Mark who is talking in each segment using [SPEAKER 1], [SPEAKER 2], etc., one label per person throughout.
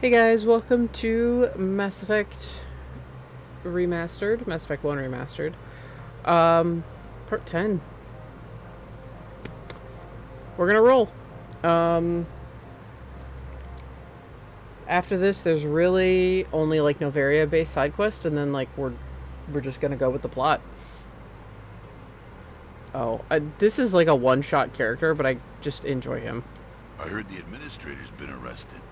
[SPEAKER 1] Hey guys, welcome to Mass Effect Remastered, Mass Effect 1 Remastered, Part 10. We're gonna roll. Um, After this, there's really only like Novaria-based side quest, and then like we're just gonna go with the plot. This is like a one-shot character, but I just enjoy him.
[SPEAKER 2] I heard the administrator's been arrested.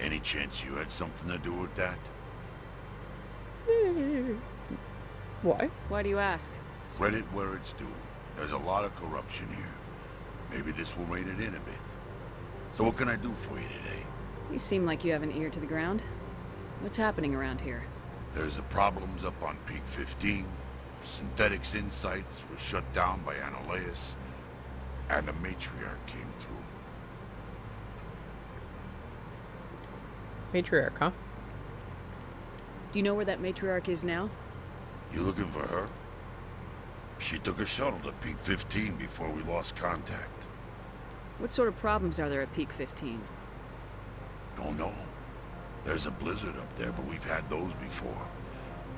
[SPEAKER 2] Any chance you had something to do with that?
[SPEAKER 1] Why?
[SPEAKER 3] Why do you ask?
[SPEAKER 2] Credit where it's due. There's a lot of corruption here. Maybe this will rein it in a bit. So what can I do for you today?
[SPEAKER 3] You seem like you have an ear to the ground. What's happening around here?
[SPEAKER 2] There's the problems up on Peak 15. Synthetics Insights was shut down by Annaleus. And the matriarch came through.
[SPEAKER 1] Matriarch, huh?
[SPEAKER 3] Do you know where that matriarch is now?
[SPEAKER 2] You looking for her? She took a shuttle to Peak 15 before we lost contact.
[SPEAKER 3] What sort of problems are there at Peak 15?
[SPEAKER 2] Don't know. There's a blizzard up there, but we've had those before.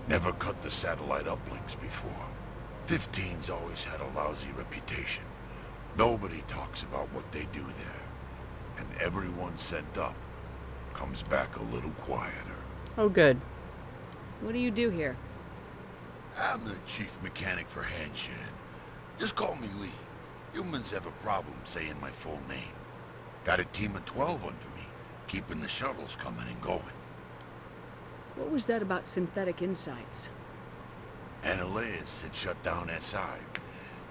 [SPEAKER 2] Never cut the satellite uplinks before. 15's always had a lousy reputation. Nobody talks about what they do there. And everyone sent up comes back a little quieter.
[SPEAKER 1] Oh, good.
[SPEAKER 3] What do you do here?
[SPEAKER 2] I'm the chief mechanic for Hanshan. Just call me Lee. Humans have a problem saying my full name. Got a team of 12 under me, keeping the shuttles coming and going.
[SPEAKER 3] What was that about Synthetic Insights?
[SPEAKER 2] Annaleus had shut down SI.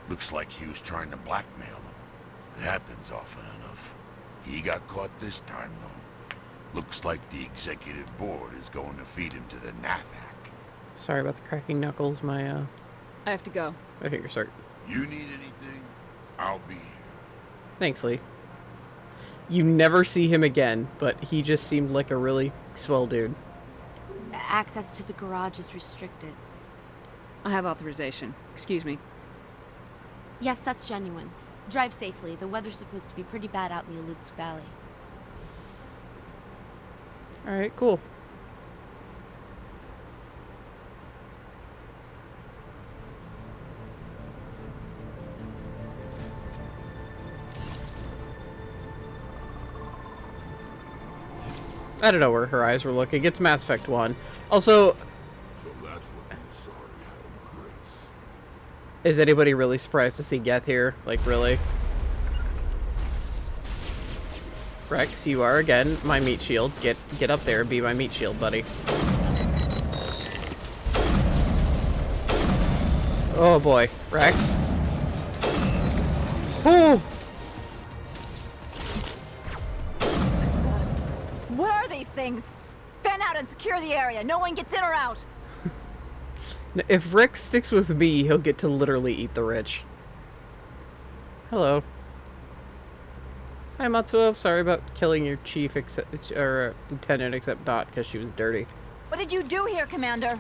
[SPEAKER 2] Looks like he was trying to blackmail them. It happens often enough. He got caught this time, though. Looks like the executive board is going to feed him to the Nathak.
[SPEAKER 1] Sorry about the cracking knuckles.
[SPEAKER 3] I have to go.
[SPEAKER 1] I hit your start.
[SPEAKER 2] You need anything? I'll be here.
[SPEAKER 1] Thanks, Lee. You never see him again, but he just seemed like a really swell dude.
[SPEAKER 4] Access to the garage is restricted.
[SPEAKER 3] I have authorization. Excuse me.
[SPEAKER 4] Yes, that's genuine. Drive safely. The weather's supposed to be pretty bad out in the Alutsk Valley.
[SPEAKER 1] Alright, cool. I don't know where her eyes were looking. It's Mass Effect 1. Also,
[SPEAKER 2] So that's what the Asari had in the crates.
[SPEAKER 1] is anybody really surprised to see Geth here? Like, really? Rex, you are again my meat shield. Get up there and be my meat shield, buddy. Oh boy, Rex. Whew.
[SPEAKER 4] What are these things? Fan out and secure the area. No one gets in or out.
[SPEAKER 1] If Rex sticks with me, he'll get to literally eat the rich. Hello. Hi, Matsuo. Sorry about killing your chief, lieutenant, except not because she was dirty.
[SPEAKER 4] What did you do here, Commander?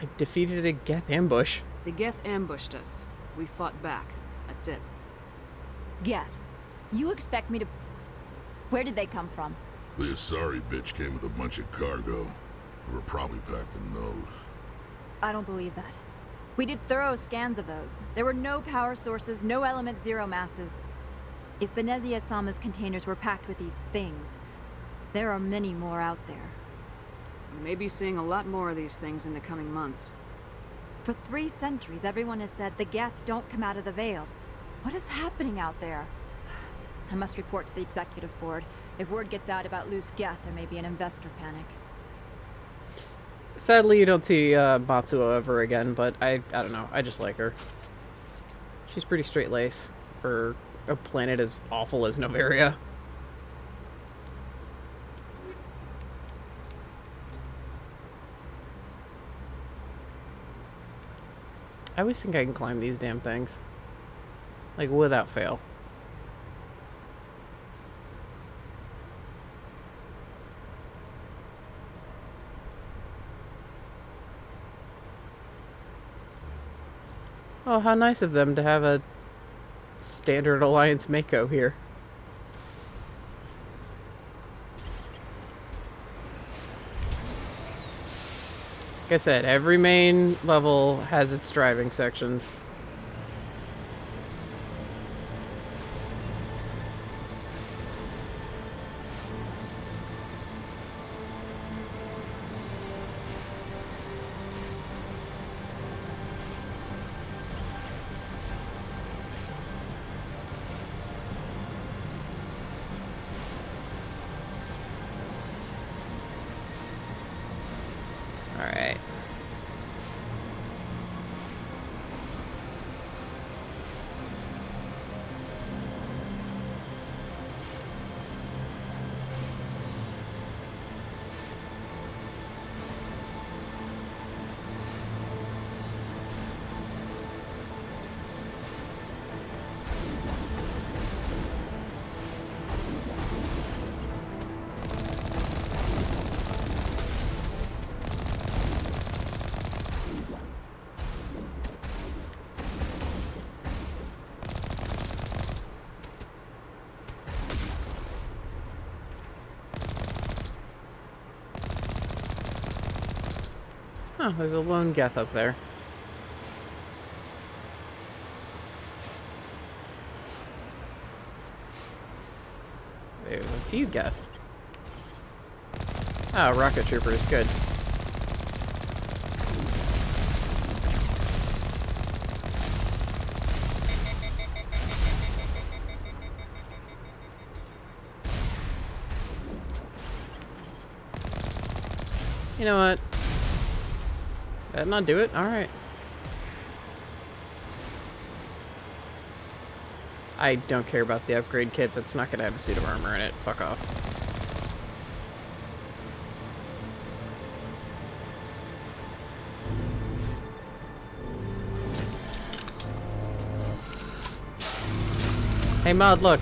[SPEAKER 1] I defeated a Geth ambush.
[SPEAKER 3] The Geth ambushed us. We fought back. That's it.
[SPEAKER 4] Geth, you expect me to... Where did they come from?
[SPEAKER 5] The Asari bitch came with a bunch of cargo. We were probably packed in those.
[SPEAKER 4] I don't believe that. We did thorough scans of those. There were no power sources, no element zero masses. If Benezia Sama's containers were packed with these things, there are many more out there.
[SPEAKER 3] We may be seeing a lot more of these things in the coming months.
[SPEAKER 4] For 3 centuries, everyone has said the Geth don't come out of the Veil. What is happening out there? I must report to the executive board. If word gets out about loose Geth, there may be an investor panic.
[SPEAKER 1] Sadly, you don't see Matsuo ever again, but I don't know. I just like her. She's pretty straight-laced for a planet as awful as Novaria. I always think I can climb these damn things. Like, without fail. Oh, how nice of them to have a standard Alliance Mako here. Like I said, every main level has its driving sections. Alright. Oh, there's a lone Geth up there. There's a few Geth. Oh, rocket troopers, good. You know what? Did not do it? Alright. I don't care about the upgrade kit. That's not going to have a suit of armor in it. Fuck off. Hey, Mod, look.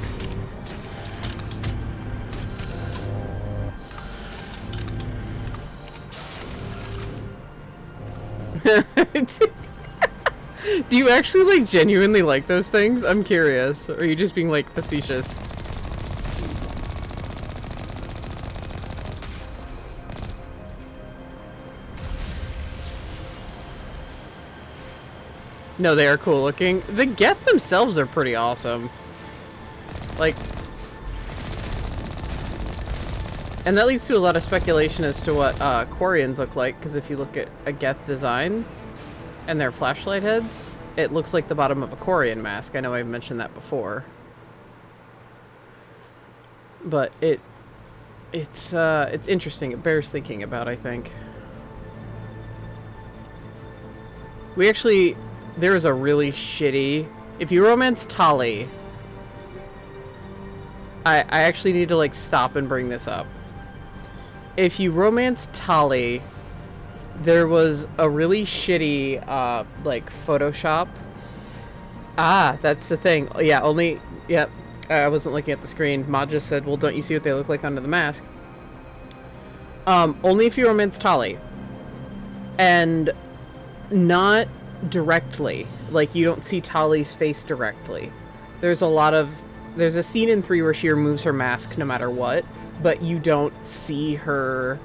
[SPEAKER 1] Do you actually, like, genuinely like those things? I'm curious. Or are you just being, like, facetious? No, they are cool looking. The Geth themselves are pretty awesome. Like... And that leads to a lot of speculation as to what Quarians look like, because if you look at a Geth design and their flashlight heads, it looks like the bottom of a Quarian mask. I know I've mentioned that before. But it's interesting. It bears thinking about, I think. We actually... There is a really shitty... If you romance Tali... I actually need to, like, stop and bring this up. If you romance Tali, there was a really shitty, like, Photoshop. Ah, that's the thing. Yeah, only... Yep. I wasn't looking at the screen. Mod just said, well, don't you see what they look like under the mask? Only if you romance Tali. And not directly. Like, you don't see Tali's face directly. There's a lot of... There's a scene in 3 where she removes her mask no matter what, but you don't see her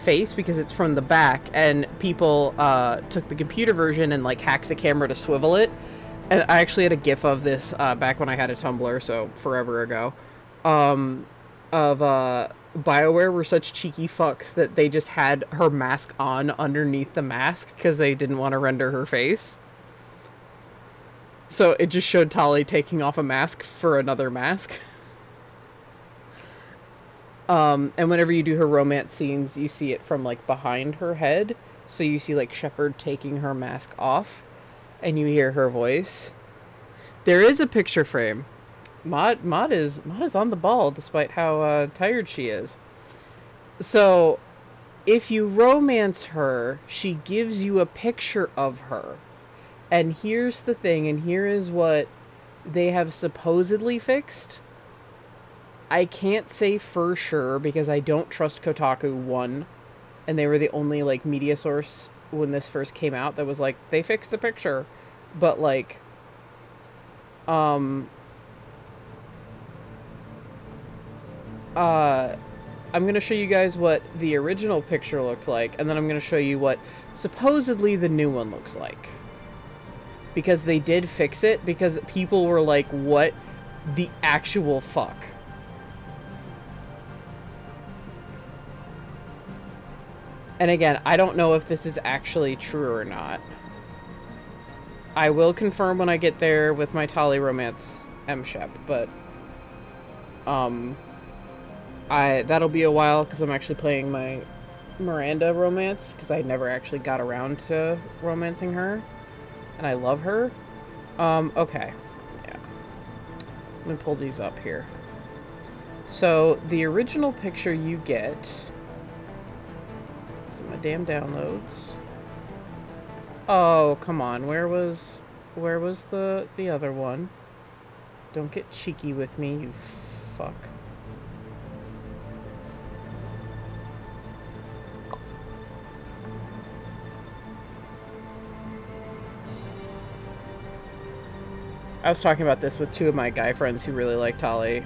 [SPEAKER 1] face because it's from the back, and people took the computer version and, like, hacked the camera to swivel it. And I actually had a GIF of this back when I had a Tumblr, so forever ago, of BioWare were such cheeky fucks that they just had her mask on underneath the mask because they didn't want to render her face. So it just showed Tali taking off a mask for another mask. And whenever you do her romance scenes, you see it from, like, behind her head. So you see, like, Shepard taking her mask off, and you hear her voice. There is a picture frame. Mod is on the ball, despite how tired she is. So, if you romance her, she gives you a picture of her. And here's the thing, and here is what they have supposedly fixed. I can't say for sure because I don't trust Kotaku, one. And they were the only, like, media source when this first came out that was like, they fixed the picture. But, like, I'm going to show you guys what the original picture looked like, and then I'm going to show you what supposedly the new one looks like. Because they did fix it, because people were like, what the actual fuck? And again, I don't know if this is actually true or not. I will confirm when I get there with my Tali romance M-Shep, but that'll be a while because I'm actually playing my Miranda romance because I never actually got around to romancing her, and I love her. Okay, yeah. Let me pull these up here. So the original picture you get. Is it my damn downloads? Oh, come on. Where was the other one? Don't get cheeky with me, you fuck. I was talking about this with two of my guy friends who really like Tali.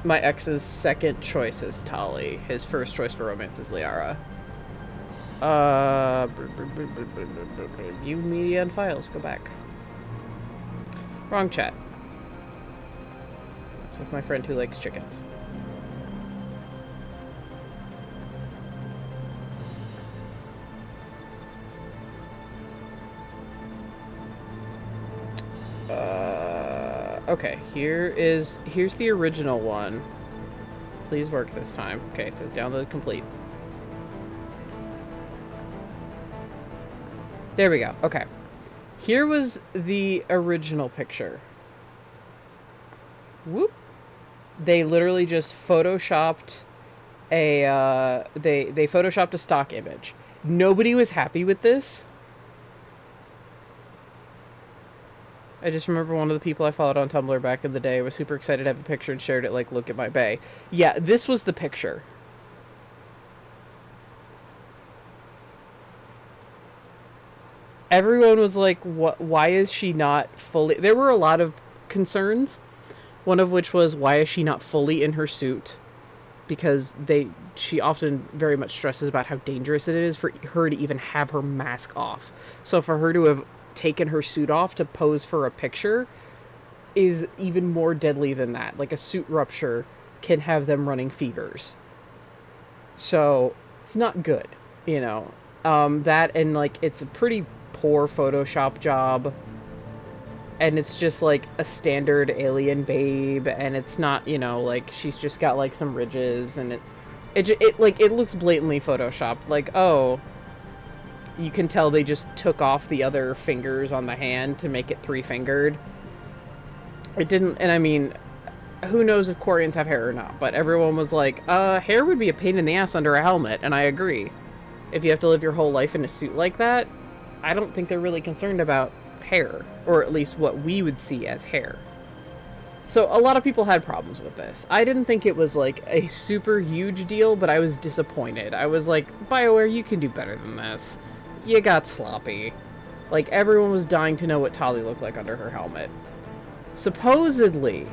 [SPEAKER 1] My ex's second choice is Tali. His first choice for romance is Liara. View media and files. Go back. Wrong chat. That's with my friend who likes chickens. Okay, here's the original one. Please work this time. Okay, it says download complete. There we go. Okay. Here was the original picture. Whoop. They literally just photoshopped they photoshopped a stock image. Nobody was happy with this. I just remember one of the people I followed on Tumblr back in the day was super excited to have a picture and shared it like, look at my bae. Yeah, this was the picture. Everyone was like, "What? Why is she not fully..." There were a lot of concerns. One of which was, why is she not fully in her suit? Because she often very much stresses about how dangerous it is for her to even have her mask off. So for her to have taken her suit off to pose for a picture is even more deadly than that. Like, a suit rupture can have them running fevers. So it's not good, you know. That, and like, it's a pretty poor Photoshop job, and it's just like a standard alien babe, and it's not, you know, like, she's just got like some ridges, and it looks blatantly photoshopped. Like, oh, you can tell they just took off the other fingers on the hand to make it 3-fingered. It didn't, and I mean, who knows if Quarians have hair or not, but everyone was like, hair would be a pain in the ass under a helmet, and I agree. If you have to live your whole life in a suit like that, I don't think they're really concerned about hair, or at least what we would see as hair. So a lot of people had problems with this. I didn't think it was like a super huge deal, but I was disappointed. I was like, BioWare, you can do better than this. You got sloppy. Like, everyone was dying to know what Tali looked like under her helmet. Supposedly,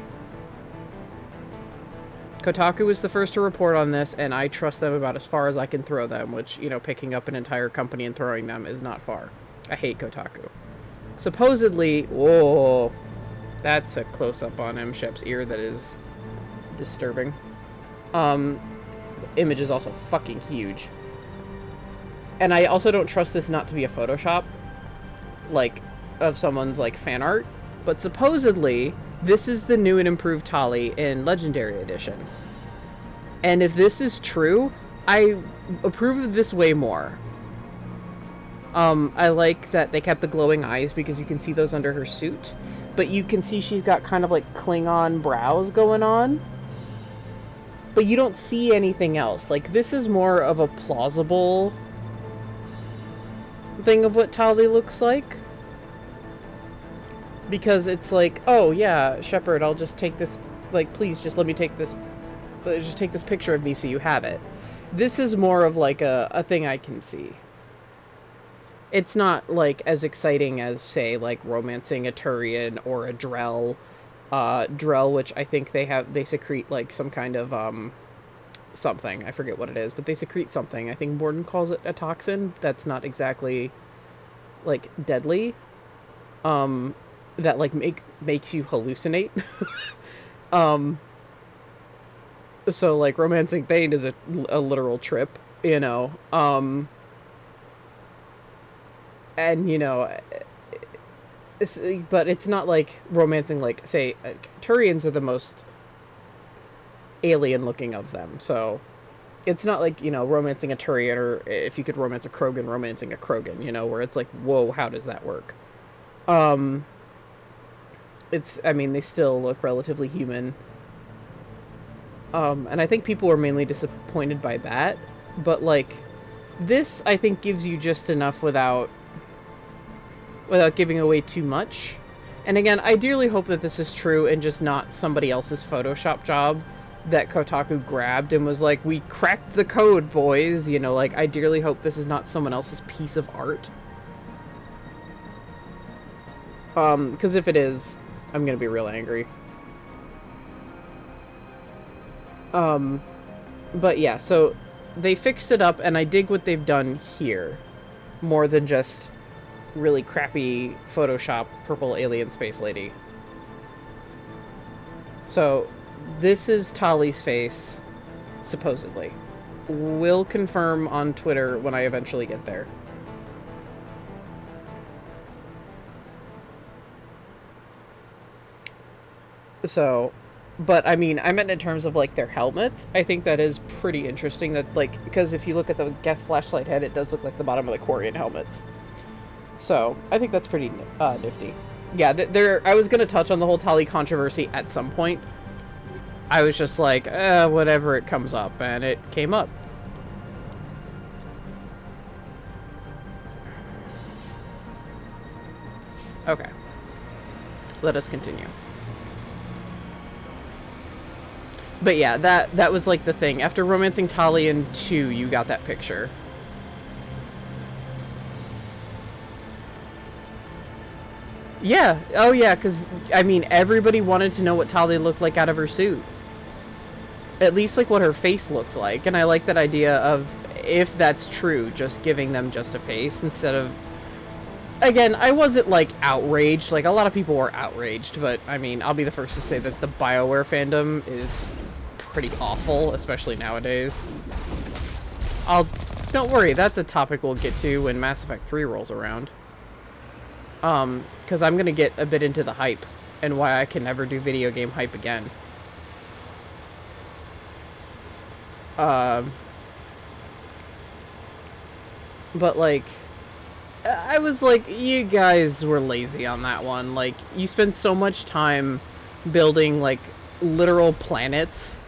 [SPEAKER 1] Kotaku was the first to report on this, and I trust them about as far as I can throw them, which, you know, picking up an entire company and throwing them is not far. I hate Kotaku. Supposedly, whoa, that's a close-up on M-Shep's ear that is disturbing. The image is also fucking huge. And I also don't trust this not to be a Photoshop, like, of someone's, like, fan art. But supposedly, this is the new and improved Tali in Legendary Edition. And if this is true, I approve of this way more. I like that they kept the glowing eyes because you can see those under her suit. But you can see she's got kind of like Klingon brows going on. But you don't see anything else. Like, this is more of a plausible thing of what Tali looks like. Because it's like, oh yeah, Shepard, I'll just take this, like, please just let me take this, just take this picture of me so you have it. This is more of like a thing I can see. It's not like as exciting as, say, like romancing a Turian or a Drell, Drell, which I think they secrete like some kind of something. I forget what it is, but they secrete something. I think Morden calls it a toxin that's not exactly like deadly. That like makes you hallucinate. So like romancing Thane is a literal trip, you know. And you know, but it's not like romancing, like, say, Turians are the most alien looking of them, so it's not like, you know, romancing a Turian, or if you could romance a Krogan, romancing a Krogan, you know, where it's like, whoa, how does that work? It's, I mean, they still look relatively human. And I think people were mainly disappointed by that, but like, this, I think, gives you just enough without giving away too much. And again, I dearly hope that this is true and just not somebody else's Photoshop job that Kotaku grabbed and was like, we cracked the code, boys. You know, like, I dearly hope this is not someone else's piece of art. Because if it is, I'm gonna be real angry. But yeah, so they fixed it up, and I dig what they've done here. More than just really crappy Photoshop purple alien space lady. So, this is Tali's face, supposedly. We'll confirm on Twitter when I eventually get there. So, but I mean, I meant in terms of like their helmets. I think that is pretty interesting, that like, because if you look at the Geth flashlight head, it does look like the bottom of the Quarian helmets. So, I think that's pretty nifty. Yeah, I was going to touch on the whole Tali controversy at some point. I was just like, whatever, it comes up, and it came up. Okay. Let us continue. But yeah, that was like the thing. After romancing Tali in 2, you got that picture. Yeah. Oh, yeah, because, I mean, everybody wanted to know what Tali looked like out of her suit. At least, like, what her face looked like. And I like that idea of, if that's true, just giving them just a face instead of... Again, I wasn't, like, outraged. Like, a lot of people were outraged, but, I mean, I'll be the first to say that the BioWare fandom is pretty awful, especially nowadays. Don't worry, that's a topic we'll get to when Mass Effect 3 rolls around. Because I'm going to get a bit into the hype, and why I can never do video game hype again. But, like, I was like, you guys were lazy on that one. Like, you spend so much time building, like, literal planets,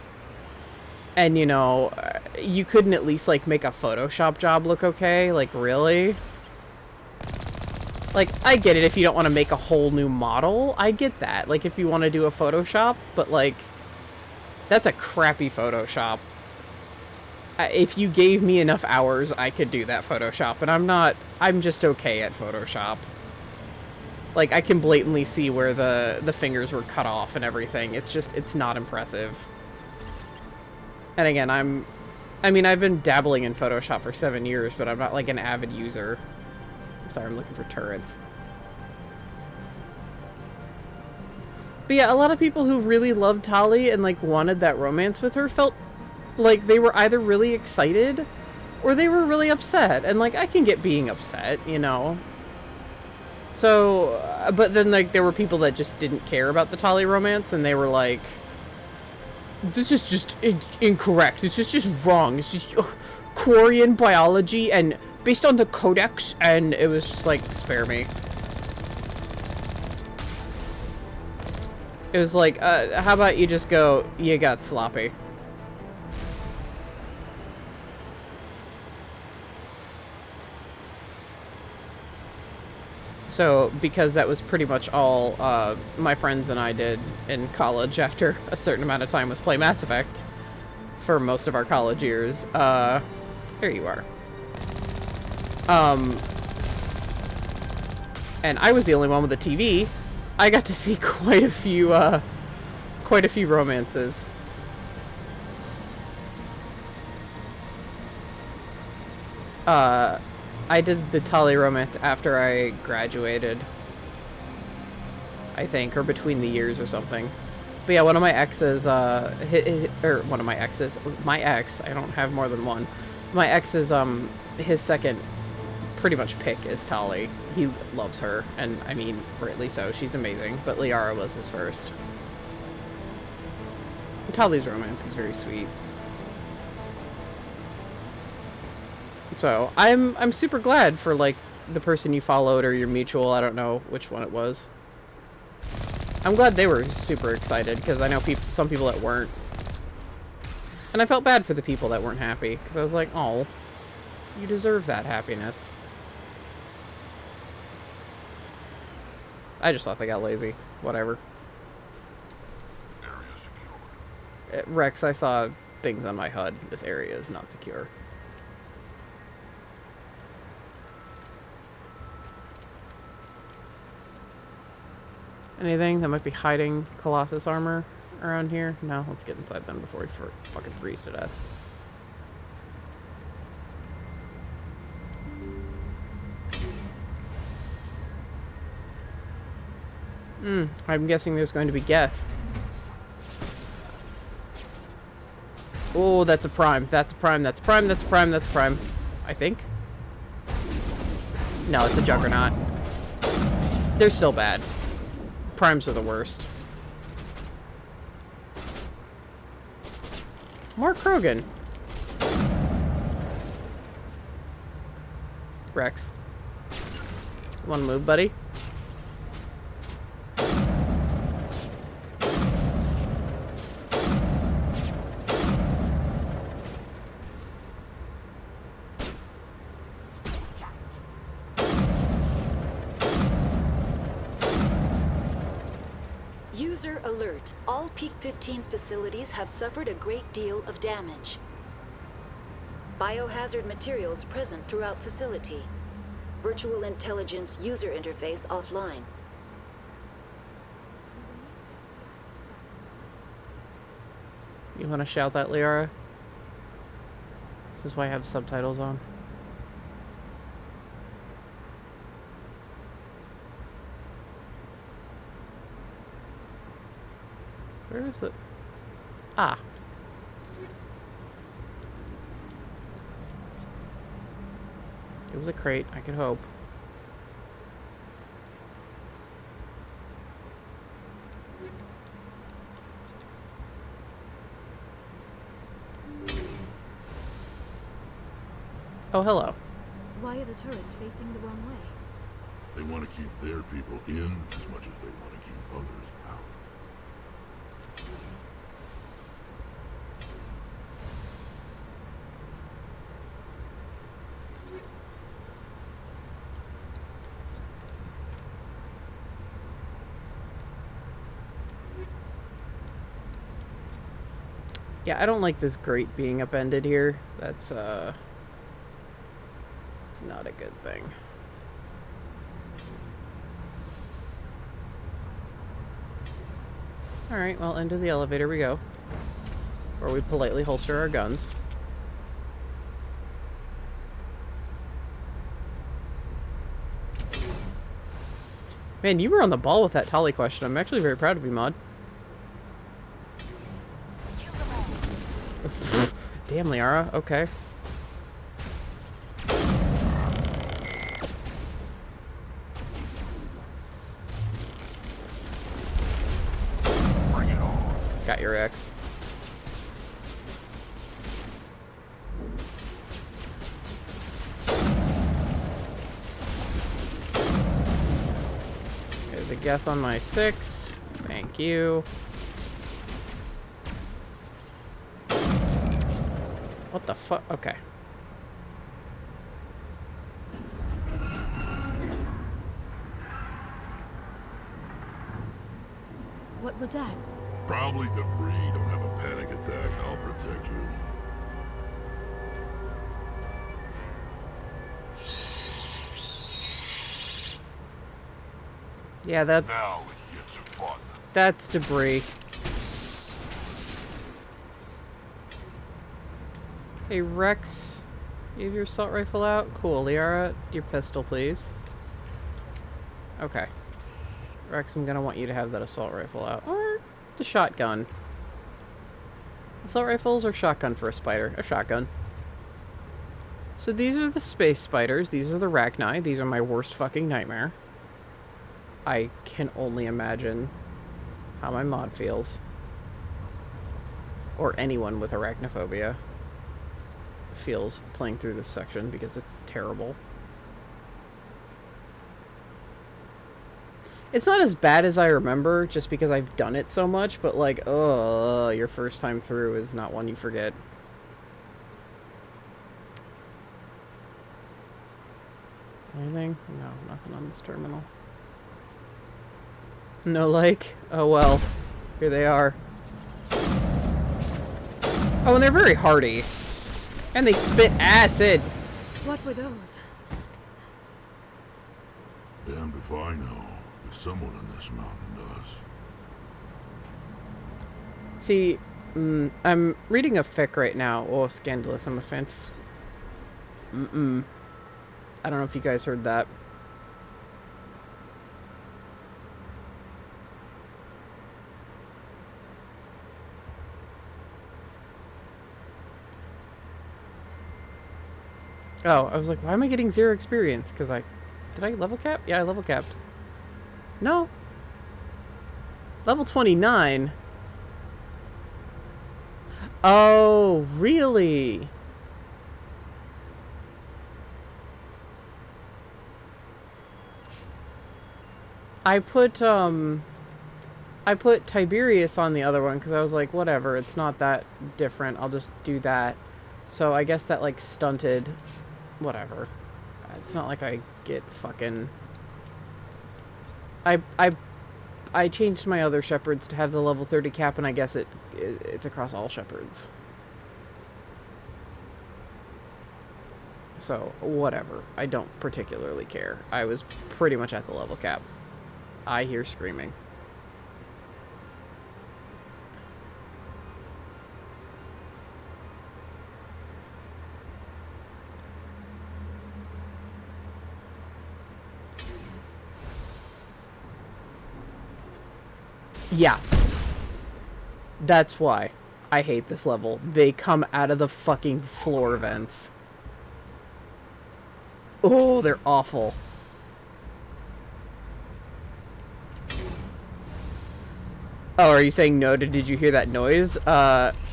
[SPEAKER 1] and, you know, you couldn't at least, like, make a Photoshop job look okay? Like, really? Like, I get it if you don't want to make a whole new model. I get that. Like, if you want to do a Photoshop, but, like, that's a crappy Photoshop. If you gave me enough hours, I could do that Photoshop, and I'm just okay at Photoshop. Like, I can blatantly see where the fingers were cut off and everything. It's just, it's not impressive. And again, I mean, I've been dabbling in Photoshop for 7 years, but I'm not, like, an avid user. Sorry, I'm looking for turrets. But yeah, a lot of people who really loved Tali and, like, wanted that romance with her felt like they were either really excited or they were really upset. And, like, I can get being upset, you know. So, but then, like, there were people that just didn't care about the Tali romance, and they were like, this is just incorrect. This is just wrong. It's just Quarian biology and based on the codex, and it was just like, spare me. It was like, how about you just go, you got sloppy. So, because that was pretty much all my friends and I did in college after a certain amount of time was play Mass Effect for most of our college years. Here you are. And I was the only one with a TV. I got to see quite a few quite a few romances. I did the Tali romance after I graduated, I think, or between the years or something. But yeah, one of my exes, my ex, I don't have more than one. My ex's, his second pretty much pick is Tali. He loves her, and I mean, rightly so. She's amazing, but Liara was his first. Tali's romance is very sweet. So, I'm super glad for, like, the person you followed or your mutual. I don't know which one it was. I'm glad they were super excited, because I know some people that weren't. And I felt bad for the people that weren't happy, because I was like, oh, you deserve that happiness. I just thought they got lazy. Whatever.
[SPEAKER 5] Area secured.
[SPEAKER 1] Rex, I saw things on my HUD. This area is not secure. Anything that might be hiding Colossus armor around here? No? Let's get inside them before we fucking freeze to death. I'm guessing there's going to be Geth. Oh, that's a prime. That's a prime. That's a prime. That's a prime. That's a prime. I think. No, it's a Juggernaut. They're still bad. Primes are the worst. More Krogan. Rex. Wanna move, buddy?
[SPEAKER 6] User alert. All Peak 15 facilities have suffered a great deal of damage. Biohazard materials present throughout facility. Virtual intelligence user interface offline.
[SPEAKER 1] You want to shout that, Liara? This is why I have subtitles on. Where is it? Ah. It was a crate, I could hope. Oh, hello.
[SPEAKER 7] Why are the turrets facing the wrong way?
[SPEAKER 5] They want to keep their people in as much as they want to keep others out.
[SPEAKER 1] Yeah, I don't like this grate being upended here. That's, it's not a good thing. Alright, well, into the elevator we go. Where we politely holster our guns. Man, you were on the ball with that Tali question. I'm actually very proud of you, Maud. Damn, Liara. Okay.
[SPEAKER 5] Bring it on.
[SPEAKER 1] Got your X. There's a Geth on my 6. Thank you. What the fuck? Okay.
[SPEAKER 7] What was that?
[SPEAKER 5] Probably debris. Don't have a panic attack. I'll protect you.
[SPEAKER 1] Yeah,
[SPEAKER 5] Now it gets fun.
[SPEAKER 1] that's debris. Hey, Rex, you have your assault rifle out? Cool. Liara, your pistol, please. Okay. Rex, I'm gonna want you to have that assault rifle out. Or the shotgun. Assault rifles or shotgun for a spider? A shotgun. So these are the space spiders. These are the rachni. These are my worst fucking nightmare. I can only imagine how my mod feels. Or anyone with arachnophobia feels playing through this section because it's terrible. It's not as bad as I remember just because I've done it so much, but like, oh, your first time through is not one you forget. Anything? No, nothing on this terminal. No like? Oh well. Here they are. Oh, and they're very hardy. And they spit acid.
[SPEAKER 7] What were those?
[SPEAKER 5] Damned if I know. If someone in this mountain does.
[SPEAKER 1] See, I'm reading a fic right now. Oh, scandalous. I'm a fan. I don't know if you guys heard that. Oh, I was like, why am I getting 0 experience? Because did I level cap? Yeah, I level capped. No. Level 29. Oh, really? I put Tiberius on the other one because I was like, whatever, it's not that different. I'll just do that. So I guess that like stunted whatever. It's not like I get fucking... I changed my other shepherds to have the level 30 cap, and I guess it's across all shepherds. So, whatever. I don't particularly care. I was pretty much at the level cap. I hear screaming. Yeah. That's why I hate this level. They come out of the fucking floor vents. Oh, they're awful. Oh, are you saying no to did you hear that noise?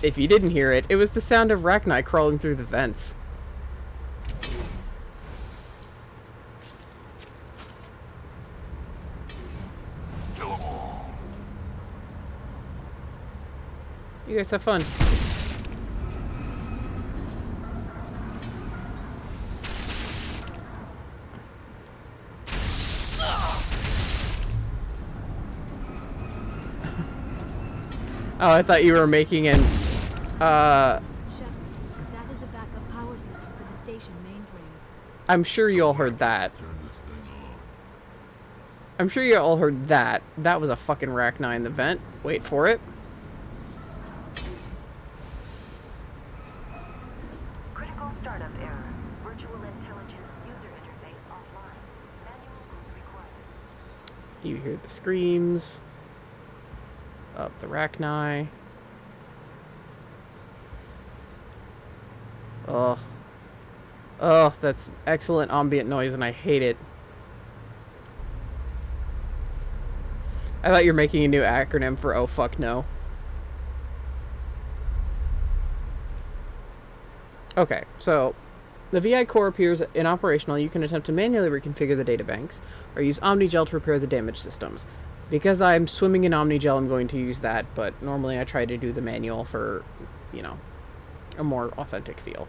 [SPEAKER 1] If you didn't hear it, it was the sound of rachni crawling through the vents. You guys have fun. Oh, I thought you were making an,
[SPEAKER 7] Shepard, that is a backup power system for the station mainframe.
[SPEAKER 1] I'm sure you all heard that.
[SPEAKER 5] Turn this thing on.
[SPEAKER 1] I'm sure you all heard that. That was a fucking rachni in the vent. Wait for it.
[SPEAKER 6] Critical startup error. Virtual intelligence user interface offline. Manual boot required.
[SPEAKER 1] You hear the screams. Up the rachni. Oh. Oh, that's excellent ambient noise and I hate it. I thought you were making a new acronym for oh fuck no. Okay, so the VI core appears inoperational. You can attempt to manually reconfigure the databanks or use Omnigel to repair the damaged systems. Because I'm swimming in Omnigel, I'm going to use that, but normally I try to do the manual for, you know, a more authentic feel.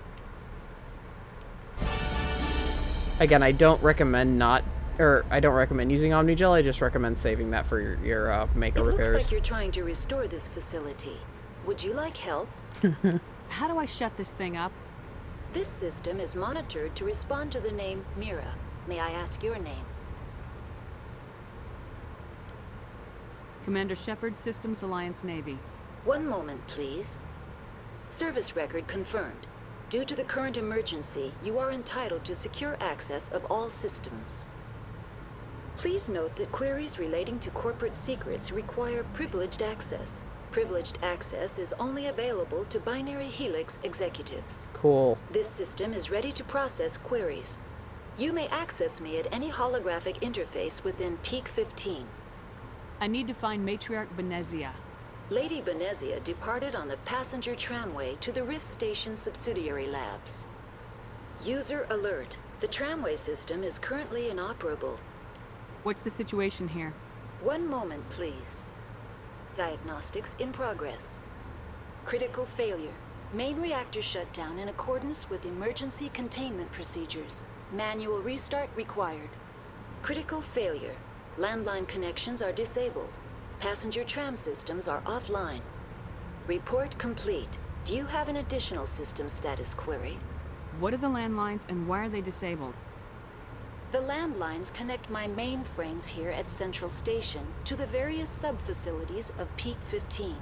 [SPEAKER 1] Again, I don't recommend I don't recommend using Omnigel, I just recommend saving that for your Mako
[SPEAKER 6] It
[SPEAKER 1] repairs.
[SPEAKER 6] looks like you're trying to restore this facility. Would you like help?
[SPEAKER 3] How do I shut this thing up?
[SPEAKER 6] This system is monitored to respond to the name Mira. May I ask your name?
[SPEAKER 3] Commander Shepard, Systems Alliance Navy.
[SPEAKER 6] One moment, please. Service record confirmed. Due to the current emergency, you are entitled to secure access of all systems. Please note that queries relating to corporate secrets require privileged access. Privileged access is only available to Binary Helix executives.
[SPEAKER 1] Cool.
[SPEAKER 6] This system is ready to process queries. You may access me at any holographic interface within Peak 15.
[SPEAKER 3] I need to find Matriarch Benezia.
[SPEAKER 6] Lady Benezia departed on the passenger tramway to the Rift Station subsidiary labs. User alert. The tramway system is currently inoperable.
[SPEAKER 3] What's the situation here?
[SPEAKER 6] One moment, please. Diagnostics in progress. Critical failure. Main reactor shut down in accordance with emergency containment procedures. Manual restart required. Critical failure. Landline connections are disabled. Passenger tram systems are offline. Report complete. Do you have an additional system status query?
[SPEAKER 3] What are the landlines and why are they disabled?
[SPEAKER 6] The landlines connect my mainframes here at Central Station to the various sub-facilities of Peak 15.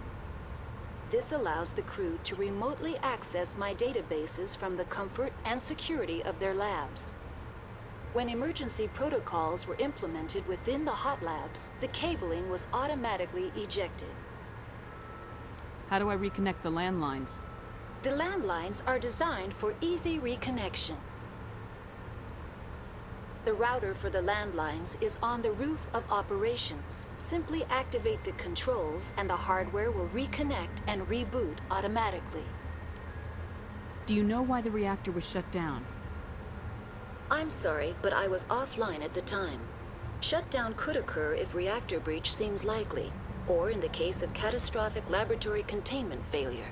[SPEAKER 6] This allows the crew to remotely access my databases from the comfort and security of their labs. When emergency protocols were implemented within the hot labs, the cabling was automatically ejected.
[SPEAKER 3] How do I reconnect the landlines?
[SPEAKER 6] The landlines are designed for easy reconnection. The router for the landlines is on the roof of operations. Simply activate the controls and the hardware will reconnect and reboot automatically.
[SPEAKER 3] Do you know why the reactor was shut down?
[SPEAKER 6] I'm sorry, but I was offline at the time. Shutdown could occur if reactor breach seems likely, or in the case of catastrophic laboratory containment failure.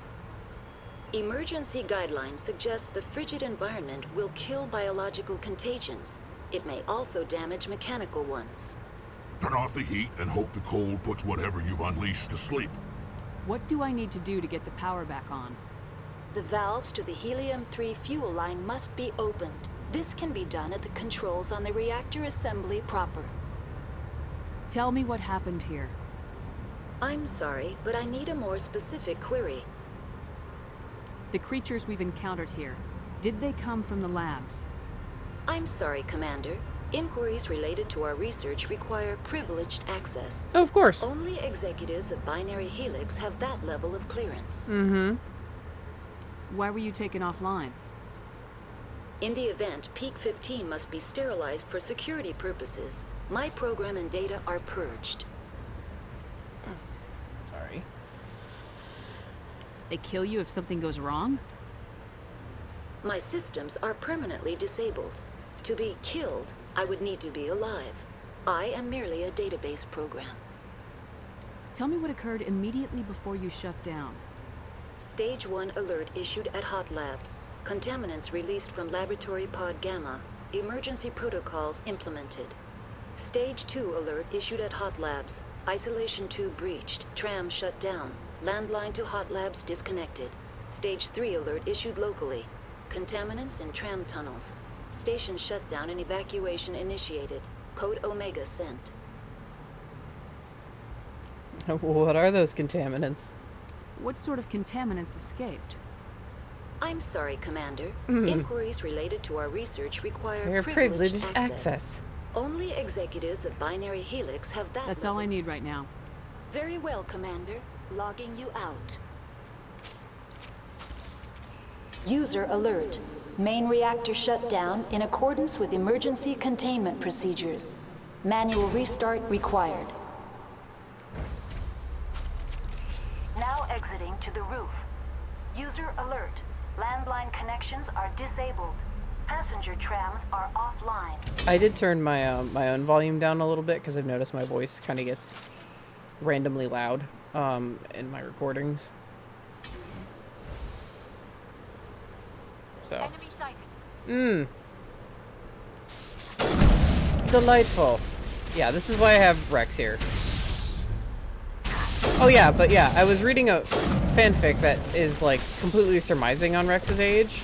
[SPEAKER 6] Emergency guidelines suggest the frigid environment will kill biological contagions. It may also damage mechanical ones.
[SPEAKER 5] Turn off the heat and hope the cold puts whatever you've unleashed to sleep.
[SPEAKER 3] What do I need to do to get the power back on?
[SPEAKER 6] The valves to the helium-3 fuel line must be opened. This can be done at the controls on the reactor assembly proper.
[SPEAKER 3] Tell me what happened here.
[SPEAKER 6] I'm sorry, but I need a more specific query.
[SPEAKER 3] The creatures we've encountered here, did they come from the labs?
[SPEAKER 6] I'm sorry, Commander. Inquiries related to our research require privileged access.
[SPEAKER 1] Oh, of course.
[SPEAKER 6] Only executives of Binary Helix have that level of clearance.
[SPEAKER 1] Mm-hmm.
[SPEAKER 3] Why were you taken offline?
[SPEAKER 6] In the event, Peak 15 must be sterilized for security purposes. My program and data are purged.
[SPEAKER 1] Sorry.
[SPEAKER 3] They kill you if something goes wrong?
[SPEAKER 6] My systems are permanently disabled. To be killed, I would need to be alive. I am merely a database program.
[SPEAKER 3] Tell me what occurred immediately before you shut down.
[SPEAKER 6] Stage 1 alert issued at Hot Labs. Contaminants released from Laboratory Pod Gamma. Emergency protocols implemented. Stage 2 alert issued at Hot Labs. Isolation tube breached. Tram shut down. Landline to Hot Labs disconnected. Stage 3 alert issued locally. Contaminants in tram tunnels. Station shutdown and evacuation initiated. Code Omega sent.
[SPEAKER 1] What are those contaminants?
[SPEAKER 3] What sort of contaminants escaped?
[SPEAKER 6] I'm sorry, Commander. Inquiries related to our research require
[SPEAKER 1] Privileged
[SPEAKER 6] privileged access. Only executives of Binary Helix have that
[SPEAKER 3] That's
[SPEAKER 6] level.
[SPEAKER 3] all I need right now.
[SPEAKER 6] Very well, Commander. Logging you out. User alert. Main reactor shut down in accordance with emergency containment procedures. Manual restart required. Now exiting to the roof. User alert. Landline connections are disabled. Passenger trams are offline.
[SPEAKER 1] I did turn my my own volume down a little bit because I've noticed my voice kind of gets randomly loud in my recordings. So.
[SPEAKER 7] Enemy sighted.
[SPEAKER 1] Delightful. Yeah, this is why I have Rex here. Oh yeah, but yeah, I was reading a fanfic that is like completely surmising on Rex's age,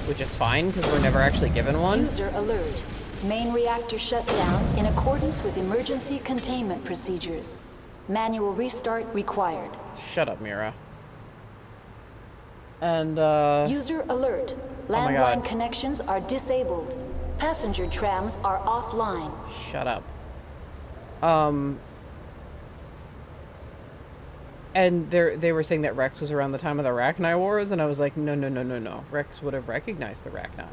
[SPEAKER 1] which is fine because we're never actually given one.
[SPEAKER 6] User alert. Main reactor shut down in accordance with emergency containment procedures. Manual restart required.
[SPEAKER 1] Shut up, Mira. And,
[SPEAKER 6] User alert.
[SPEAKER 1] my
[SPEAKER 6] Landline
[SPEAKER 1] God.
[SPEAKER 6] connections are disabled. Passenger trams are offline.
[SPEAKER 1] shut up. And they were saying that Rex was around the time of the Rachni Wars, and I was like, no, no, no, no, no. Rex would have recognized the Rachni.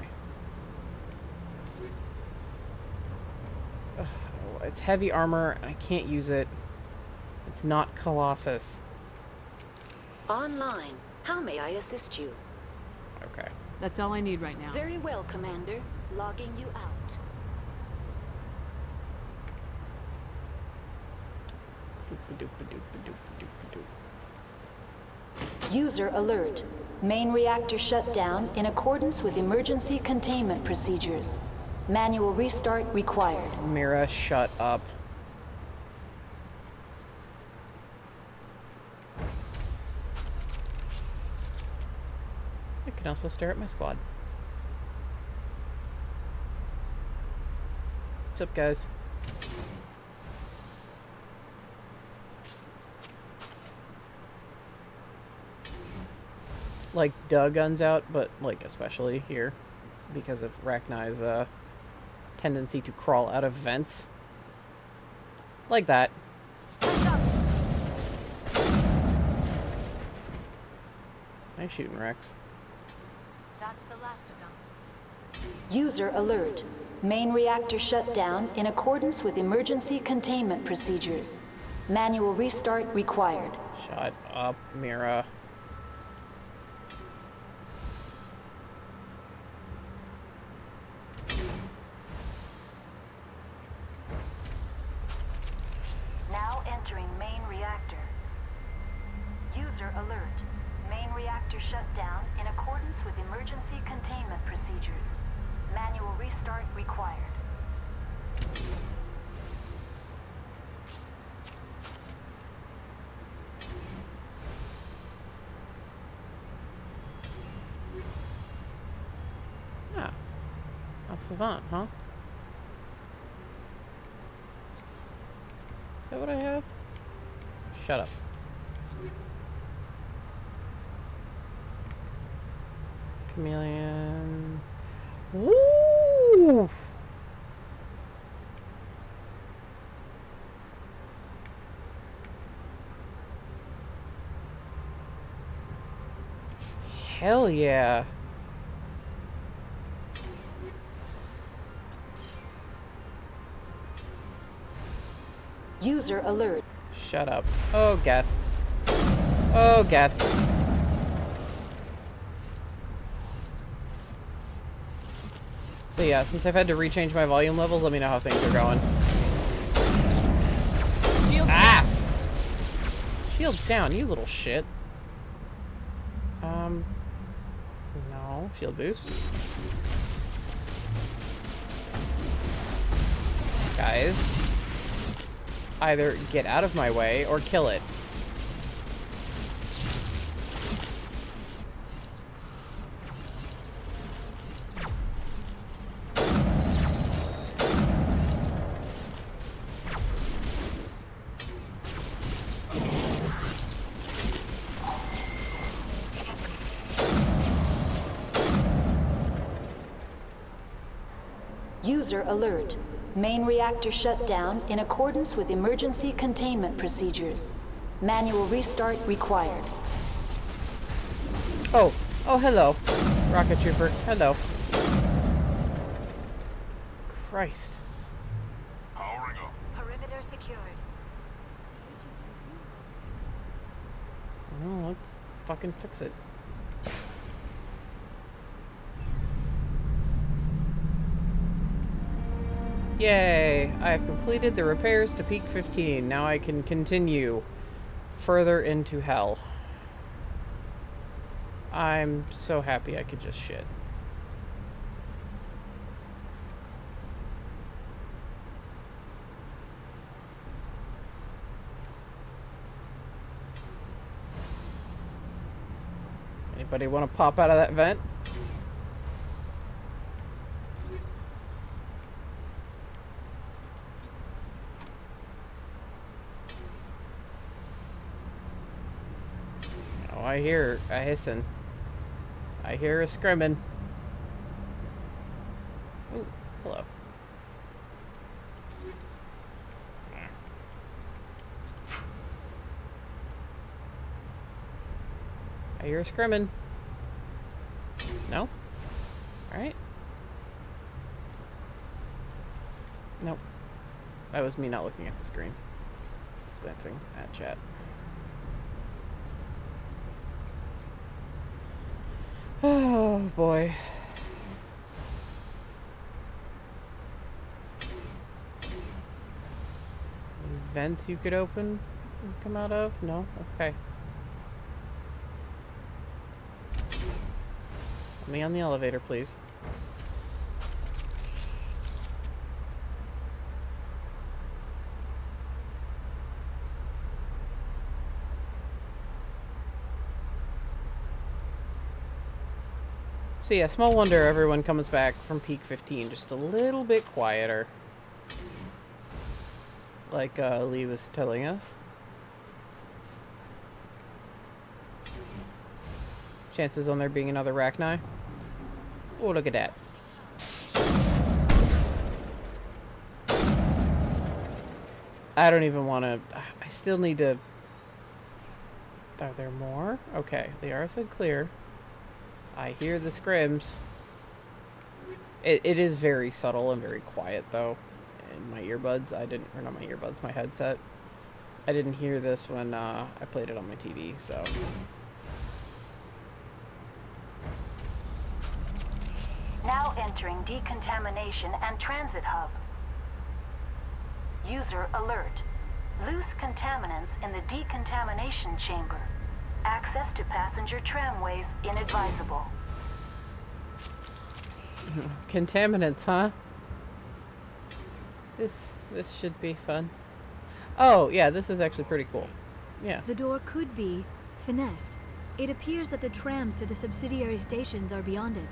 [SPEAKER 1] Ugh, it's heavy armor, and I can't use it. It's not Colossus.
[SPEAKER 6] Online. How may I assist you?
[SPEAKER 1] Okay.
[SPEAKER 3] That's all I need right now.
[SPEAKER 6] Very well, Commander. Logging you out. User alert. Main reactor shut down in accordance with emergency containment procedures. Manual restart required.
[SPEAKER 1] Mira, shut up. I can also stare at my squad. What's up, guys? Like, duh, guns out, but, like, especially here. Because of Rachni's, tendency to crawl out of vents. Like that. Nice shooting, Rex.
[SPEAKER 7] That's the last of them.
[SPEAKER 6] User alert. Main reactor shut down in accordance with emergency containment procedures. Manual restart required.
[SPEAKER 1] Shut up, Mira.
[SPEAKER 6] Now entering main reactor. User alert. Main reactor shut down in accordance with emergency containment procedures. Manual restart required.
[SPEAKER 1] Ah. A savant, huh? Is that what I have? Shut up. Chameleon. Woo! Hell yeah.
[SPEAKER 6] User alert.
[SPEAKER 1] Shut up. Oh, Geth. Oh, Geth. So yeah, since I've had to rechange my volume levels, let me know how things are going.
[SPEAKER 3] Shields
[SPEAKER 1] Ah! Shields down, you little shit. No. Shield boost. Guys. Either get out of my way or kill it.
[SPEAKER 6] User alert. Main reactor shut down in accordance with emergency containment procedures. Manual restart required.
[SPEAKER 1] Oh. Oh, hello. Rocket Trooper. Hello. Christ.
[SPEAKER 5] Powering up.
[SPEAKER 7] Perimeter secured.
[SPEAKER 1] Well, let's fucking fix it. Yay! I have completed the repairs to Peak 15. Now I can continue further into hell. I'm so happy I could just shit. Anybody want to pop out of that vent? Oh, I hear a hissing. I hear a scrimming. Ooh, hello. I hear a scrimming. No? Alright. Nope. That was me not looking at the screen. Glancing at chat. Oh boy. Any vents you could open and come out of? No? Okay. Let me on the elevator, please. So yeah, small wonder everyone comes back from peak 15 just a little bit quieter. Like Lee was telling us. Chances on there being another rachni. Oh, look at that. I don't even want to... I still need to... Are there more? Okay, they are said clear. I hear the scrims. It is very subtle and very quiet, though. In my earbuds, I didn't... Or not my earbuds, my headset. I didn't hear this when I played it on my TV, so...
[SPEAKER 6] Now entering decontamination and transit hub. User alert. Loose contaminants in the decontamination chamber. Access to passenger tramways inadvisable.
[SPEAKER 1] Contaminants, huh? This should be fun. Oh, yeah, this is actually pretty cool. Yeah.
[SPEAKER 7] The door could be finessed. It appears that the trams to the subsidiary stations are beyond it.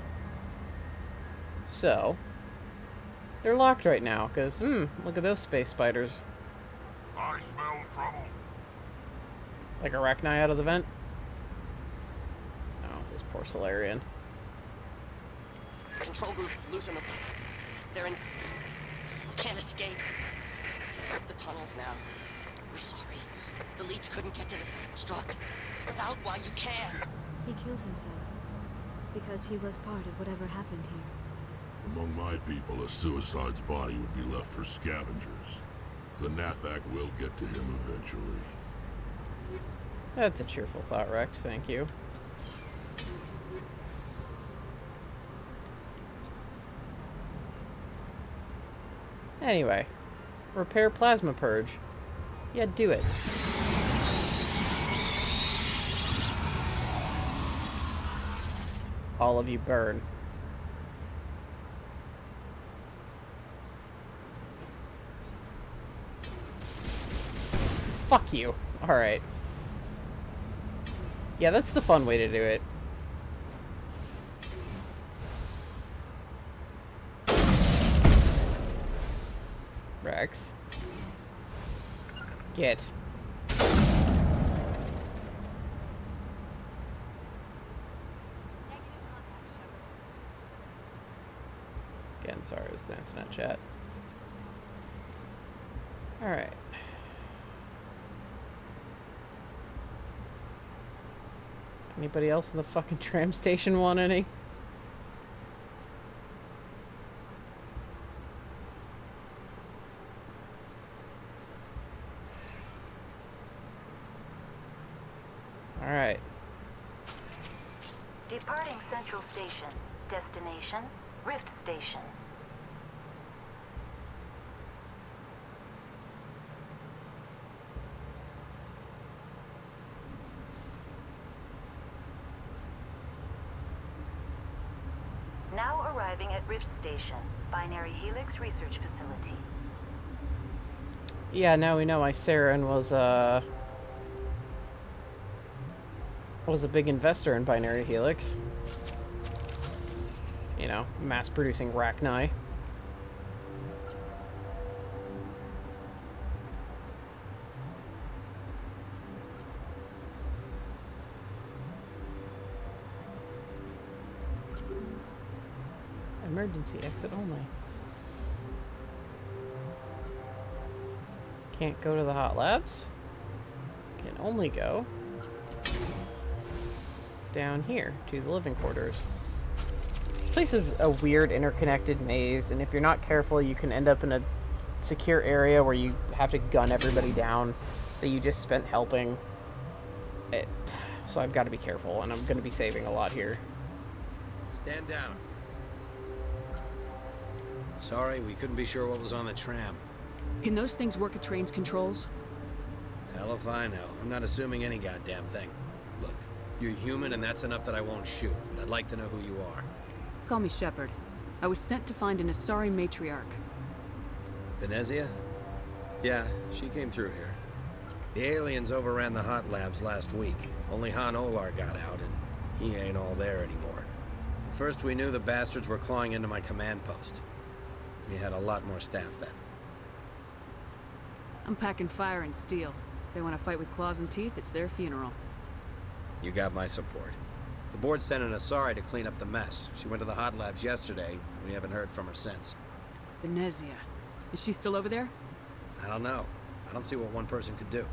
[SPEAKER 1] So, they're locked right now, because, look at those space spiders.
[SPEAKER 2] I smell trouble.
[SPEAKER 1] Like a rachni out of the vent? Oh, this poor Solarian.
[SPEAKER 8] Control group, loosen them. They're in... Can't escape. The tunnels now. We're sorry. The leads couldn't get to the struck. Get out while you can.
[SPEAKER 7] He killed himself because he was part of whatever happened here.
[SPEAKER 5] Among my people, a suicide's body would be left for scavengers. The Nathak will get to him eventually.
[SPEAKER 1] That's a cheerful thought, Rex. Thank you. Anyway, repair plasma purge. Yeah, do it. All of you burn. Fuck you. Alright. Yeah, that's the fun way to do it. Rex. Get. Again, sorry, I was glancing at chat. Alright. Anybody else in the fucking tram station want any? Alright.
[SPEAKER 6] Departing Central Station. Destination, Rift Station. Now arriving at Rift Station, Binary Helix Research Facility.
[SPEAKER 1] Yeah, now we know why Saren was a big investor in Binary Helix. You know, mass-producing rachni. Emergency exit only. Can't go to the hot labs. Can only go down here to the living quarters. This place is a weird interconnected maze, and if you're not careful, you can end up in a secure area where you have to gun everybody down that you just spent helping. So I've got to be careful, and I'm going to be saving a lot here.
[SPEAKER 9] Stand down. Sorry, we couldn't be sure what was on the tram.
[SPEAKER 3] Can those things work at train's controls?
[SPEAKER 9] Hell if I know. I'm not assuming any goddamn thing. Look, you're human and that's enough that I won't shoot, but I'd like to know who you are.
[SPEAKER 3] Call me Shepard. I was sent to find an Asari matriarch.
[SPEAKER 9] Venezia? Yeah, she came through here. The aliens overran the hot labs last week. Only Han Olar got out, and he ain't all there anymore. The first we knew, the bastards were clawing into my command post. We had a lot more staff then.
[SPEAKER 3] I'm packing fire and steel. They want to fight with claws and teeth, it's their funeral.
[SPEAKER 9] You got my support. The board sent an Asari to clean up the mess. She went to the hot labs yesterday. We haven't heard from her since.
[SPEAKER 3] Venezia. Is she still over there?
[SPEAKER 9] I don't know. I don't see what one person could do.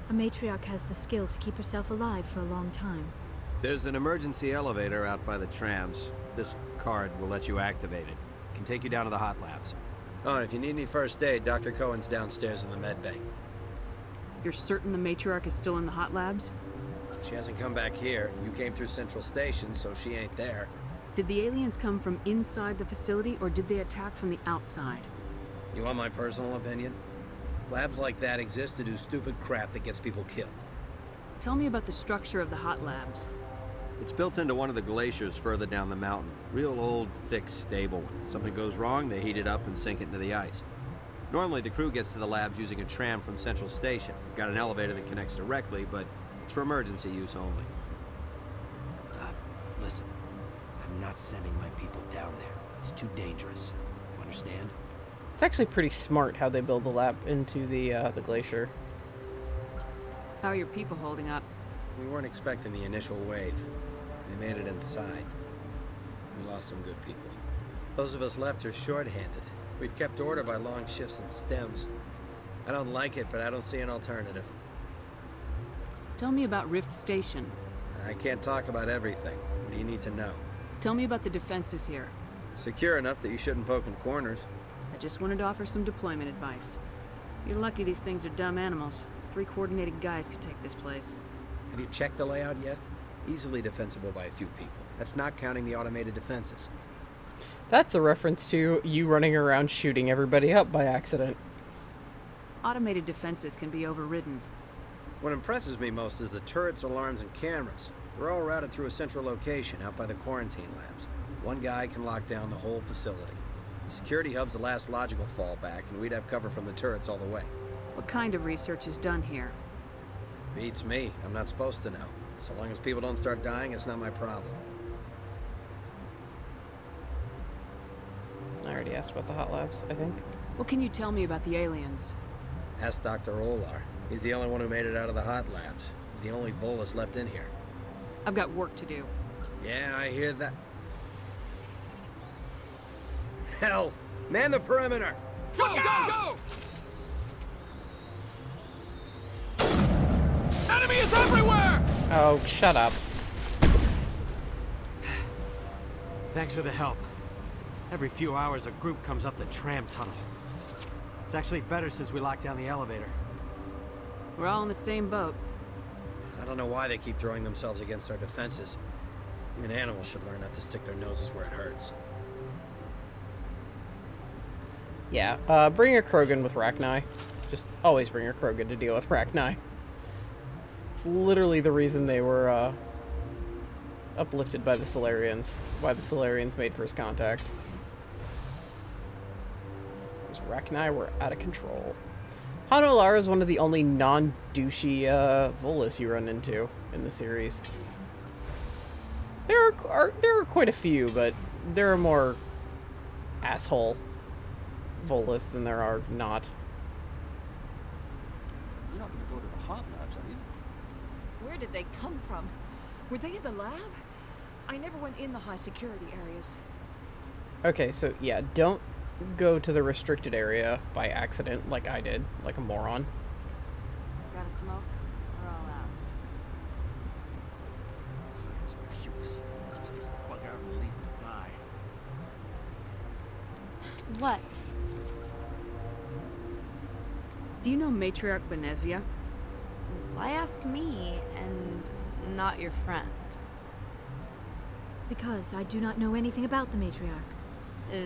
[SPEAKER 7] A matriarch has the skill to keep herself alive for a long time.
[SPEAKER 10] There's an emergency elevator out by the trams. This card will let you activate it. Can take you down to the hot labs.
[SPEAKER 9] Oh, and if you need any first aid, Dr. Cohen's downstairs in the med bay.
[SPEAKER 3] You're certain the matriarch is still in the hot labs?
[SPEAKER 9] She hasn't come back here. You came through Central Station, so she ain't there.
[SPEAKER 3] Did the aliens come from inside the facility, or did they attack from the outside?
[SPEAKER 9] You want my personal opinion? Labs like that exist to do stupid crap that gets people killed.
[SPEAKER 3] Tell me about the structure of the hot labs.
[SPEAKER 10] It's built into one of the glaciers further down the mountain. Real old, thick, stable. If something goes wrong, they heat it up and sink it into the ice. Normally, the crew gets to the labs using a tram from Central Station. We've got an elevator that connects directly, but it's for emergency use only.
[SPEAKER 9] Listen. I'm not sending my people down there. It's too dangerous. You understand?
[SPEAKER 1] It's actually pretty smart how they build the lab into the glacier.
[SPEAKER 3] How are your people holding up?
[SPEAKER 9] We weren't expecting the initial wave. They made it inside. We lost some good people. Those of us left are short-handed. We've kept order by long shifts and stems. I don't like it, but I don't see an alternative.
[SPEAKER 3] Tell me about Rift Station.
[SPEAKER 9] I can't talk about everything. What do you need to know?
[SPEAKER 3] Tell me about the defenses here.
[SPEAKER 9] Secure enough that you shouldn't poke in corners.
[SPEAKER 3] I just wanted to offer some deployment advice. You're lucky these things are dumb animals. 3 coordinated guys could take this place.
[SPEAKER 9] Have you checked the layout yet? Easily defensible by a few people. That's not counting the automated defenses.
[SPEAKER 1] That's a reference to you running around shooting everybody up by accident.
[SPEAKER 3] Automated defenses can be overridden.
[SPEAKER 9] What impresses me most is the turrets, alarms, and cameras. They're all routed through a central location out by the quarantine labs. One guy can lock down the whole facility. The security hub's the last logical fallback, and we'd have cover from the turrets all the way.
[SPEAKER 3] What kind of research is done here?
[SPEAKER 9] Beats me. I'm not supposed to know. So long as people don't start dying, it's not my problem.
[SPEAKER 1] I already asked about the hot labs, I think.
[SPEAKER 3] What can you tell me about the aliens?
[SPEAKER 9] Ask Dr. Olar. He's the only one who made it out of the hot labs. He's the only Volus left in here.
[SPEAKER 3] I've got work to do.
[SPEAKER 9] Yeah, I hear that. Hell! Man the perimeter!
[SPEAKER 11] Go, go, go! Enemy is everywhere!
[SPEAKER 1] Oh, shut up.
[SPEAKER 12] Thanks for the help. Every few hours, a group comes up the tram tunnel. It's actually better since we locked down the elevator.
[SPEAKER 3] We're all in the same boat.
[SPEAKER 9] I don't know why they keep throwing themselves against our defenses. Even animals should learn not to stick their noses where it hurts.
[SPEAKER 1] Yeah, bring your Krogan with Rachni. Just always bring your Krogan to deal with Rachni. It's literally the reason they were, uplifted by the Solarians. Why the Solarians made first contact. Because Rachni were out of control. Han Olar is one of the only non-douchey, Volus you run into in the series. There are quite a few, but there are more asshole Volus than there are not.
[SPEAKER 11] You're not gonna go to the hot labs, are you?
[SPEAKER 13] Where did they come from? Were they in the lab? I never went in the high security areas.
[SPEAKER 1] Okay, so yeah, don't go to the restricted area by accident like I did, like a moron.
[SPEAKER 13] Got a smoke? We're all out.
[SPEAKER 11] Science pukes. Let's just bug out and leave to die.
[SPEAKER 7] What?
[SPEAKER 3] Do you know Matriarch Benezia?
[SPEAKER 7] Why ask me and not your friend? Because I do not know anything about the matriarch.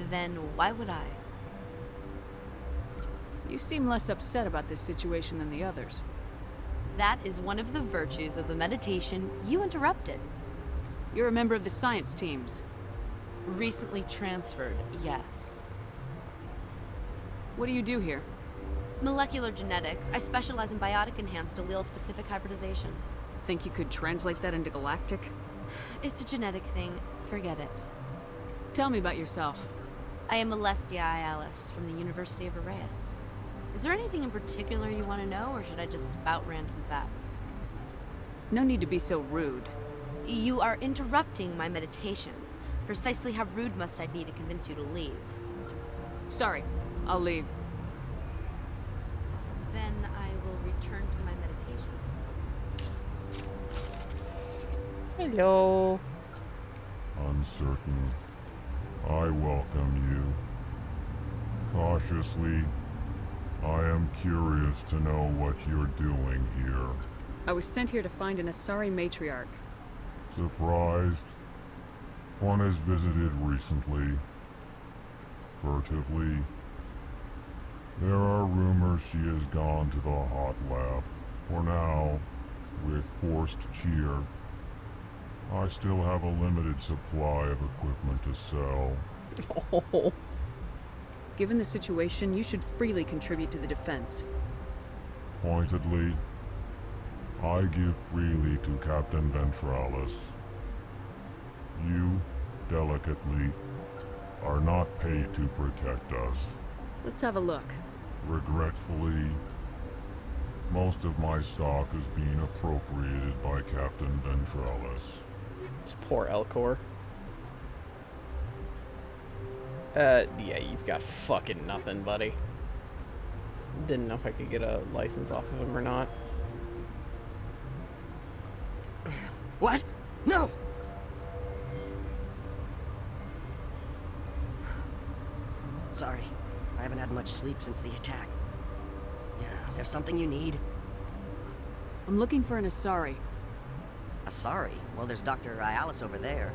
[SPEAKER 7] Then why would I?
[SPEAKER 3] You seem less upset about this situation than the others.
[SPEAKER 7] That is one of the virtues of the meditation you interrupted.
[SPEAKER 3] You're a member of the science teams.
[SPEAKER 7] Recently transferred, yes.
[SPEAKER 3] What do you do here?
[SPEAKER 7] Molecular genetics. I specialize in biotic-enhanced allele-specific hybridization.
[SPEAKER 3] Think you could translate that into galactic?
[SPEAKER 7] It's a genetic thing. Forget it.
[SPEAKER 3] Tell me about yourself.
[SPEAKER 7] I am Alestia Ialis from the University of Arraeus. Is there anything in particular you want to know, or should I just spout random facts?
[SPEAKER 3] No need to be so rude.
[SPEAKER 7] You are interrupting my meditations. Precisely how rude must I be to convince you to leave?
[SPEAKER 3] Sorry, I'll leave.
[SPEAKER 7] Then I will return to my meditations.
[SPEAKER 1] Hello.
[SPEAKER 5] Uncertain. I welcome you. Cautiously, I am curious to know what you're doing here.
[SPEAKER 3] I was sent here to find an Asari matriarch.
[SPEAKER 5] Surprised? One has visited recently. Furtively. There are rumors she has gone to the hot lab. For now, with forced cheer, I still have a limited supply of equipment to sell.
[SPEAKER 1] Oh.
[SPEAKER 3] Given the situation, you should freely contribute to the defense.
[SPEAKER 5] Pointedly, I give freely to Captain Ventralis. You, delicately, are not paid to protect us.
[SPEAKER 3] Let's have a look.
[SPEAKER 5] Regretfully, most of my stock is being appropriated by Captain Ventralis.
[SPEAKER 1] This poor Elcor. Yeah, you've got fucking nothing, buddy. Didn't know if I could get a license off of him or not.
[SPEAKER 8] What? No! Sorry, I haven't had much sleep since the attack. Yeah, is there something you need?
[SPEAKER 3] I'm looking for an Asari.
[SPEAKER 8] Asari? Well, there's Dr. Ialis over there.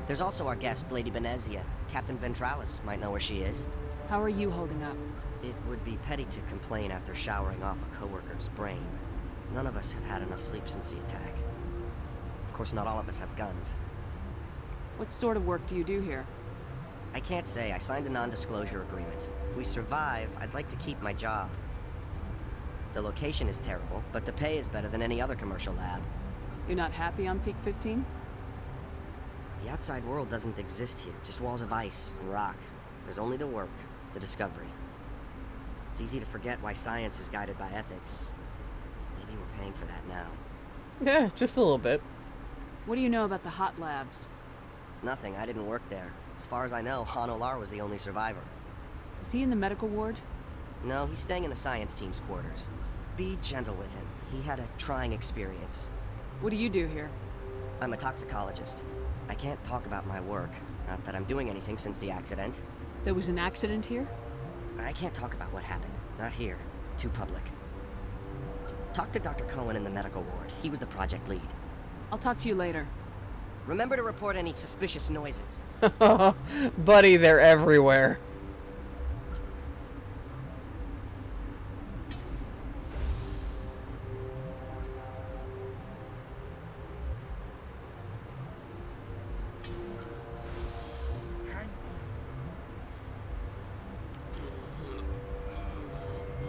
[SPEAKER 8] There's also our guest, Lady Benezia. Captain Ventralis might know where she is.
[SPEAKER 3] How are you holding up?
[SPEAKER 8] It would be petty to complain after showering off a coworker's brain. None of us have had enough sleep since the attack. Of course, not all of us have guns.
[SPEAKER 3] What sort of work do you do here?
[SPEAKER 8] I can't say. I signed a non-disclosure agreement. If we survive, I'd like to keep my job. The location is terrible, but the pay is better than any other commercial lab.
[SPEAKER 3] You're not happy on Peak 15?
[SPEAKER 8] The outside world doesn't exist here, just walls of ice and rock. There's only the work, the discovery. It's easy to forget why science is guided by ethics. Maybe we're paying for that now.
[SPEAKER 1] Yeah, just a little bit.
[SPEAKER 3] What do you know about the hot labs?
[SPEAKER 8] Nothing, I didn't work there. As far as I know, Han Olar was the only survivor.
[SPEAKER 3] Is he in the medical ward?
[SPEAKER 8] No, he's staying in the science team's quarters. Be gentle with him. He had a trying experience.
[SPEAKER 3] What do you do here?
[SPEAKER 8] I'm a toxicologist. I can't talk about my work. Not that I'm doing anything since the accident.
[SPEAKER 3] There was an accident here?
[SPEAKER 8] I can't talk about what happened. Not here. Too public. Talk to Dr. Cohen in the medical ward. He was the project lead.
[SPEAKER 3] I'll talk to you later.
[SPEAKER 8] Remember to report any suspicious noises.
[SPEAKER 1] Buddy, they're everywhere.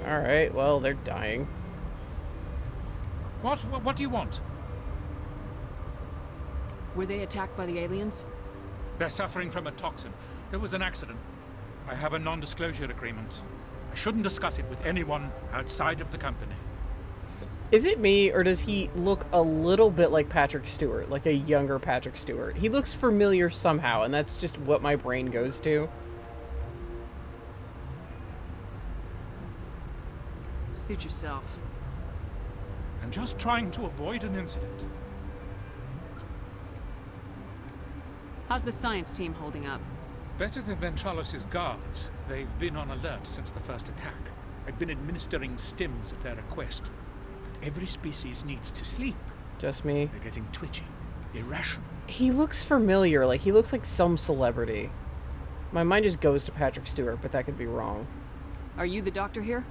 [SPEAKER 1] Alright, well, they're dying.
[SPEAKER 11] What do you want?
[SPEAKER 3] Were they attacked by the aliens?
[SPEAKER 11] They're suffering from a toxin. There was an accident. I have a non-disclosure agreement. I shouldn't discuss it with anyone outside of the company.
[SPEAKER 1] Is it me, or does he look a little bit like Patrick Stewart, like a younger Patrick Stewart? He looks familiar somehow, and that's just what my brain goes to.
[SPEAKER 3] Suit yourself.
[SPEAKER 11] I'm just trying to avoid an incident.
[SPEAKER 3] How's the science team holding up?
[SPEAKER 11] Better than Ventralos' guards. They've been on alert since the first attack. I've been administering stims at their request. But every species needs to sleep.
[SPEAKER 1] Just me.
[SPEAKER 11] They're getting twitchy, irrational.
[SPEAKER 1] He looks familiar, like he looks like some celebrity. My mind just goes to Patrick Stewart, but that could be wrong.
[SPEAKER 3] Are you the doctor here?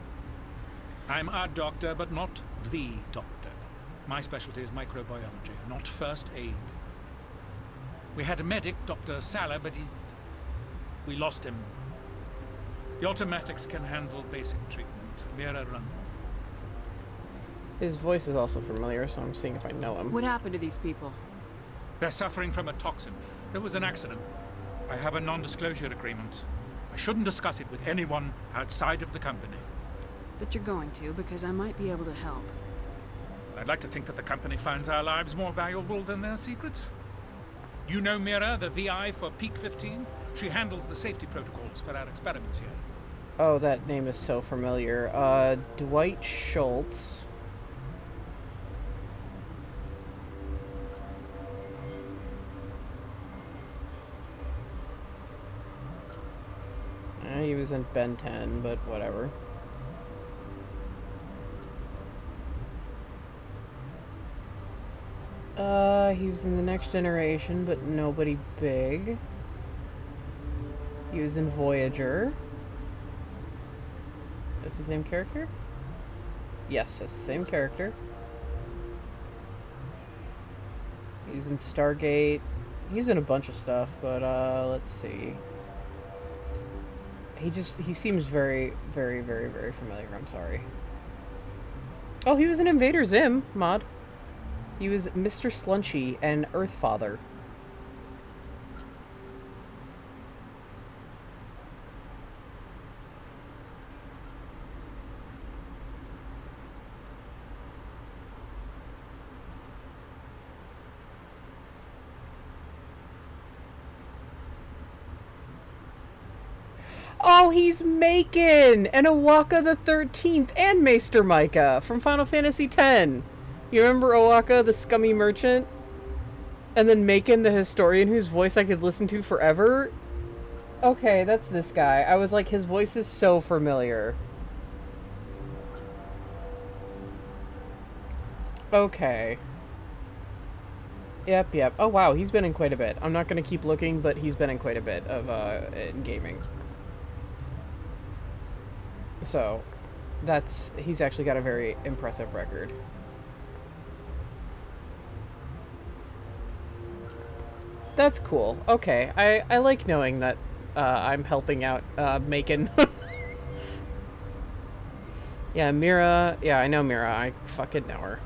[SPEAKER 11] I'm a doctor, but not the doctor. My specialty is microbiology, not first aid. We had a medic, Dr. Salah, but we lost him. The automatics can handle basic treatment. Mira runs them.
[SPEAKER 1] His voice is also familiar, so I'm seeing if I know him.
[SPEAKER 3] What happened to these people?
[SPEAKER 11] They're suffering from a toxin. There was an accident. I have a non-disclosure agreement. I shouldn't discuss it with anyone outside of the company.
[SPEAKER 3] But you're going to, because I might be able to help.
[SPEAKER 11] I'd like to think that the company finds our lives more valuable than their secrets. You know Mira, the VI for Peak 15? She handles the safety protocols for our experiments here.
[SPEAKER 1] Oh, that name is so familiar. Dwight Schultz. He was in Ben 10, but whatever. He was in The Next Generation, but nobody big. He was in Voyager. Is his same character? Yes, it's the same character. He was in Stargate. He's in a bunch of stuff, but let's see. He seems very, very, very, very familiar. I'm sorry. Oh, he was in Invader Zim mod. He was Mr. Slunchy and Earthfather. Oh, he's Macon and Owaka the 13th and Maester Micah from Final Fantasy X. You remember Owaka, the scummy merchant? And then Macon, the historian whose voice I could listen to forever? Okay, that's this guy. I was like, his voice is so familiar. Okay. Yep. Oh, wow, he's been in quite a bit. I'm not going to keep looking, but he's been in quite a bit of, in gaming. So, he's actually got a very impressive record. That's cool. Okay, I like knowing that I'm helping out Macon. Yeah, Mira. Yeah, I know Mira. I fucking know her.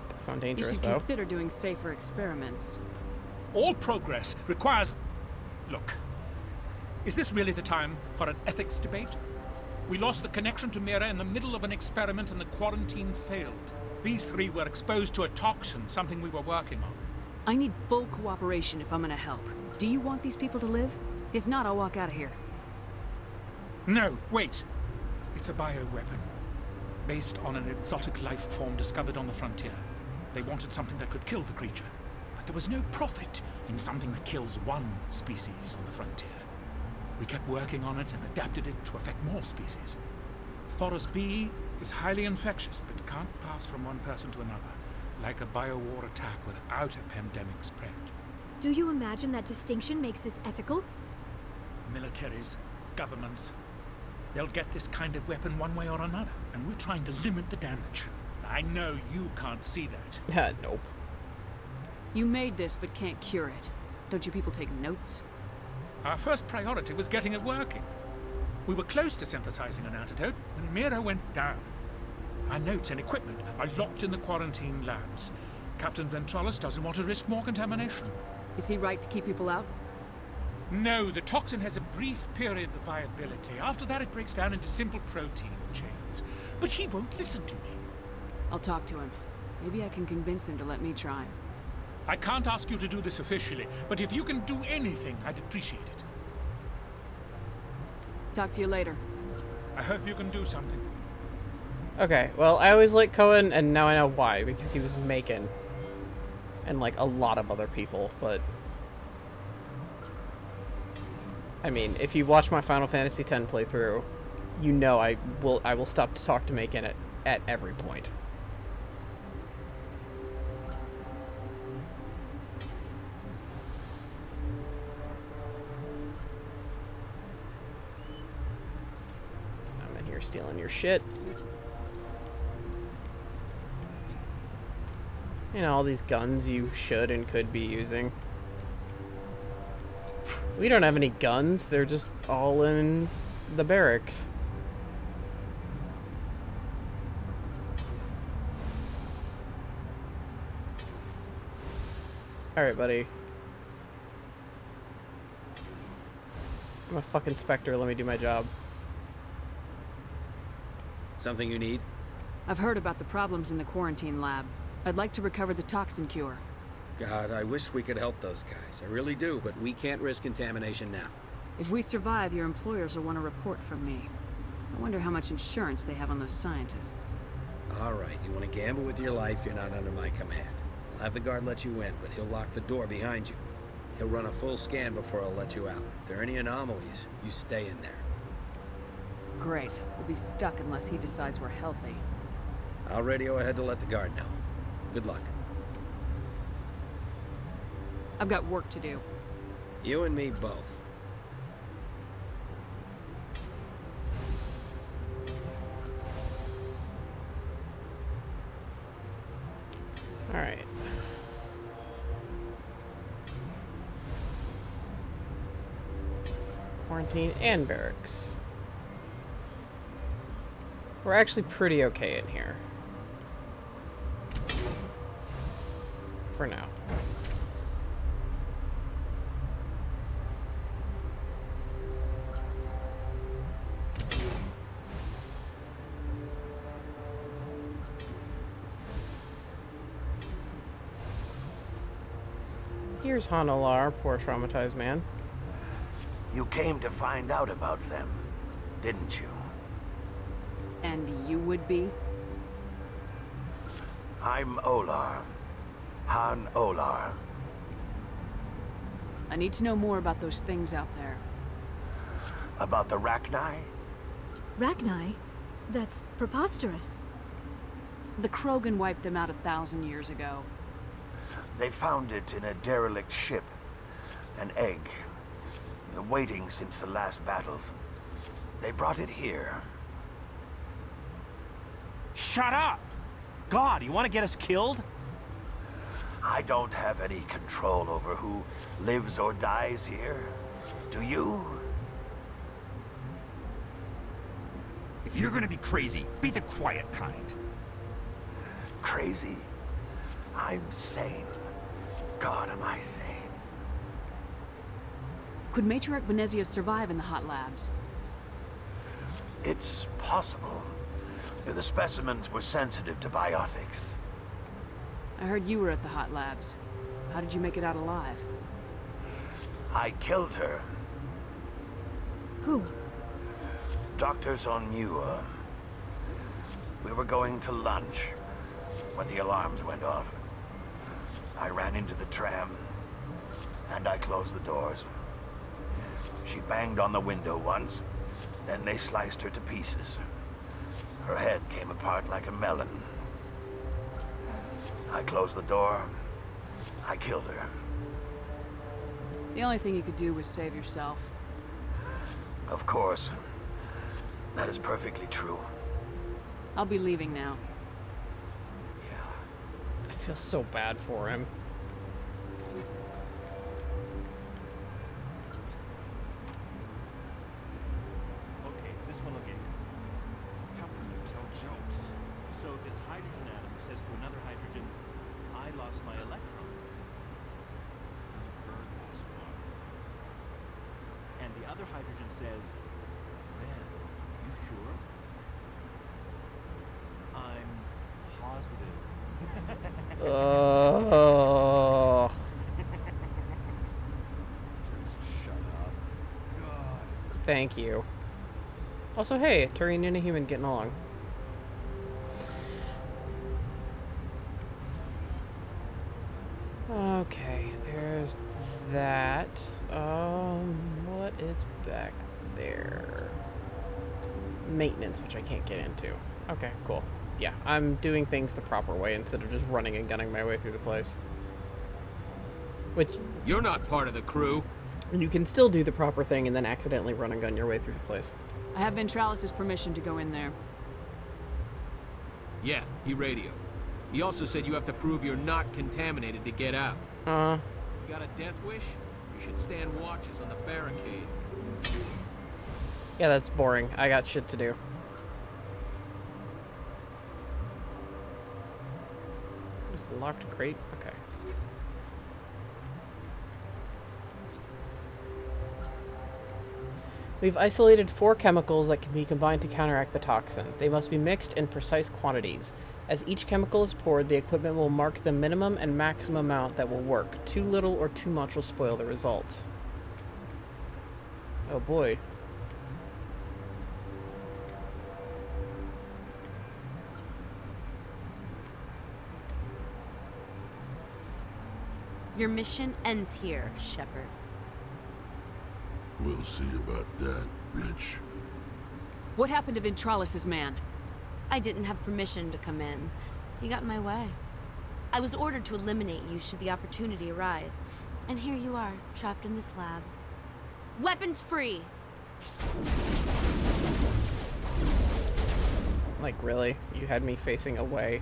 [SPEAKER 1] That sounds dangerous,
[SPEAKER 3] you should
[SPEAKER 1] though.
[SPEAKER 3] consider doing safer experiments.
[SPEAKER 11] All progress requires... Look, is this really the time for an ethics debate? We lost the connection to Mira in the middle of an experiment and the quarantine failed. These three were exposed to a toxin, something we were working on.
[SPEAKER 3] I need full cooperation if I'm gonna help. Do you want these people to live? If not, I'll walk out of here.
[SPEAKER 11] No, wait. It's a bioweapon. Based on an exotic life form discovered on the frontier. They wanted something that could kill the creature. But there was no profit in something that kills one species on the frontier. We kept working on it and adapted it to affect more species. Thoros B is highly infectious, but can't pass from one person to another, like a biowar attack without a pandemic spread.
[SPEAKER 14] Do you imagine that distinction makes this ethical?
[SPEAKER 11] Militaries, governments, they'll get this kind of weapon one way or another, and we're trying to limit the damage. I know you can't see that.
[SPEAKER 1] Nope.
[SPEAKER 3] You made this, but can't cure it. Don't you people take notes?
[SPEAKER 11] Our first priority was getting it working. We were close to synthesizing an antidote when Mira went down. Our notes and equipment are locked in the quarantine labs. Captain Ventralos doesn't want to risk more contamination.
[SPEAKER 3] Is he right to keep people out?
[SPEAKER 11] No, the toxin has a brief period of viability. After that, it breaks down into simple protein chains. But he won't listen to me.
[SPEAKER 3] I'll talk to him. Maybe I can convince him to let me try him.
[SPEAKER 11] I can't ask you to do this officially, but if you can do anything, I'd appreciate it.
[SPEAKER 3] Talk to you later.
[SPEAKER 11] I hope you can do something.
[SPEAKER 1] Okay, well, I always liked Cohen, and now I know why, because he was Macon. And, like, a lot of other people, but... I mean, if you watch my Final Fantasy X playthrough, you know I will stop to talk to Macon at every point. I'm in here stealing your shit. You know, all these guns you should and could be using. We don't have any guns, they're just all in the barracks. Alright, buddy. I'm a fucking Spectre, let me do my job.
[SPEAKER 9] Something you need?
[SPEAKER 3] I've heard about the problems in the quarantine lab. I'd like to recover the toxin cure.
[SPEAKER 9] God, I wish we could help those guys. I really do, but we can't risk contamination now.
[SPEAKER 3] If we survive, your employers will want a report from me. I wonder how much insurance they have on those scientists.
[SPEAKER 9] All right, you want to gamble with your life, you're not under my command. I'll have the guard let you in, but he'll lock the door behind you. He'll run a full scan before he'll let you out. If there are any anomalies, you stay in there.
[SPEAKER 3] Great. We'll be stuck unless he decides we're healthy.
[SPEAKER 9] I'll radio ahead to let the guard know. Good luck.
[SPEAKER 3] I've got work to do.
[SPEAKER 9] You and me both.
[SPEAKER 1] All right. Quarantine and barracks. We're actually pretty okay in here. For now. Here's Hanalar, poor traumatized man.
[SPEAKER 15] You came to find out about them, didn't you?
[SPEAKER 3] And you would be?
[SPEAKER 15] I'm Olar. Han Olar.
[SPEAKER 3] I need to know more about those things out there.
[SPEAKER 15] About the rachni?
[SPEAKER 14] Rachni? That's preposterous.
[SPEAKER 3] The Krogan wiped them out 1,000 years ago.
[SPEAKER 15] They found it in a derelict ship. An egg. Waiting since the last battles. They brought it here.
[SPEAKER 12] Shut up! God, you want to get us killed?
[SPEAKER 15] I don't have any control over who lives or dies here. Do you?
[SPEAKER 16] If you're gonna be crazy, be the quiet kind.
[SPEAKER 15] Crazy? I'm sane. God, am I sane?
[SPEAKER 3] Could Matriarch Benezia survive in the hot labs?
[SPEAKER 15] It's possible. The specimens were sensitive to biotics.
[SPEAKER 3] I heard you were at the hot labs. How did you make it out alive?
[SPEAKER 15] I killed her.
[SPEAKER 14] Who?
[SPEAKER 15] Dr. Zonyua. We were going to lunch when the alarms went off. I ran into the tram, and I closed the doors. She banged on the window once, then they sliced her to pieces. Her head came apart like a melon. I closed the door. I killed her.
[SPEAKER 3] The only thing you could do was save yourself.
[SPEAKER 15] Of course. That is perfectly true.
[SPEAKER 3] I'll be leaving now.
[SPEAKER 1] I feel so bad for him.
[SPEAKER 17] Okay, this one will get you. How can you tell jokes? So this hydrogen atom says to another hydrogen, I lost my electron. Bird lost one. And the other hydrogen says, man, you sure? I'm positive.
[SPEAKER 1] Ugh.
[SPEAKER 16] Just shut up. God.
[SPEAKER 1] Thank you. Also, hey, Turian and a human getting along. Okay, there's that. What is back there? Maintenance, which I can't get into. Okay, cool. Yeah, I'm doing things the proper way instead of just running and gunning my way through the place. Which...
[SPEAKER 18] You're not part of the crew.
[SPEAKER 1] You can still do the proper thing and then accidentally run and gun your way through the place.
[SPEAKER 3] I have Ventralis' permission to go in there.
[SPEAKER 18] Yeah, he radioed. He also said you have to prove you're not contaminated to get out.
[SPEAKER 1] Uh-huh.
[SPEAKER 18] You got a death wish? You should stand watches on the barricade.
[SPEAKER 1] Yeah, that's boring. I got shit to do. Just a locked crate? Okay. We've isolated 4 chemicals that can be combined to counteract the toxin. They must be mixed in precise quantities. As each chemical is poured, the equipment will mark the minimum and maximum amount that will work. Too little or too much will spoil the result. Oh boy.
[SPEAKER 7] Your mission ends here, Shepard.
[SPEAKER 2] We'll see about that, bitch.
[SPEAKER 3] What happened to Ventralis' man?
[SPEAKER 7] I didn't have permission to come in. He got in my way. I was ordered to eliminate you should the opportunity arise. And here you are, trapped in this lab. Weapons free!
[SPEAKER 1] Like, really? You had me facing away.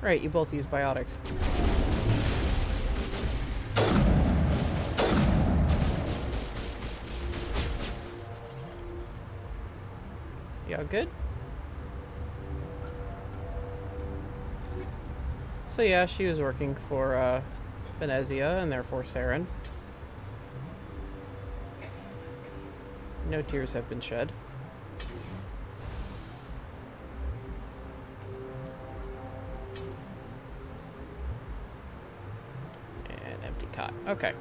[SPEAKER 1] Right, you both use biotics. Y'all good? So yeah, she was working for Venezia and therefore Saren. No tears have been shed. And empty cot. Okay.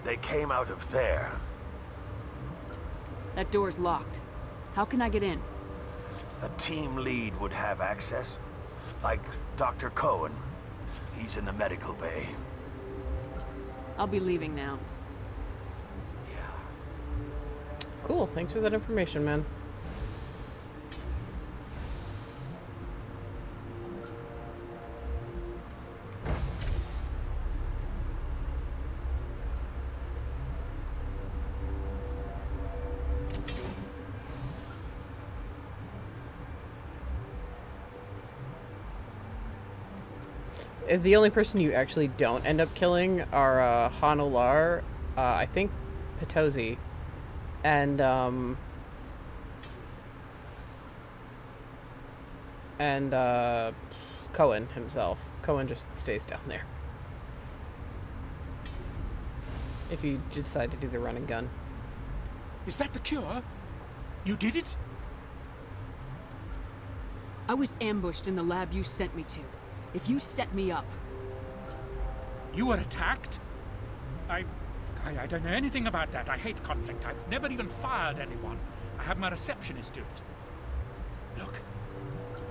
[SPEAKER 15] They came out of there.
[SPEAKER 3] That door's locked. How can I get in?
[SPEAKER 15] A team lead would have access. Like Dr. Cohen. He's in the medical bay.
[SPEAKER 3] I'll be leaving now.
[SPEAKER 1] Cool, thanks for that information, man. The only person you actually don't end up killing are Han Olar, I think Potosi, and Cohen himself. Cohen just stays down there. If you decide to do the run and gun.
[SPEAKER 11] Is that the cure? You did it?
[SPEAKER 3] I was ambushed in the lab you sent me to. If you set me up...
[SPEAKER 11] You were attacked? I don't know anything about that. I hate conflict. I've never even fired anyone. I have my receptionist do it. Look,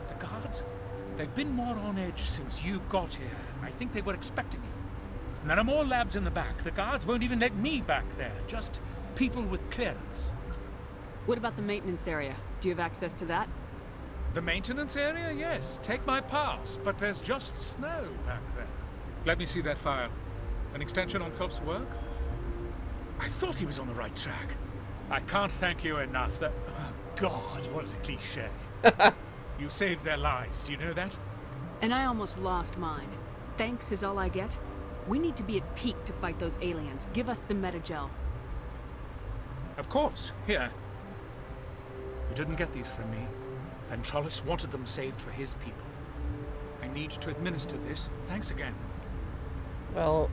[SPEAKER 11] the guards, they've been more on edge since you got here. I think they were expecting you. And there are more labs in the back. The guards won't even let me back there. Just people with clearance.
[SPEAKER 3] What about the maintenance area? Do you have access to that?
[SPEAKER 11] The maintenance area? Yes. Take my pass. But there's just snow back there. Let me see that file. An extension on Phelps' work? I thought he was on the right track. I can't thank you enough that... Oh, God, what a cliche. You saved their lives, do you know that?
[SPEAKER 3] And I almost lost mine. Thanks is all I get? We need to be at peak to fight those aliens. Give us some Metagel.
[SPEAKER 11] Of course. Here. You didn't get these from me. Ventralis wanted them saved for his people. I need to administer this. Thanks again.
[SPEAKER 1] Well...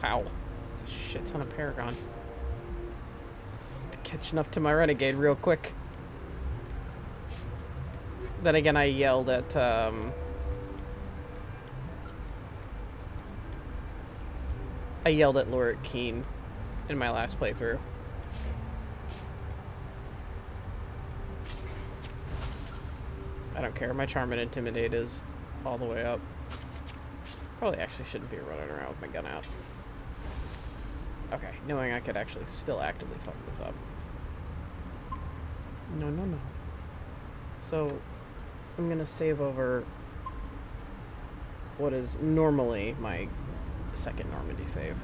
[SPEAKER 1] Wow. a shit ton of Paragon. Catching up to my Renegade real quick. Then again, I yelled at, Loric Keen in my last playthrough. I don't care. My Charm and Intimidate is all the way up. Probably actually shouldn't be running around with my gun out. Okay, knowing I could actually still actively fuck this up. No, no, no. So, I'm gonna save over what is normally my second Normandy save.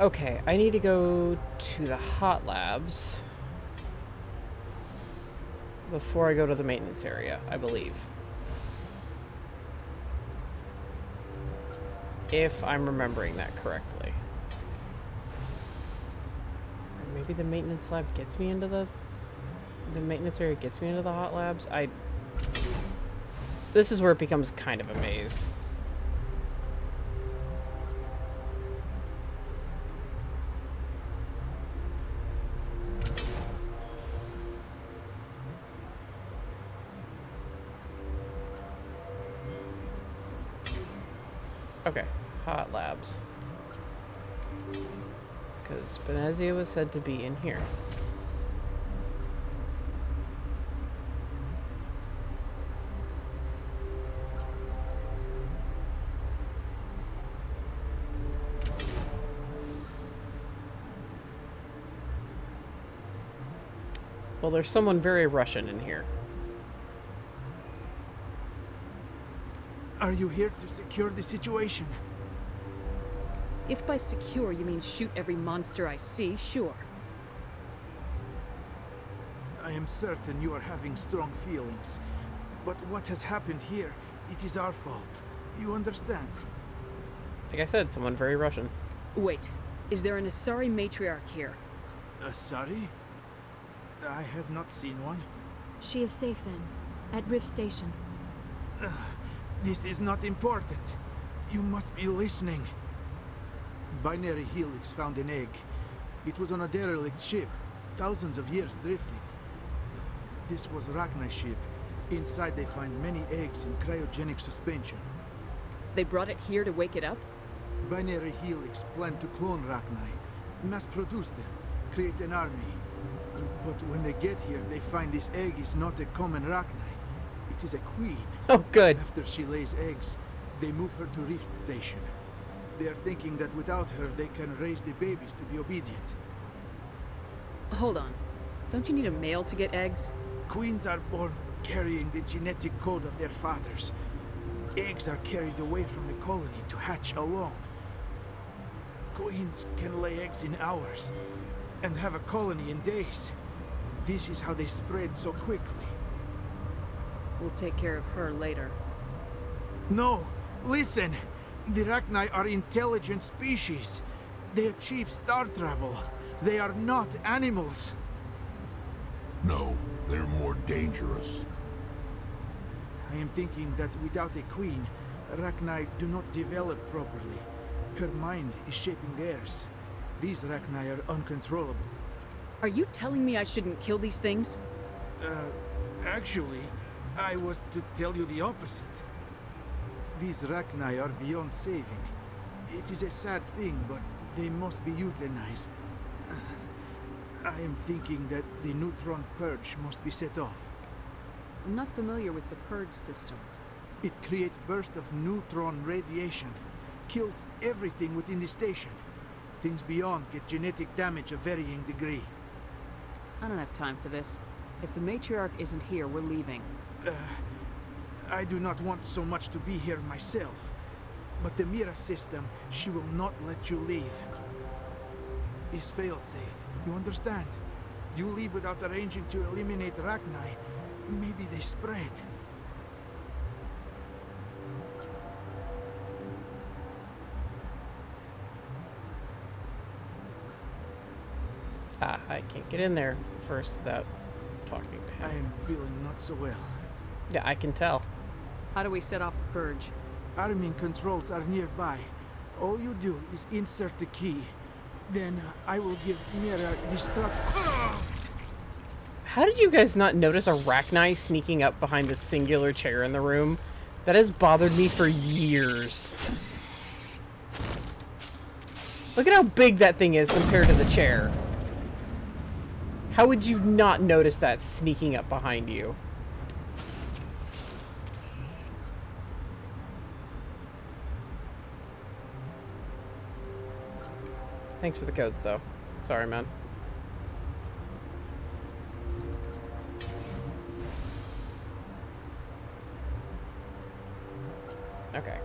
[SPEAKER 1] Okay, I need to go to the hot labs before I go to the maintenance area, I believe. If I'm remembering that correctly. Or maybe the maintenance lab gets me into the maintenance area gets me into the hot labs. This is where it becomes kind of a maze. Okay, hot labs. Because Benezia was said to be in here. Well, there's someone very Russian in here.
[SPEAKER 19] Are you here to secure the situation?
[SPEAKER 3] If by secure you mean shoot every monster I see, sure.
[SPEAKER 19] I am certain you are having strong feelings. But what has happened here, it is our fault. You understand?
[SPEAKER 1] Like I said, someone very Russian.
[SPEAKER 3] Wait, is there an Asari matriarch here?
[SPEAKER 19] Asari? I have not seen one.
[SPEAKER 14] She is safe then, at Rift Station.
[SPEAKER 19] This is not important. You must be listening. Binary Helix found an egg. It was on a derelict ship, thousands of years drifting. This was Rachni's ship. Inside they find many eggs in cryogenic suspension.
[SPEAKER 3] They brought it here to wake it up?
[SPEAKER 19] Binary Helix planned to clone Rachni, mass produce them, create an army. But when they get here, they find this egg is not a common Rachni. It is a queen.
[SPEAKER 1] Oh, good.
[SPEAKER 19] After she lays eggs, they move her to Rift Station. They are thinking that without her, they can raise the babies to be obedient.
[SPEAKER 3] Hold on. Don't you need a male to get eggs?
[SPEAKER 19] Queens are born carrying the genetic code of their fathers. Eggs are carried away from the colony to hatch alone. Queens can lay eggs in hours and have a colony in days. This is how they spread so quickly.
[SPEAKER 3] We'll take care of her later.
[SPEAKER 19] No! Listen! The Rachni are intelligent species. They achieve star travel. They are not animals.
[SPEAKER 2] No, they're more dangerous.
[SPEAKER 19] I am thinking that without a queen, Rachni do not develop properly. Her mind is shaping theirs. These Rachni are uncontrollable.
[SPEAKER 3] Are you telling me I shouldn't kill these things?
[SPEAKER 19] Actually, I was to tell you the opposite. These Rachni are beyond saving. It is a sad thing, but they must be euthanized. I am thinking that the neutron purge must be set off.
[SPEAKER 3] I'm not familiar with the purge system.
[SPEAKER 19] It creates bursts of neutron radiation, kills everything within the station. Things beyond get genetic damage of varying degree.
[SPEAKER 3] I don't have time for this. If the matriarch isn't here, we're leaving.
[SPEAKER 19] I do not want so much to be here myself. But the Mira system, she will not let you leave. Is failsafe, you understand? You leave without arranging to eliminate Rachni, maybe they spread.
[SPEAKER 1] I can't get in there first without talking to him.
[SPEAKER 19] I am feeling not so well.
[SPEAKER 1] Yeah, I can tell.
[SPEAKER 3] How do we set off the purge?
[SPEAKER 19] Arming controls are nearby. All you do is insert the key. Then I will give Mira destruct.
[SPEAKER 1] How did you guys not notice a rachni sneaking up behind the singular chair in the room? That has bothered me for years. Look at how big that thing is compared to the chair. How would you not notice that sneaking up behind you? Thanks for the codes, though. Sorry, man. Okay.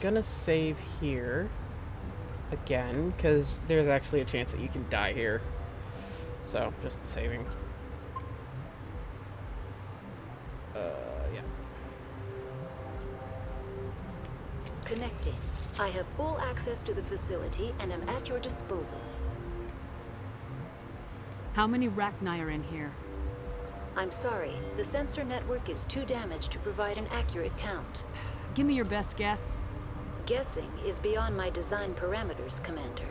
[SPEAKER 1] Gonna save here again, because there's actually a chance that you can die here. So, just saving. Yeah.
[SPEAKER 6] Connecting. I have full access to the facility and am at your disposal.
[SPEAKER 3] How many rachni are in here?
[SPEAKER 6] I'm sorry. The sensor network is too damaged to provide an accurate count.
[SPEAKER 3] Give me your best guess.
[SPEAKER 6] Guessing is beyond my design parameters, Commander.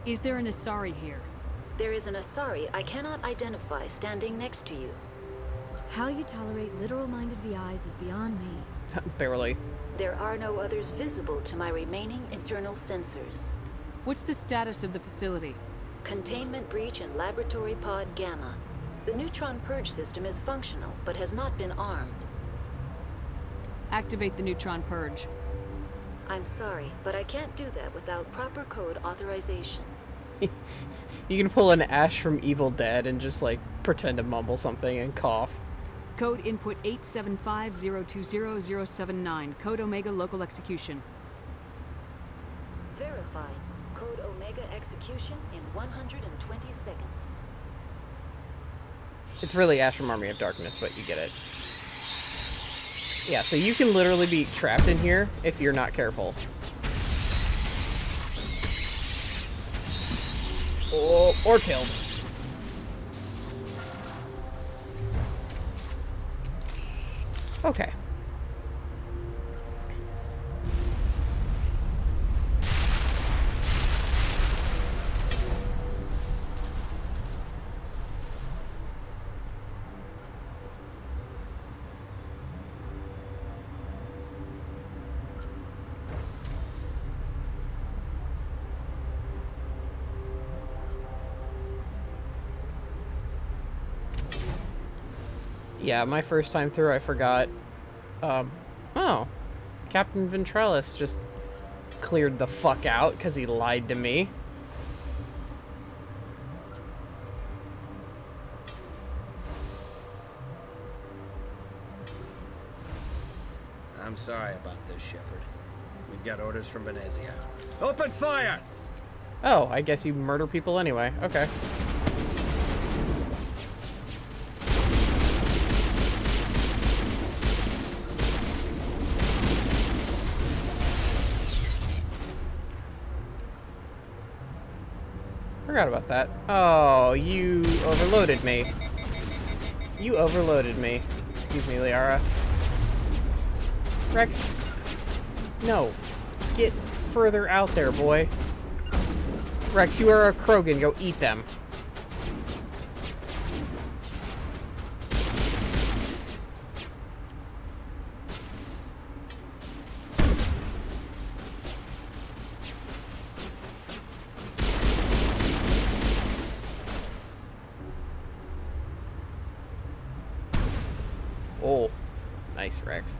[SPEAKER 3] Is there an Asari here?
[SPEAKER 6] There is an Asari I cannot identify standing next to you.
[SPEAKER 14] How you tolerate literal-minded VIs is beyond me.
[SPEAKER 1] Barely.
[SPEAKER 6] There are no others visible to my remaining internal sensors.
[SPEAKER 3] What's the status of the facility?
[SPEAKER 6] Containment breach in Laboratory Pod Gamma. The neutron purge system is functional, but has not been armed.
[SPEAKER 3] Activate the neutron purge.
[SPEAKER 6] I'm sorry, but I can't do that without proper code authorization.
[SPEAKER 1] You can pull an Ash from Evil Dead and just, like, pretend to mumble something and cough.
[SPEAKER 3] Code input 875020079. Code Omega local execution.
[SPEAKER 6] Verified. Code Omega execution in 120 seconds.
[SPEAKER 1] It's really Ash from Army of Darkness, but you get it. Yeah, so you can literally be trapped in here if you're not careful. Or killed. Okay. Yeah, my first time through, I forgot. Oh. Captain Ventrellis just cleared the fuck out because he lied to me.
[SPEAKER 9] I'm sorry about this, Shepard. We've got orders from Venezia. Open fire!
[SPEAKER 1] Oh, I guess you murder people anyway. Okay. Forgot about that. Oh, you overloaded me. You overloaded me. Excuse me, Liara. Rex. No. Get further out there, boy. Rex, you are a Krogan. Go eat them. Oh, nice, Rex.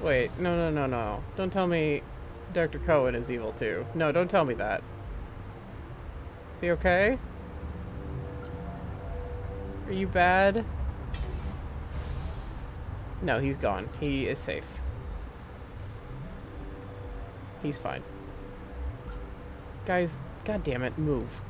[SPEAKER 1] Wait, no. Don't tell me Dr. Cohen is evil too. No, don't tell me that. Is he okay? Are you bad? No, he's gone. He is safe. He's fine. Guys, god damn it, move.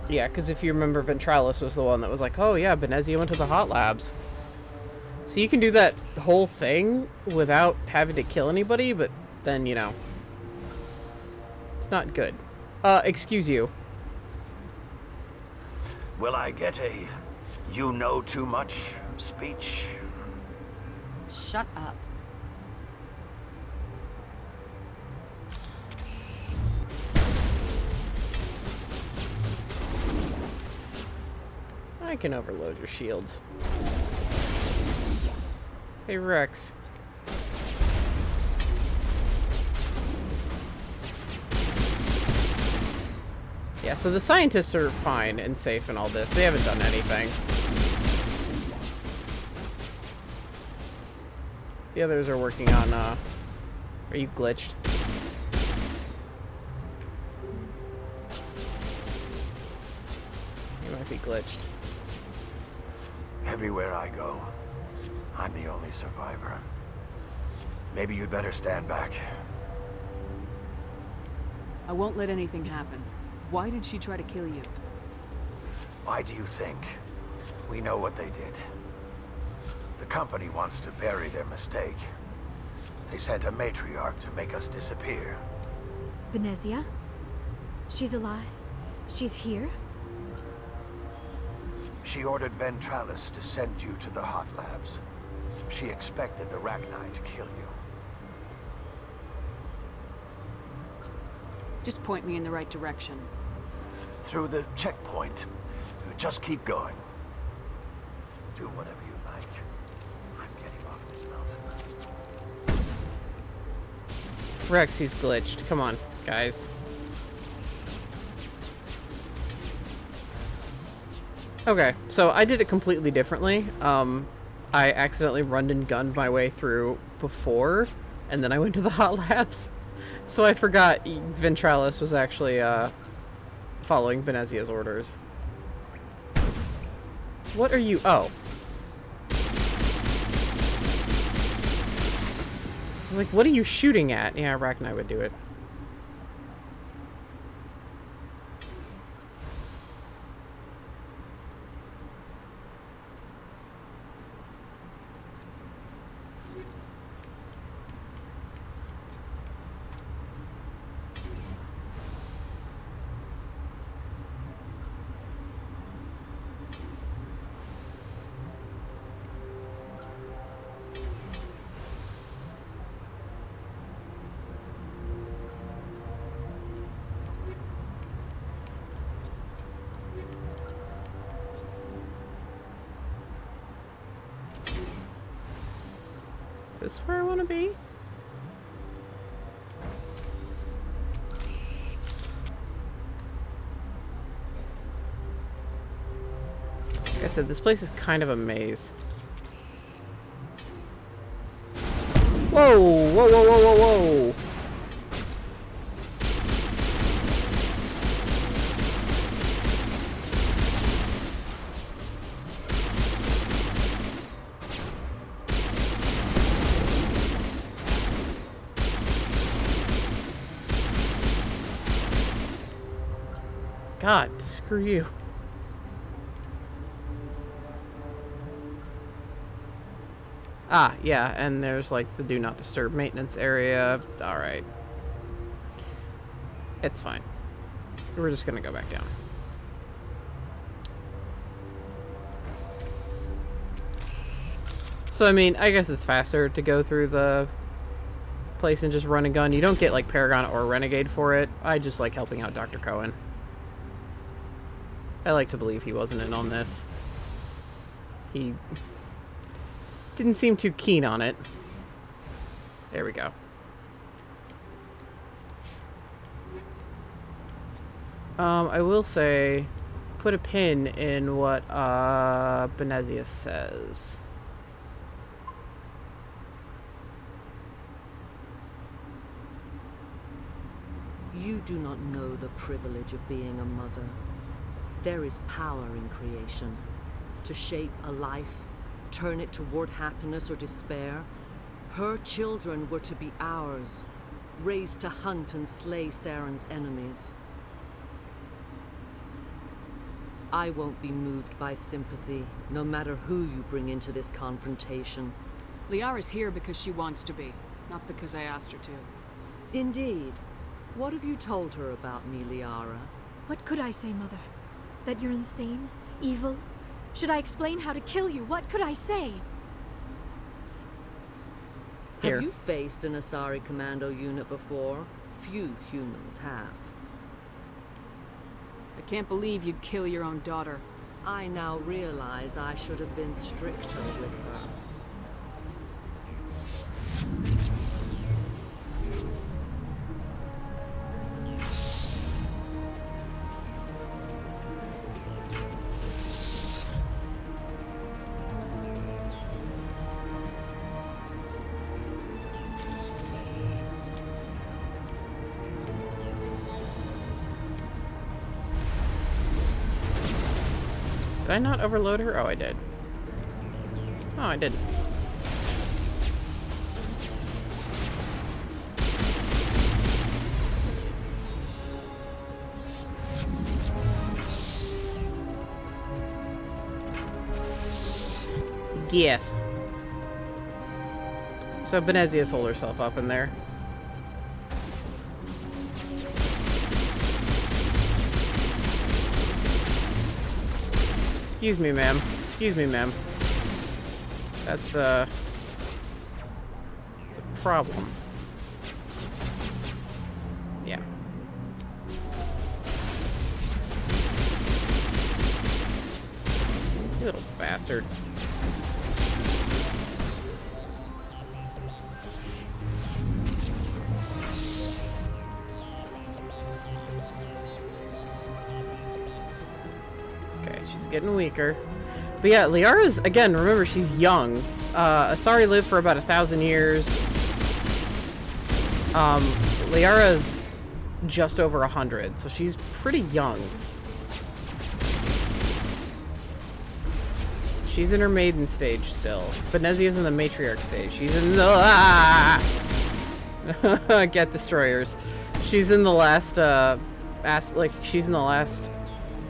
[SPEAKER 1] Yeah, because if you remember, Ventralis was the one that was like, oh yeah, Benezia went to the hot labs. So you can do that whole thing without having to kill anybody, but then, you know, it's not good. Excuse you.
[SPEAKER 15] Will I get a you know too much speech?
[SPEAKER 13] Shut up.
[SPEAKER 1] I can overload your shields. Hey, Rex. Yeah, so the scientists are fine and safe and all this. They haven't done anything. The others are working on, Are you glitched? You might be glitched.
[SPEAKER 15] Everywhere I go, I'm the only survivor. Maybe you'd better stand back.
[SPEAKER 3] I won't let anything happen. Why did she try to kill you?
[SPEAKER 15] Why do you think? We know what they did. The company wants to bury their mistake. They sent a matriarch to make us disappear.
[SPEAKER 14] Benezia? She's alive? She's here?
[SPEAKER 15] She ordered Ventralis to send you to the hot labs. She expected the rachni to kill you.
[SPEAKER 3] Just point me in the right direction.
[SPEAKER 15] Through the checkpoint. Just keep going. Do whatever you like. I'm getting off this mountain.
[SPEAKER 1] Rex, he's glitched. Come on, guys. Okay, so I did it completely differently. I accidentally run and gunned my way through before, and then I went to the hot labs. So I forgot Ventralis was actually following Benezia's orders. What are you? Oh. I was like, what are you shooting at? Yeah, Rachni would do it. Is this where I want to be? Like I said, this place is kind of a maze. Whoa! Whoa, whoa, whoa, whoa, whoa! God, screw you. Ah, yeah, and there's like the do not disturb maintenance area. Alright. It's fine. We're just gonna go back down. So, I mean, I guess it's faster to go through the place and just run and gun. You don't get like Paragon or Renegade for it. I just like helping out Dr. Cohen. I like to believe he wasn't in on this. He didn't seem too keen on it. There we go. I will say, put a pin in what Benezia says.
[SPEAKER 20] You do not know the privilege of being a mother. There is power in creation. To shape a life, turn it toward happiness or despair. Her children were to be ours, raised to hunt and slay Saren's enemies. I won't be moved by sympathy, no matter who you bring into this confrontation.
[SPEAKER 3] Liara's here because she wants to be, not because I asked her to.
[SPEAKER 20] Indeed. What have you told her about me, Liara?
[SPEAKER 14] What could I say, Mother? That you're insane? Evil? Should I explain how to kill you? What could I say?
[SPEAKER 1] Here.
[SPEAKER 20] Have you faced an Asari commando unit before? Few humans have.
[SPEAKER 3] I can't believe you'd kill your own daughter.
[SPEAKER 20] I now realize I should have been stricter with her.
[SPEAKER 1] Did I not overload her? Oh, I did. Oh, I didn't. Gith. So Benezia's holed herself up in there. Excuse me, ma'am. Excuse me, ma'am. That's it's a problem. Yeah. You little bastard. Getting weaker. But yeah, Liara's, again, remember, she's young. Asari lived for about 1,000 years. Liara's just over 100, so she's pretty young. She's in her maiden stage still. Benezia's in the matriarch stage. She's in the... Get destroyers. She's in the last, she's in the last...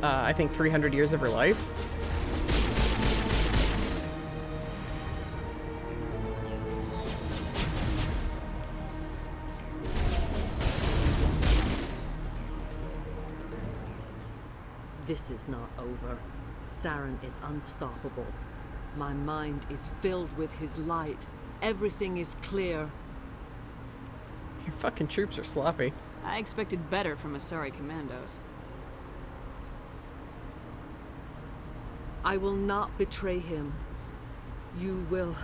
[SPEAKER 1] I think 300 years of her life.
[SPEAKER 20] This is not over. Saren is unstoppable. My mind is filled with his light. Everything is clear.
[SPEAKER 1] Your fucking troops are sloppy.
[SPEAKER 3] I expected better from Asari commandos.
[SPEAKER 20] I will not betray him. You will.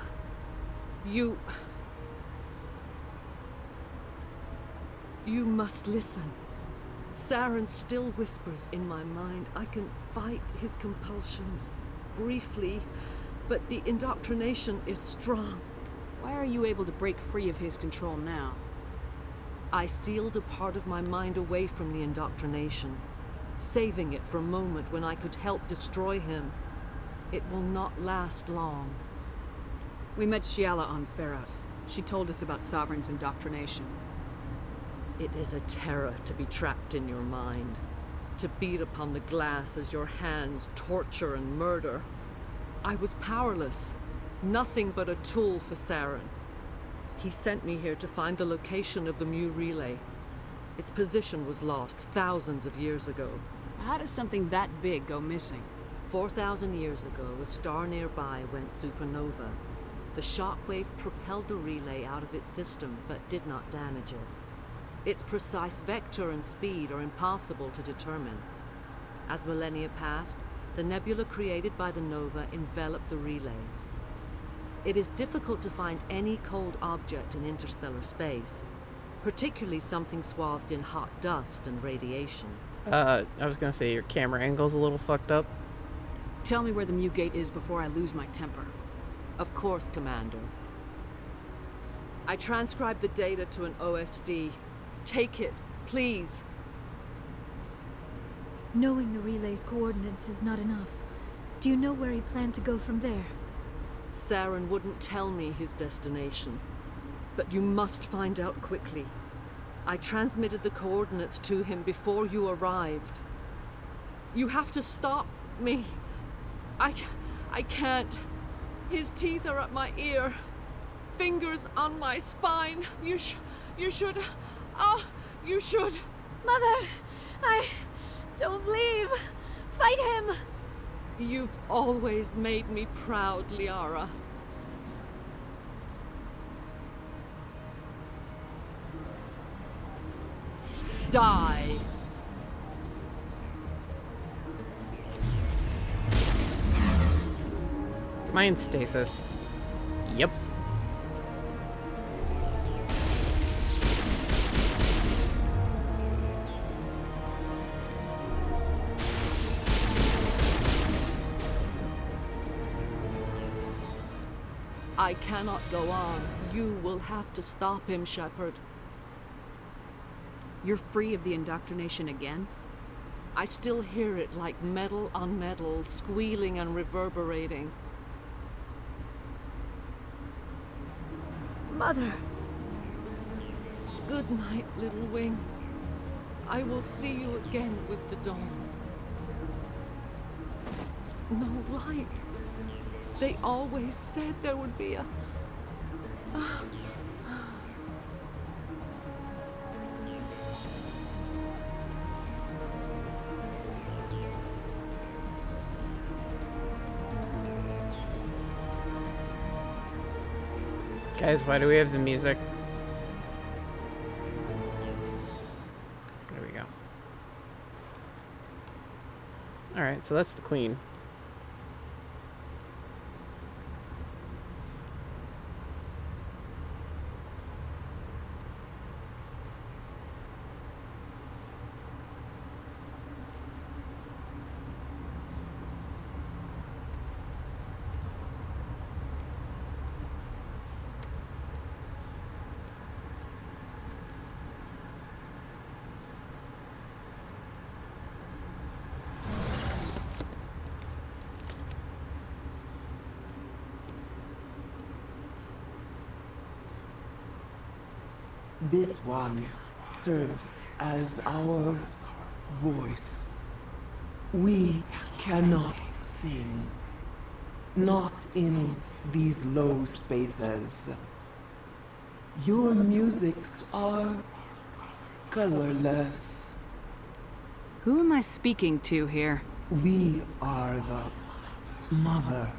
[SPEAKER 20] You must listen. Saren still whispers in my mind. I can fight his compulsions briefly, but the indoctrination is strong.
[SPEAKER 3] Why are you able to break free of his control now?
[SPEAKER 20] I sealed a part of my mind away from the indoctrination, saving it for a moment when I could help destroy him. It will not last long.
[SPEAKER 3] We met Shiala on Pharos. She told us about Sovereign's indoctrination.
[SPEAKER 20] It is a terror to be trapped in your mind, to beat upon the glass as your hands torture and murder. I was powerless, nothing but a tool for Saren. He sent me here to find the location of the Mu relay. Its position was lost thousands of years ago.
[SPEAKER 3] How does something that big go missing?
[SPEAKER 20] 4,000 years ago, a star nearby went supernova. The shockwave propelled the relay out of its system, but did not damage it. Its precise vector and speed are impossible to determine. As millennia passed, the nebula created by the nova enveloped the relay. It is difficult to find any cold object in interstellar space, particularly something swathed in hot dust and radiation.
[SPEAKER 1] I was gonna say your camera angle's a little fucked up.
[SPEAKER 3] Tell me where the Mu Gate is before I lose my temper.
[SPEAKER 20] Of course, Commander. I transcribed the data to an OSD. Take it, please.
[SPEAKER 14] Knowing the relay's coordinates is not enough. Do you know where he planned to go from there?
[SPEAKER 20] Saren wouldn't tell me his destination. But you must find out quickly. I transmitted the coordinates to him before you arrived. You have to stop me. I can't. His teeth are at my ear. Fingers on my spine. You should. Oh, you should.
[SPEAKER 14] Mother, don't leave. Fight him.
[SPEAKER 20] You've always made me proud, Liara. Die.
[SPEAKER 1] Am I in stasis? Yep.
[SPEAKER 20] I cannot go on. You will have to stop him, Shepard.
[SPEAKER 3] You're free of the indoctrination again?
[SPEAKER 20] I still hear it like metal on metal, squealing and reverberating.
[SPEAKER 14] Mother.
[SPEAKER 20] Good night, little wing. I will see you again with the dawn. No light. They always said there would be a...
[SPEAKER 1] Guys, why do we have the music? There we go. Alright, so that's the queen.
[SPEAKER 21] This one serves as our voice. We cannot sing. Not in these low spaces. Your musics are colorless.
[SPEAKER 3] Who am I speaking to here?
[SPEAKER 21] We are the mother.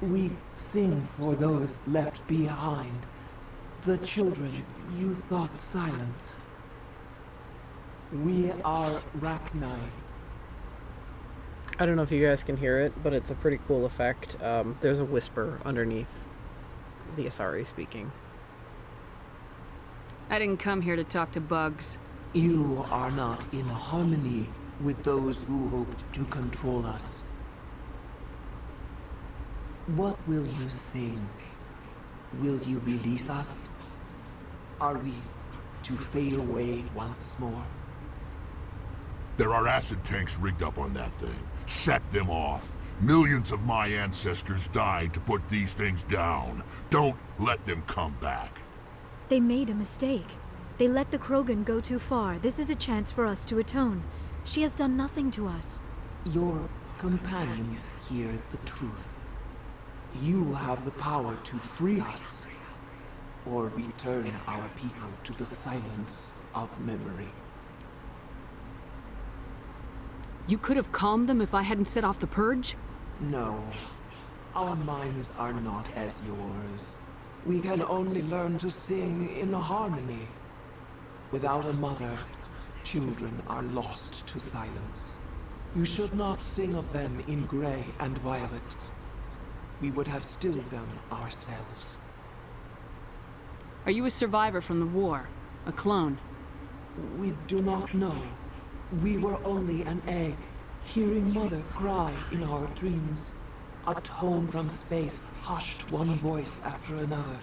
[SPEAKER 21] We sing for those left behind. The children you thought silenced. We are rachni.
[SPEAKER 1] I don't know if you guys can hear it, but it's a pretty cool effect. There's a whisper underneath the Asari speaking.
[SPEAKER 3] I didn't come here to talk to bugs.
[SPEAKER 21] You are not in harmony with those who hoped to control us. What will you sing? Will you release us? Are we to fade away once more?
[SPEAKER 2] There are acid tanks rigged up on that thing. Set them off. Millions of my ancestors died to put these things down. Don't let them come back.
[SPEAKER 14] They made a mistake. They let the Krogan go too far. This is a chance for us to atone. She has done nothing to us.
[SPEAKER 21] Your companions hear the truth. You have the power to free us, or return our people to the silence of memory.
[SPEAKER 3] You could have calmed them if I hadn't set off the purge?
[SPEAKER 21] No. Our minds are not as yours. We can only learn to sing in harmony. Without a mother, children are lost to silence. You should not sing of them in gray and violet. We would have stilled them ourselves.
[SPEAKER 3] Are you a survivor from the war? A clone?
[SPEAKER 21] We do not know. We were only an egg, hearing Mother cry in our dreams. A tone from space hushed one voice after another.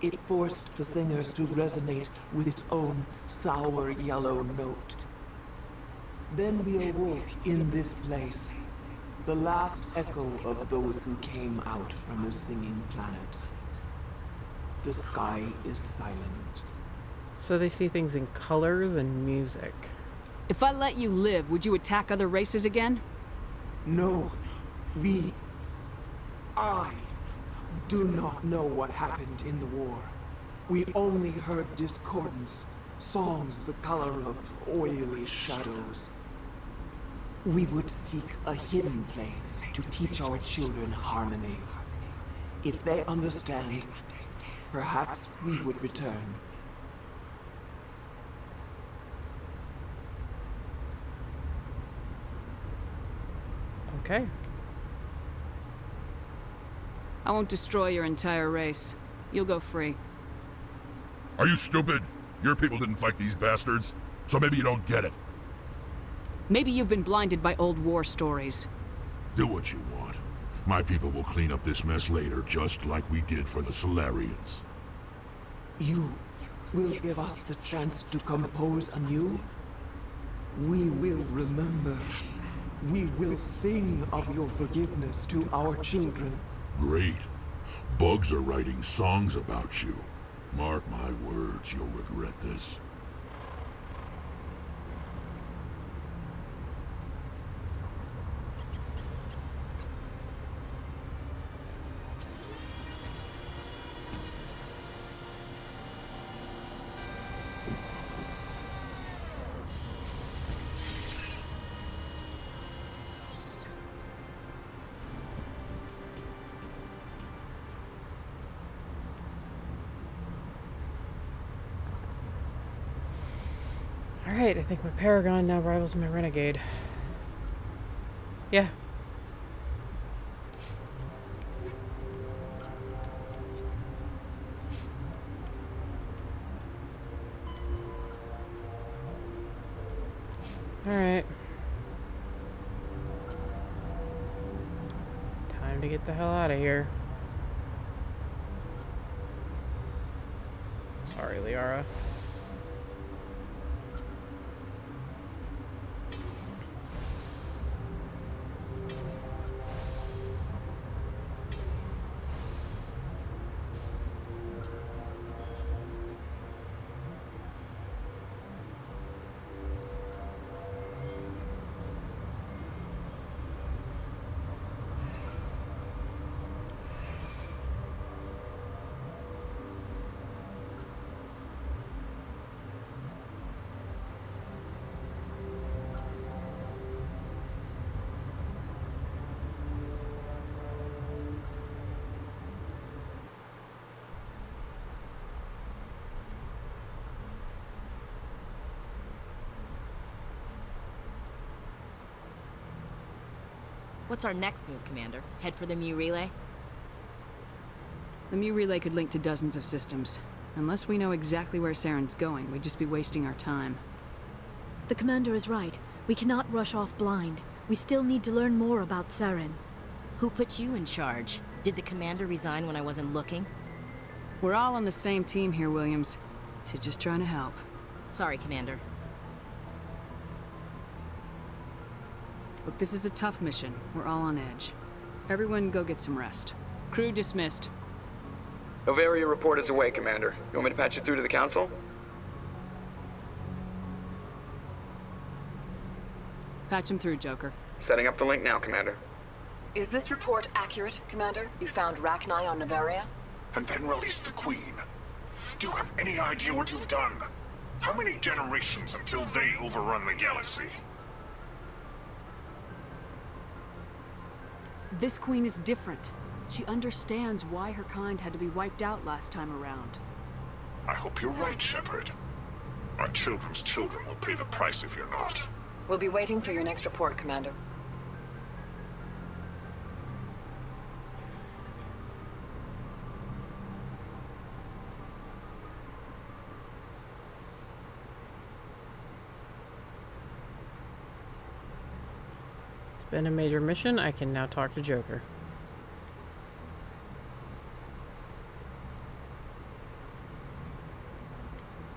[SPEAKER 21] It forced the singers to resonate with its own sour yellow note. Then we awoke in this place, the last echo of those who came out from the singing planet. The sky is silent.
[SPEAKER 1] So they see things in colors and music.
[SPEAKER 3] If I let you live, would you attack other races again?
[SPEAKER 21] No, I do not know what happened in the war. We only heard discordance, songs the color of oily shadows. We would seek a hidden place to teach our children harmony. If they understand, perhaps we would return.
[SPEAKER 1] Okay.
[SPEAKER 3] I won't destroy your entire race. You'll go free.
[SPEAKER 2] Are you stupid? Your people didn't fight these bastards, so maybe you don't get it.
[SPEAKER 3] Maybe you've been blinded by old war stories.
[SPEAKER 2] Do what you want. My people will clean up this mess later, just like we did for the Solarians.
[SPEAKER 21] You will give us the chance to compose anew? We will remember. We will sing of your forgiveness to our children.
[SPEAKER 2] Great. Bugs are writing songs about you. Mark my words, you'll regret this.
[SPEAKER 1] Alright, I think my Paragon now rivals my Renegade. Yeah. Alright. Time to get the hell out of here. Sorry, Liara.
[SPEAKER 13] What's our next move, Commander? Head for the Mu relay?
[SPEAKER 3] The Mu relay could link to dozens of systems. Unless we know exactly where Saren's going, we'd just be wasting our time.
[SPEAKER 14] The commander is right. We cannot rush off blind. We still need to learn more about Saren.
[SPEAKER 13] Who put you in charge? Did the commander resign when I wasn't looking?
[SPEAKER 3] We're all on the same team here, Williams. She's just trying to help.
[SPEAKER 13] Sorry, Commander.
[SPEAKER 3] Look, this is a tough mission. We're all on edge. Everyone go get some rest. Crew dismissed.
[SPEAKER 4] Novaria report is away, Commander. You want me to patch you through to the Council?
[SPEAKER 3] Patch him through, Joker.
[SPEAKER 4] Setting up the link now, Commander.
[SPEAKER 22] Is this report accurate, Commander? You found Rachni on Novaria?
[SPEAKER 2] And then release the Queen. Do you have any idea what you've done? How many generations until they overrun the galaxy?
[SPEAKER 3] This queen is different. She understands why her kind had to be wiped out last time around.
[SPEAKER 2] I hope you're right, Shepard. Our children's children will pay the price if you're not.
[SPEAKER 22] We'll be waiting for your next report, Commander.
[SPEAKER 1] It's been a major mission. I can now talk to Joker.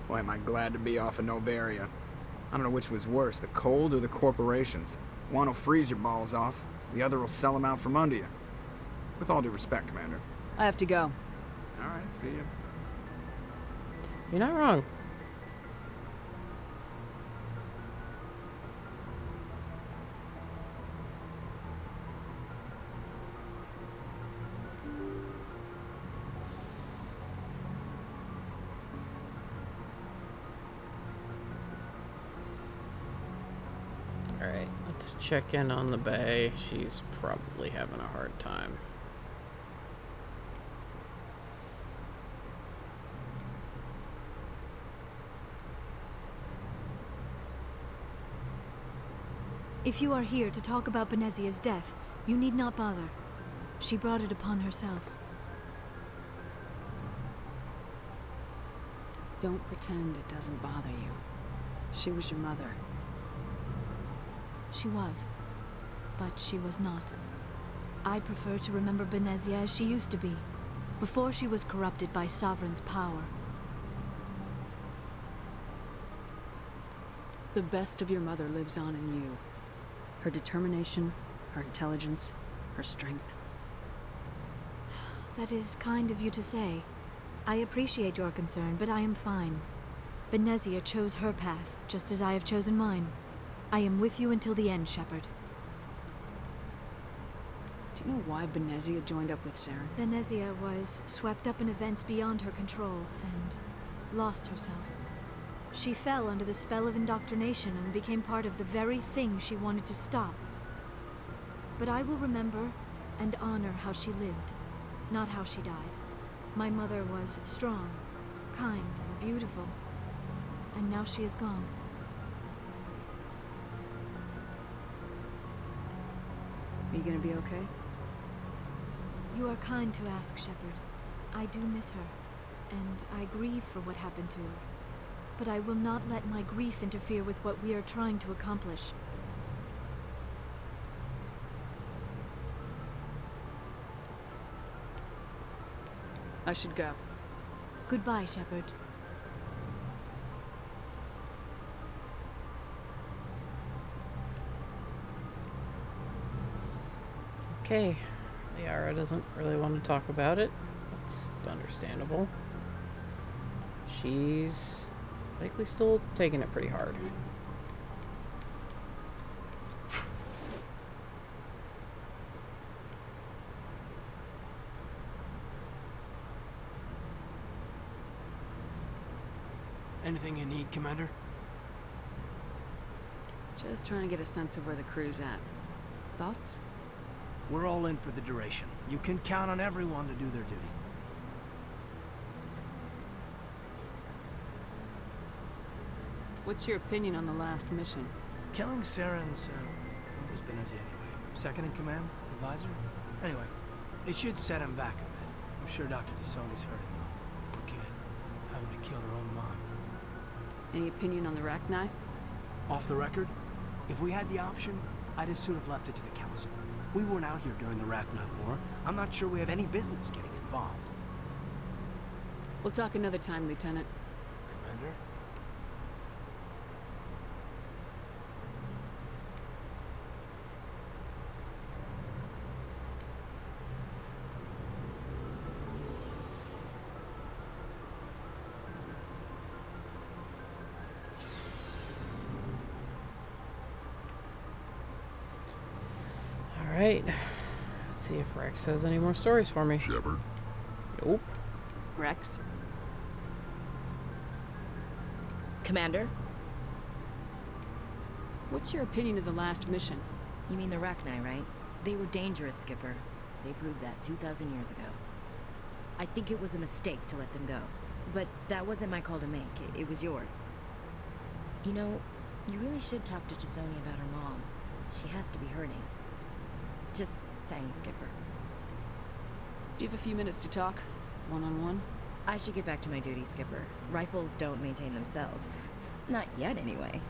[SPEAKER 23] Boy, am I glad to be off of Novaria. I don't know which was worse, the cold or the corporations. One will freeze your balls off, the other will sell them out from under you. With all due respect, Commander.
[SPEAKER 3] I have to go.
[SPEAKER 23] All right, see you.
[SPEAKER 1] You're not wrong. Alright, let's check in on the bay. She's probably having a hard time.
[SPEAKER 14] If you are here to talk about Benezia's death, you need not bother. She brought it upon herself.
[SPEAKER 3] Don't pretend it doesn't bother you. She was your mother.
[SPEAKER 14] She was. But she was not. I prefer to remember Benezia as she used to be, before she was corrupted by Sovereign's power.
[SPEAKER 3] The best of your mother lives on in you. Her determination, her intelligence, her strength.
[SPEAKER 14] That is kind of you to say. I appreciate your concern, but I am fine. Benezia chose her path, just as I have chosen mine. I am with you until the end, Shepard.
[SPEAKER 3] Do you know why Benezia joined up with Saren?
[SPEAKER 14] Benezia was swept up in events beyond her control and lost herself. She fell under the spell of indoctrination and became part of the very thing she wanted to stop. But I will remember and honor how she lived, not how she died. My mother was strong, kind, and beautiful, and now she is gone.
[SPEAKER 3] Are you gonna be okay?
[SPEAKER 14] You are kind to ask, Shepard. I do miss her, and I grieve for what happened to her. But I will not let my grief interfere with what we are trying to accomplish.
[SPEAKER 3] I should go.
[SPEAKER 14] Goodbye, Shepard.
[SPEAKER 1] Okay. Liara doesn't really want to talk about it. That's understandable. She's likely still taking it pretty hard.
[SPEAKER 12] Anything you need, Commander?
[SPEAKER 3] Just trying to get a sense of where the crew's at. Thoughts?
[SPEAKER 12] We're all in for the duration. You can count on everyone to do their duty.
[SPEAKER 3] What's your opinion on the last mission?
[SPEAKER 12] Killing Saren's, what was Benezia anyway? Second in command? Advisor? Anyway, it should set him back a bit. I'm sure Dr. Tassoni's hurting though. Poor kid. Having to kill her own mom.
[SPEAKER 3] Any opinion on the rachni?
[SPEAKER 12] Off the record, if we had the option, I'd as soon have left it to the Council. We weren't out here during the Rachni War. I'm not sure we have any business getting involved.
[SPEAKER 3] We'll talk another time, Lieutenant.
[SPEAKER 12] Commander?
[SPEAKER 1] Alright. Let's see if Rex has any more stories for me.
[SPEAKER 2] Shepard.
[SPEAKER 1] Nope.
[SPEAKER 3] Rex?
[SPEAKER 13] Commander?
[SPEAKER 3] What's your opinion of the last mission?
[SPEAKER 13] You mean the Rachni, right? They were dangerous, Skipper. They proved that 2,000 years ago. I think it was a mistake to let them go. But that wasn't my call to make. It was yours. You know, you really should talk to Tassoni about her mom. She has to be hurting. Just saying, Skipper.
[SPEAKER 3] Do you have a few minutes to talk? One-on-one?
[SPEAKER 13] I should get back to my duty, Skipper. Rifles don't maintain themselves. Not yet, anyway.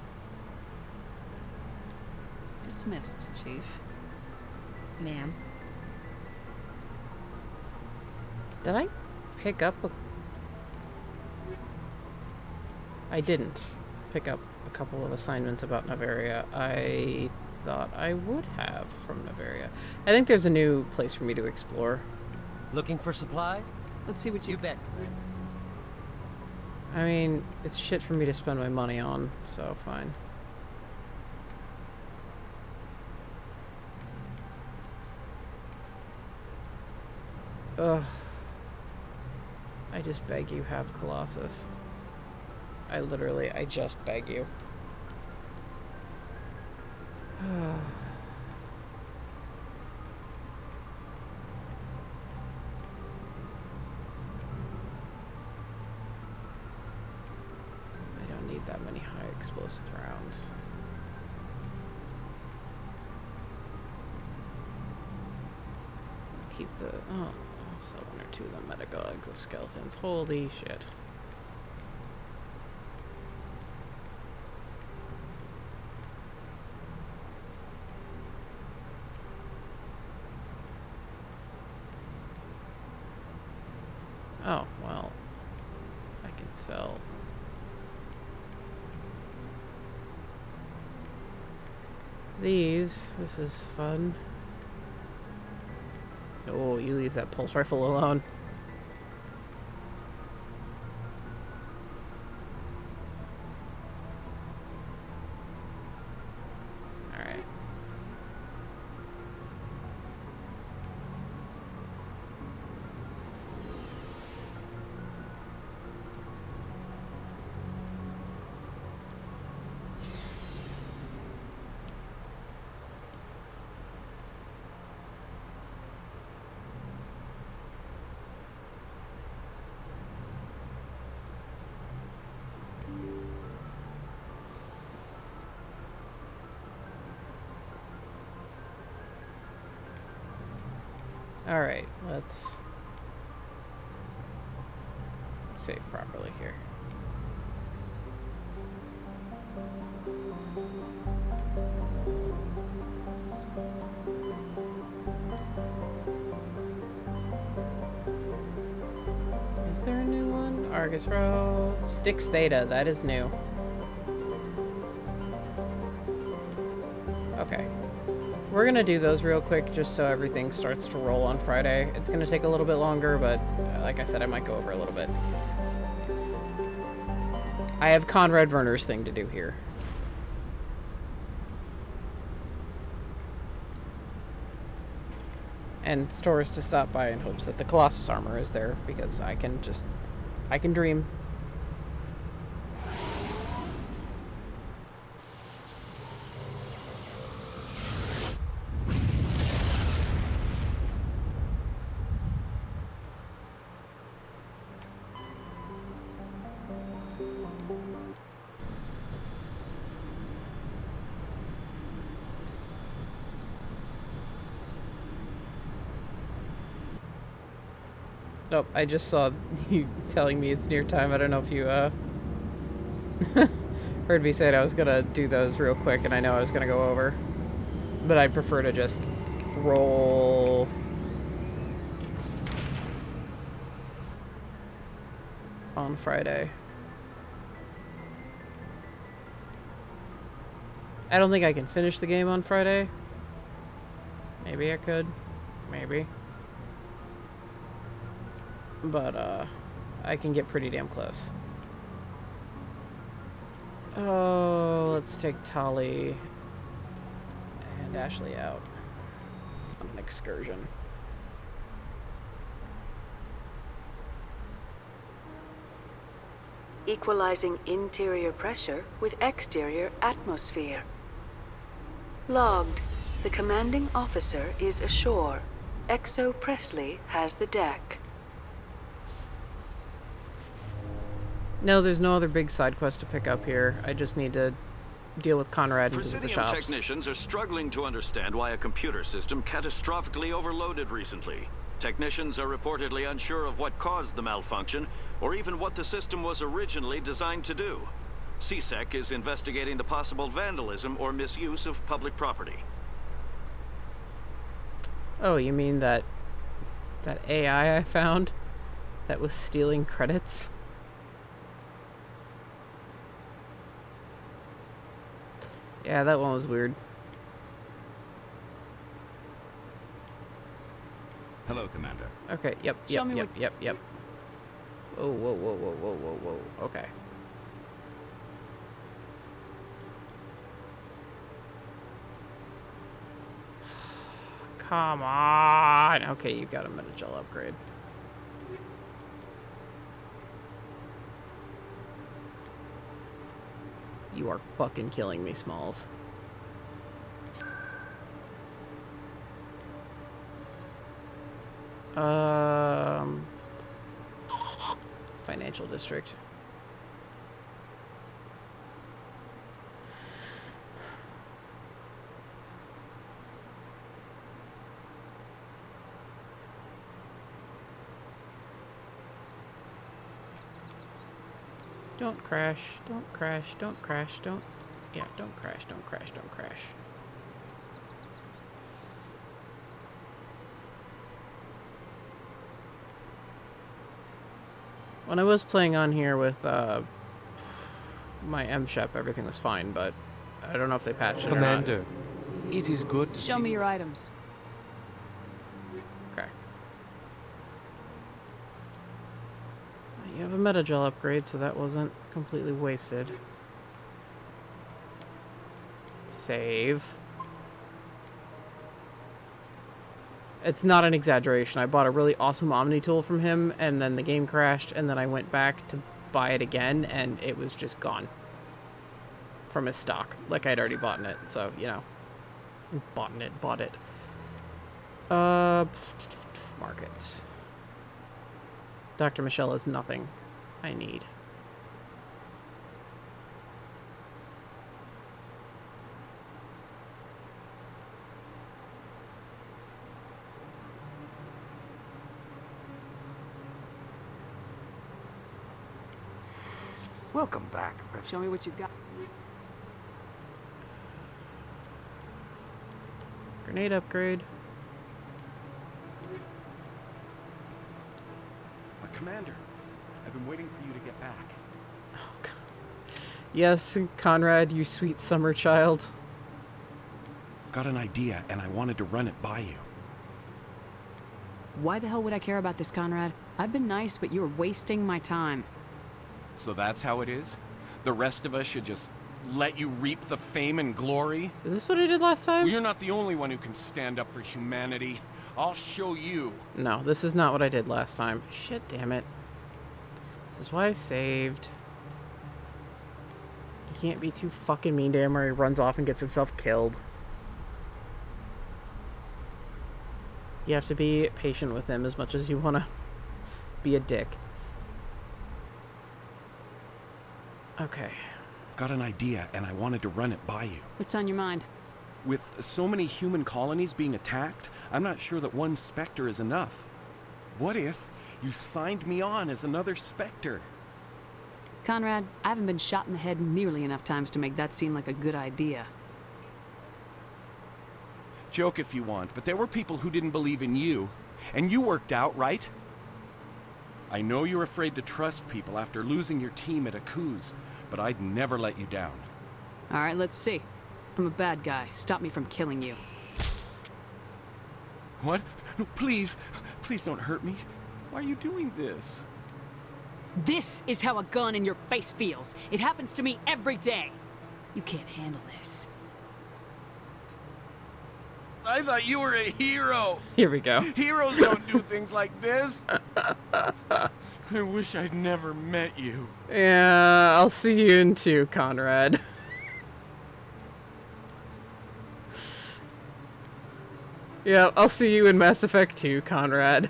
[SPEAKER 3] Dismissed, Chief.
[SPEAKER 13] Ma'am.
[SPEAKER 1] Did I pick up a... I didn't pick up a couple of assignments about Noveria. I thought I would have from Noveria. I think there's a new place for me to explore.
[SPEAKER 5] Looking for supplies?
[SPEAKER 3] Let's see what
[SPEAKER 5] you bet.
[SPEAKER 1] I mean, it's shit for me to spend my money on, so fine. Ugh. I just beg you, have Colossus. I just beg you. I don't need that many high explosive rounds. Keep the... Oh, so one or two of the medical exoskeletons. Holy shit. Oh, well, I can sell. These. This is fun. Oh, you leave that pulse rifle alone. Alright. Alright, let's save properly here. Is there a new one? Argus Row. Styx Theta, that is new. Okay. We're gonna do those real quick just so everything starts to roll on Friday. It's gonna take a little bit longer, but like I said, I might go over a little bit. I have Conrad Werner's thing to do here. And stores to stop by in hopes that the Colossus armor is there, because I can dream. Nope, I just saw you telling me it's near time. I don't know if you, heard me say it. I was gonna do those real quick, and I know I was gonna go over. But I'd prefer to just roll... on Friday. I don't think I can finish the game on Friday. Maybe I could. Maybe. But, I can get pretty damn close. Oh, let's take Tali and Ashley out on an excursion.
[SPEAKER 6] Equalizing interior pressure with exterior atmosphere. Logged. The commanding officer is ashore. Exo Presley has the deck.
[SPEAKER 1] No, there's no other big side quest to pick up here. I just need to deal with Conrad and visit the shops.
[SPEAKER 8] Technicians are struggling to understand why a computer system catastrophically overloaded recently. Technicians are reportedly unsure of what caused the malfunction, or even what the system was originally designed to do. CSEC is investigating the possible vandalism or misuse of public property.
[SPEAKER 1] Oh, you mean that AI I found that was stealing credits? Yeah, that one was weird.
[SPEAKER 16] Hello, Commander.
[SPEAKER 1] Okay, yep. Oh, whoa. Okay. Come on. Okay, you got a Metagel upgrade. You are fucking killing me, Smalls. Financial district. Don't crash, don't crash, don't crash, don't... Yeah, don't crash, don't crash, don't crash. When I was playing on here with my M-Shep, everything was fine, but I don't know if they patched it
[SPEAKER 10] Commander,
[SPEAKER 1] or not.
[SPEAKER 10] it is good to
[SPEAKER 3] Show me your items.
[SPEAKER 1] Okay. You have a metagel upgrade, so that wasn't completely wasted. Save. It's not an exaggeration. I bought a really awesome Omni tool from him, and then the game crashed, and then I went back to buy it again, and it was just gone from his stock. Like I'd already bought it, so, you know. Bought it. Markets. Dr. Michelle is nothing I need.
[SPEAKER 15] Welcome back.
[SPEAKER 3] Show me what you've got.
[SPEAKER 1] Grenade upgrade.
[SPEAKER 16] Commander, I've been waiting for you to get back.
[SPEAKER 1] Oh, God. Yes, Conrad, you sweet summer child.
[SPEAKER 16] I've got an idea, and I wanted to run it by you.
[SPEAKER 3] Why the hell would I care about this, Conrad? I've been nice, but you're wasting my time.
[SPEAKER 16] So that's how it is? The rest of us should just let you reap the fame and glory?
[SPEAKER 1] Is this what I did last time?
[SPEAKER 16] Well, you're not the only one who can stand up for humanity. I'll show you.
[SPEAKER 1] No, this is not what I did last time. Shit, damn it. This is why I saved. You can't be too fucking mean to him or he runs off and gets himself killed. You have to be patient with him as much as you want to be a dick. Okay.
[SPEAKER 16] I've got an idea, and I wanted to run it by you.
[SPEAKER 3] What's on your mind?
[SPEAKER 16] With so many human colonies being attacked, I'm not sure that one Spectre is enough. What if you signed me on as another Spectre?
[SPEAKER 3] Conrad, I haven't been shot in the head nearly enough times to make that seem like a good idea.
[SPEAKER 16] Joke if you want, but there were people who didn't believe in you, and you worked out, right? I know you're afraid to trust people after losing your team at a Akuz, but I'd never let you down.
[SPEAKER 3] All right, let's see. I'm a bad guy. Stop me from killing you.
[SPEAKER 16] What? No, please. Please don't hurt me. Why are you doing this?
[SPEAKER 3] This is how a gun in your face feels. It happens to me every day. You can't handle this.
[SPEAKER 16] I thought you were a hero.
[SPEAKER 1] Here we go.
[SPEAKER 16] Heroes don't do things like this. I wish I'd never met you.
[SPEAKER 1] Yeah, I'll see you in 2, Conrad. Yeah, I'll see you in Mass Effect 2, Conrad.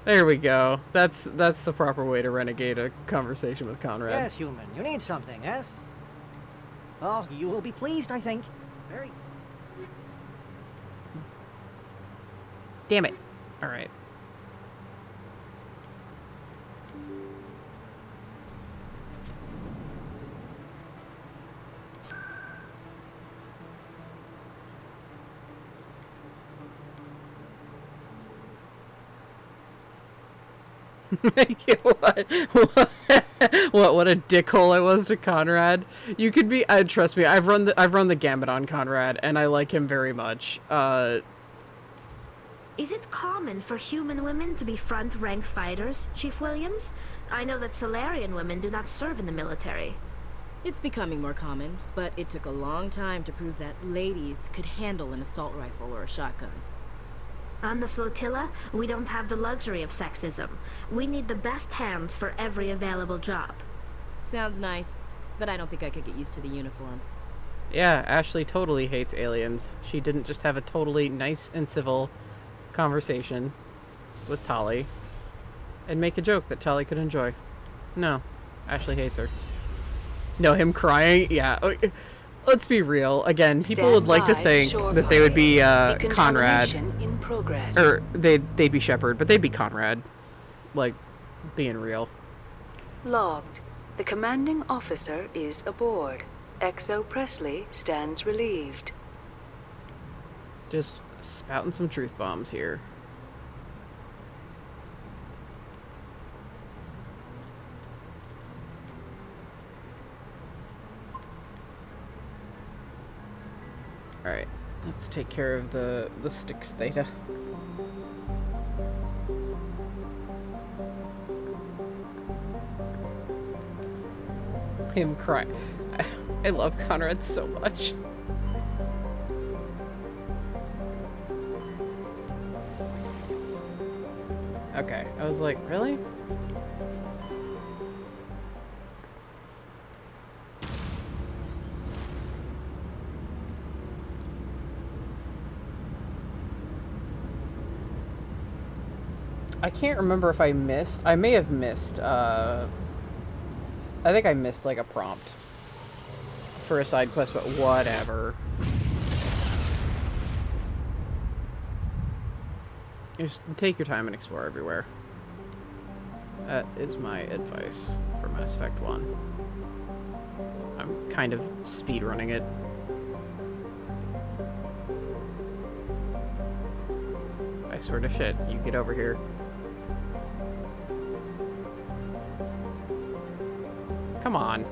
[SPEAKER 1] There we go. That's the proper way to renegade a conversation with Conrad.
[SPEAKER 17] Yes, human. You need something, yes? Oh, you will be pleased, I think. Very...
[SPEAKER 1] Damn it. Alright. What a dickhole I was to Conrad. You could be trust me, I've run the gambit on Conrad and I like him very much.
[SPEAKER 18] Is it common for human women to be front-rank fighters, Chief Williams? I know that Solarian women do not serve in the military.
[SPEAKER 13] It's becoming more common, but it took a long time to prove that ladies could handle an assault rifle or a shotgun.
[SPEAKER 18] On the flotilla, we don't have the luxury of sexism. We need the best hands for every available job.
[SPEAKER 13] Sounds nice, but I don't think I could get used to the uniform.
[SPEAKER 1] Yeah, Ashley totally hates aliens. She didn't just have a totally nice and civil conversation with Tali and make a joke that Tali could enjoy. No, Ashley hates her. No, him crying? Yeah. Let's be real. Again, people would like to think that they would be Conrad.
[SPEAKER 22] In progress.
[SPEAKER 1] Or they'd be Shepard, but they'd be Conrad. Like, being real.
[SPEAKER 22] Logged. The commanding officer is aboard. XO Presley stands relieved.
[SPEAKER 1] Just spouting some truth bombs here. Alright, let's take care of the Styx Theta. Him crying. I love Conrad so much. Okay, I was like, really? I can't remember if I missed. I may have missed, I think I missed, like, a prompt for a side quest, but whatever. Just take your time and explore everywhere. That is my advice for Mass Effect 1. I'm kind of speedrunning it. I swear to shit, you get over here. Come on.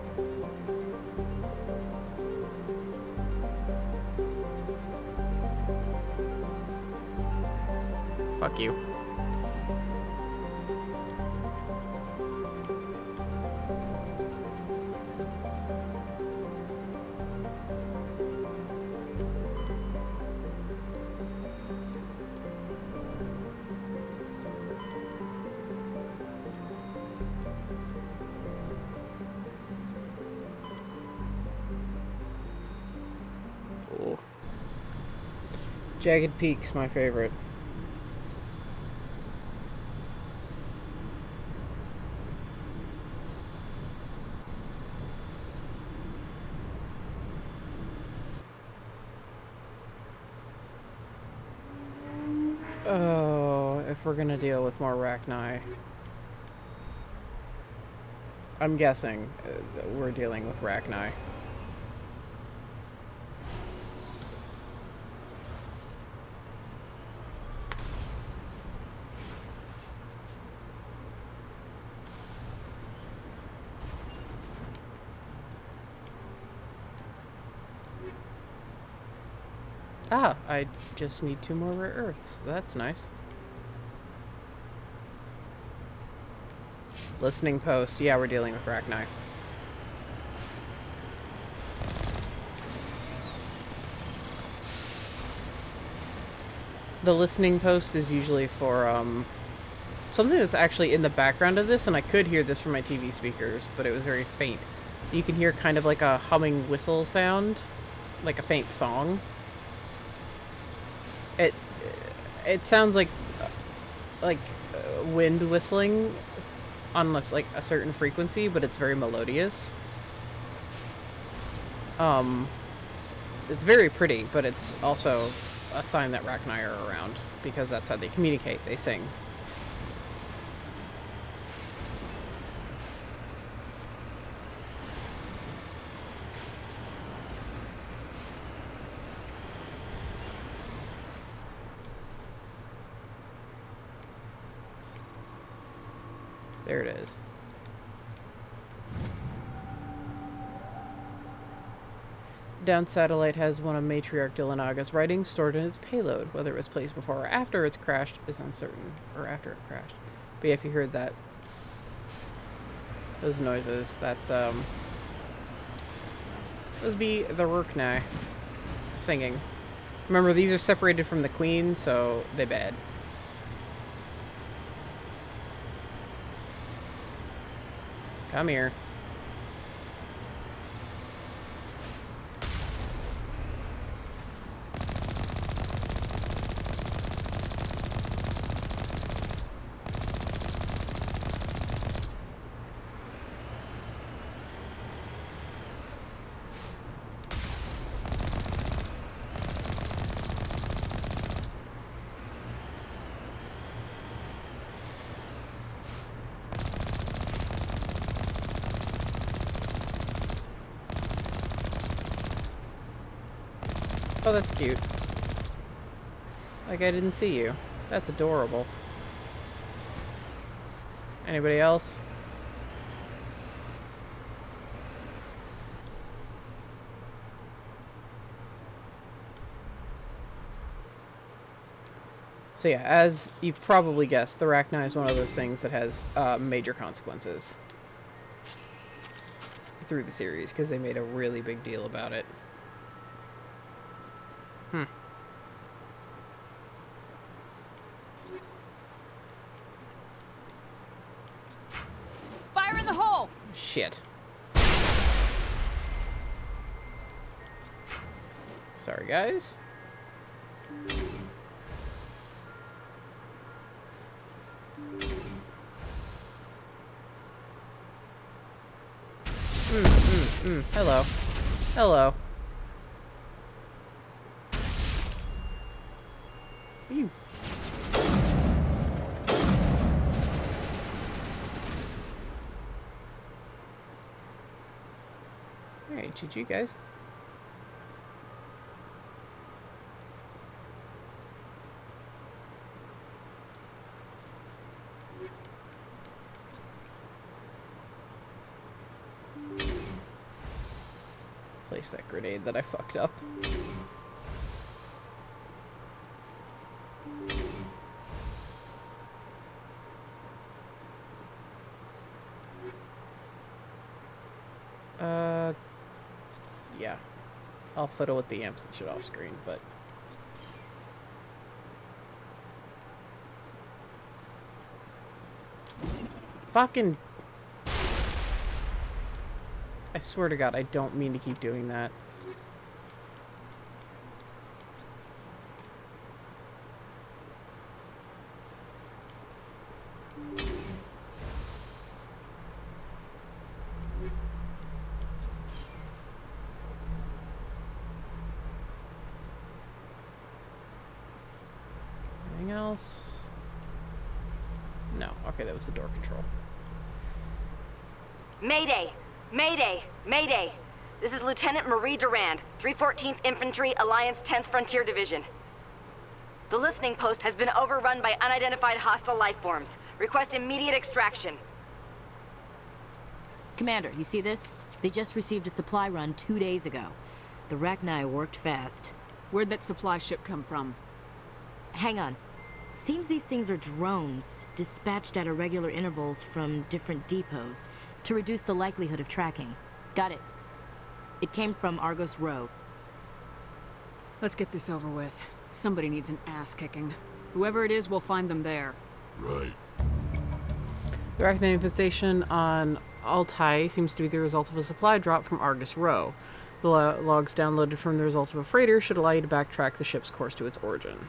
[SPEAKER 1] Fuck you. Ooh. Jagged Peak's my favorite. Oh, if we're gonna deal with more rachni. I'm guessing that we're dealing with rachni. Ah, I just need 2 more rare earths. That's nice. Listening post. Yeah, we're dealing with rachni. The listening post is usually for something that's actually in the background of this, and I could hear this from my TV speakers, but it was very faint. You can hear kind of like a humming whistle sound, like a faint song. It sounds like wind whistling on like a certain frequency, but it's very melodious. It's very pretty, but it's also a sign that rachni are around, because that's how they communicate. They sing. There it is. The down satellite has one of Matriarch Dillinaga's writings stored in its payload. Whether it was placed before or after it's crashed is uncertain. Or after it crashed. But yeah, if you heard that, those noises, that's those be the rachni singing. Remember, these are separated from the queen, so they bad. Come here. Oh, that's cute. Like I didn't see you. That's adorable. Anybody else? So yeah, as you've probably guessed, the rachni is one of those things that has major consequences through the series, because they made a really big deal about it.
[SPEAKER 3] Fire in the hole!
[SPEAKER 1] Shit. Sorry, guys. Hello. Hello. You. Alright, GG, guys. Place that grenade that I fucked up. Yeah. I'll fiddle with the amps and shit off screen, but... Fucking... I swear to God, I don't mean to keep doing that. Anything else? No. Okay, that was the door control.
[SPEAKER 7] Mayday! Mayday! Mayday! This is Lieutenant Marie Durand, 314th Infantry, Alliance 10th Frontier Division. The listening post has been overrun by unidentified hostile life forms. Request immediate extraction.
[SPEAKER 13] Commander, you see this? They just received a supply run 2 days ago. The rachni worked fast.
[SPEAKER 3] Where'd that supply ship come from?
[SPEAKER 13] Hang on. Seems these things are drones, dispatched at irregular intervals from different depots to reduce the likelihood of tracking. Got it. It came from Argos Row.
[SPEAKER 3] Let's get this over with. Somebody needs an ass kicking. Whoever it is, we'll find them there.
[SPEAKER 2] Right.
[SPEAKER 1] The rachni infestation on Altai seems to be the result of a supply drop from Argus Row. The logs downloaded from the result of a freighter should allow you to backtrack the ship's course to its origin.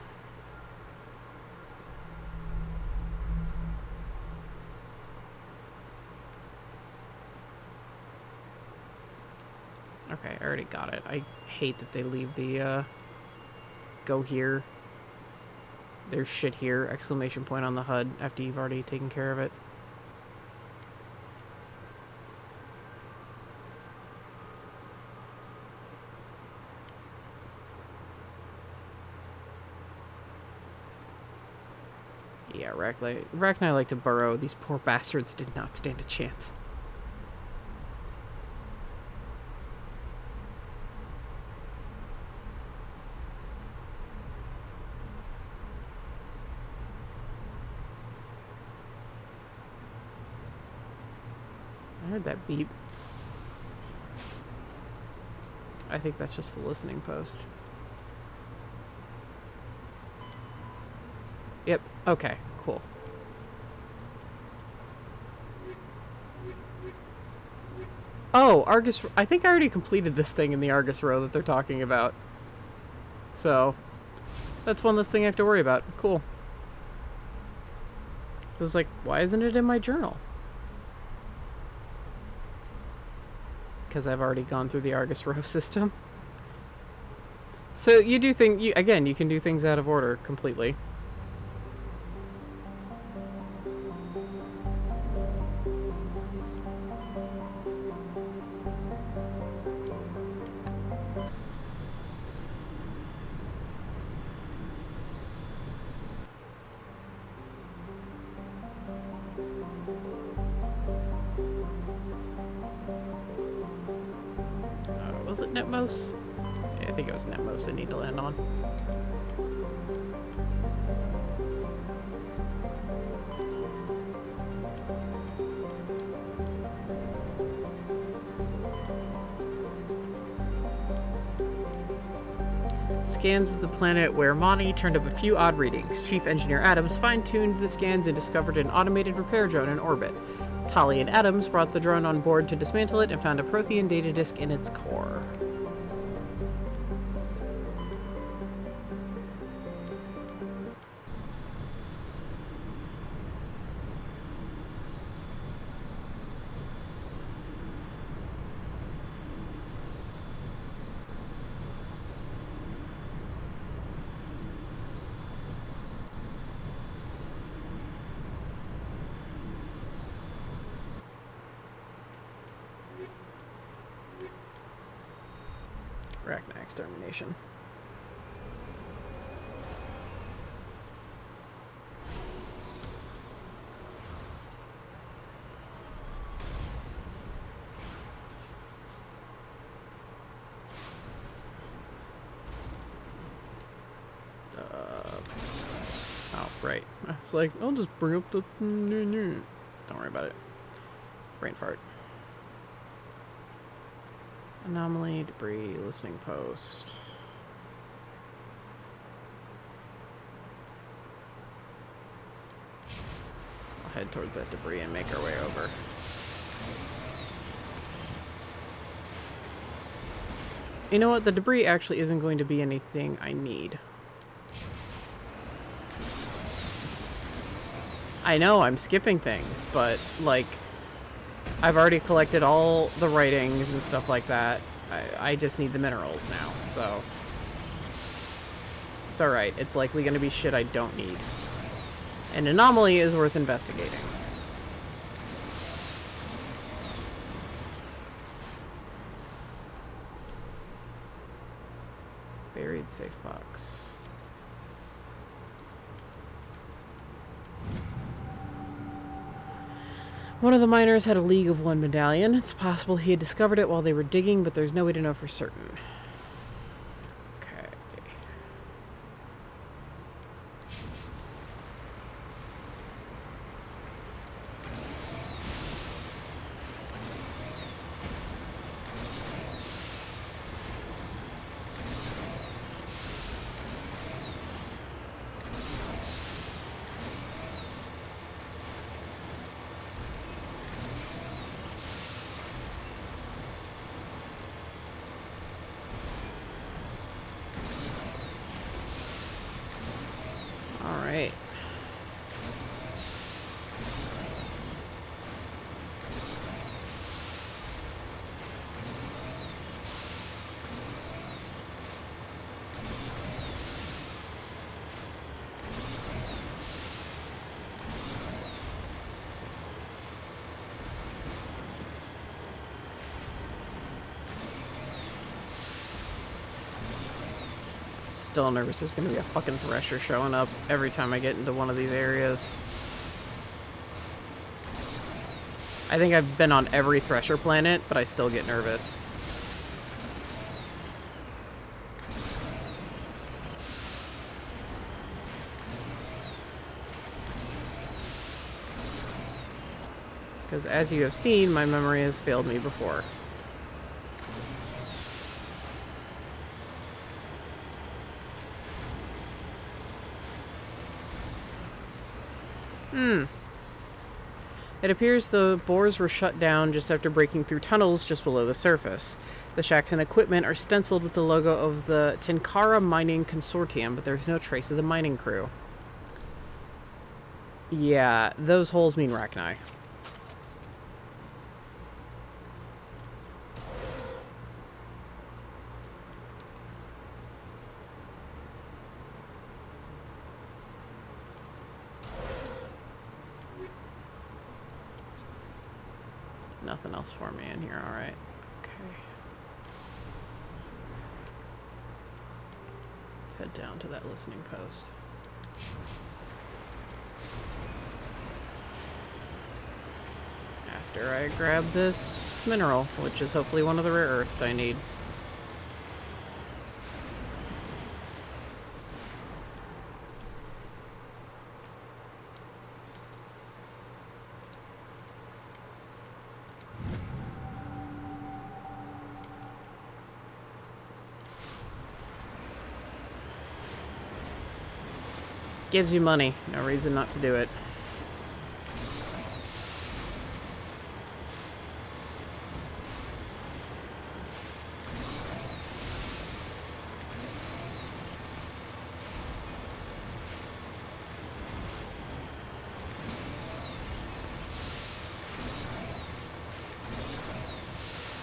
[SPEAKER 1] Okay, I already got it. I hate that they leave the, go here. There's shit here, exclamation point on the HUD after you've already taken care of it. Yeah, rachni like to burrow. These poor bastards did not stand a chance. I heard that beep. I think that's just the listening post. Yep, okay, cool. Oh, Argus... I think I already completed this thing in the Argus Row that they're talking about. So, that's one less thing I have to worry about. Cool. So it's like, why isn't it in my journal? Because I've already gone through the Argus Row system. So you do again, you can do things out of order completely. Was it Netmos? Yeah, I think it was Netmos I need to land on. Scans of the planet where Monty turned up a few odd readings. Chief Engineer Adams fine-tuned the scans and discovered an automated repair drone in orbit. Tali and Adams brought the drone on board to dismantle it and found a Prothean data disk in its core. Rachni extermination. Oh, right. I was like, I'll just bring up the... Don't worry about it. Brain fart. Anomaly, debris, listening post. I'll head towards that debris and make our way over. You know what? The debris actually isn't going to be anything I need. I know I'm skipping things, but like... I've already collected all the writings and stuff like that. I just need the minerals now, so... It's alright. It's likely going to be shit I don't need. An anomaly is worth investigating. Buried safe box. One of the miners had a League of One medallion. It's possible he had discovered it while they were digging, but there's no way to know for certain. Okay. Alright. Still nervous there's gonna be a fucking thresher showing up every time I get into one of these areas. I think I've been on every thresher planet, but I still get nervous. Because as you have seen, my memory has failed me before. It appears the bores were shut down just after breaking through tunnels just below the surface. The shacks and equipment are stenciled with the logo of the Tenkara Mining Consortium, but there's no trace of the mining crew. Yeah, those holes mean Rachni. Nothing else for me in here, alright. Okay. Let's head down to that listening post. After I grab this mineral, which is hopefully one of the rare earths I need. gives you money. No reason not to do it.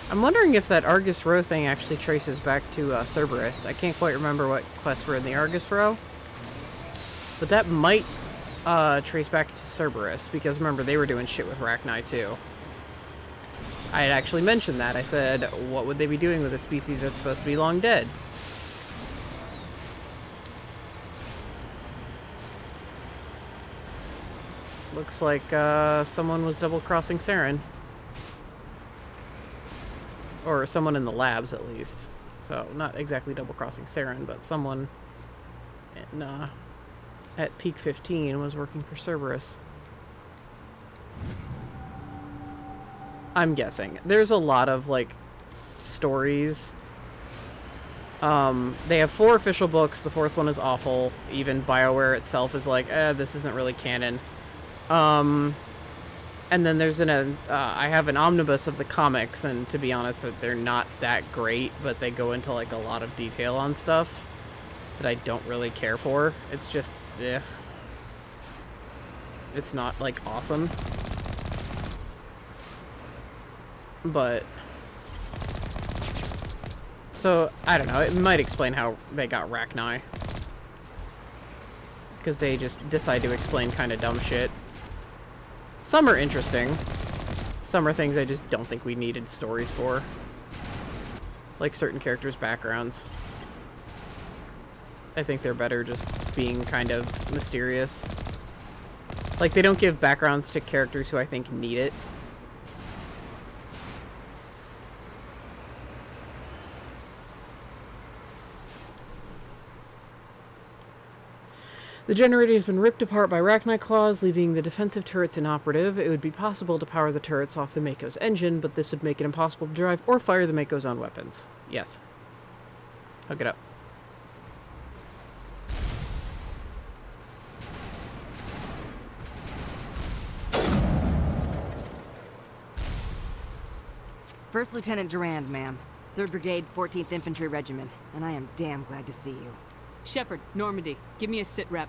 [SPEAKER 1] I'm wondering if that Argus Row thing actually traces back to Cerberus. I can't quite remember what quests were in the Argus Row. But that might trace back to Cerberus, because remember, they were doing shit with rachni too. I had actually mentioned that. I said, what would they be doing with a species that's supposed to be long dead? Looks like someone was double-crossing Saren. Or someone in the labs, at least. So, not exactly double-crossing Saren, but someone in, at Peak 15 was working for Cerberus. I'm guessing. There's a lot of, like, stories. They have 4 official books. The 4th one is awful. Even BioWare itself is like, this isn't really canon. And then there's I have an omnibus of the comics, and to be honest, they're not that great, but they go into, like, a lot of detail on stuff that I don't really care for. It's just, it's not, like, awesome. But, so, I don't know, it might explain how they got rachni. Because they just decide to explain kind of dumb shit. Some are interesting. Some are things I just don't think we needed stories for. Like certain characters' backgrounds. I think they're better just being kind of mysterious. Like, they don't give backgrounds to characters who I think need it. The generator has been ripped apart by rachni claws, leaving the defensive turrets inoperative. It would be possible to power the turrets off the Mako's engine, but this would make it impossible to drive or fire the Mako's own weapons. Yes. Hook it up.
[SPEAKER 7] First Lieutenant Durand, ma'am. 3rd Brigade, 14th Infantry Regiment, and I am damn glad to see you.
[SPEAKER 3] Shepard, Normandy, give me a sit rep.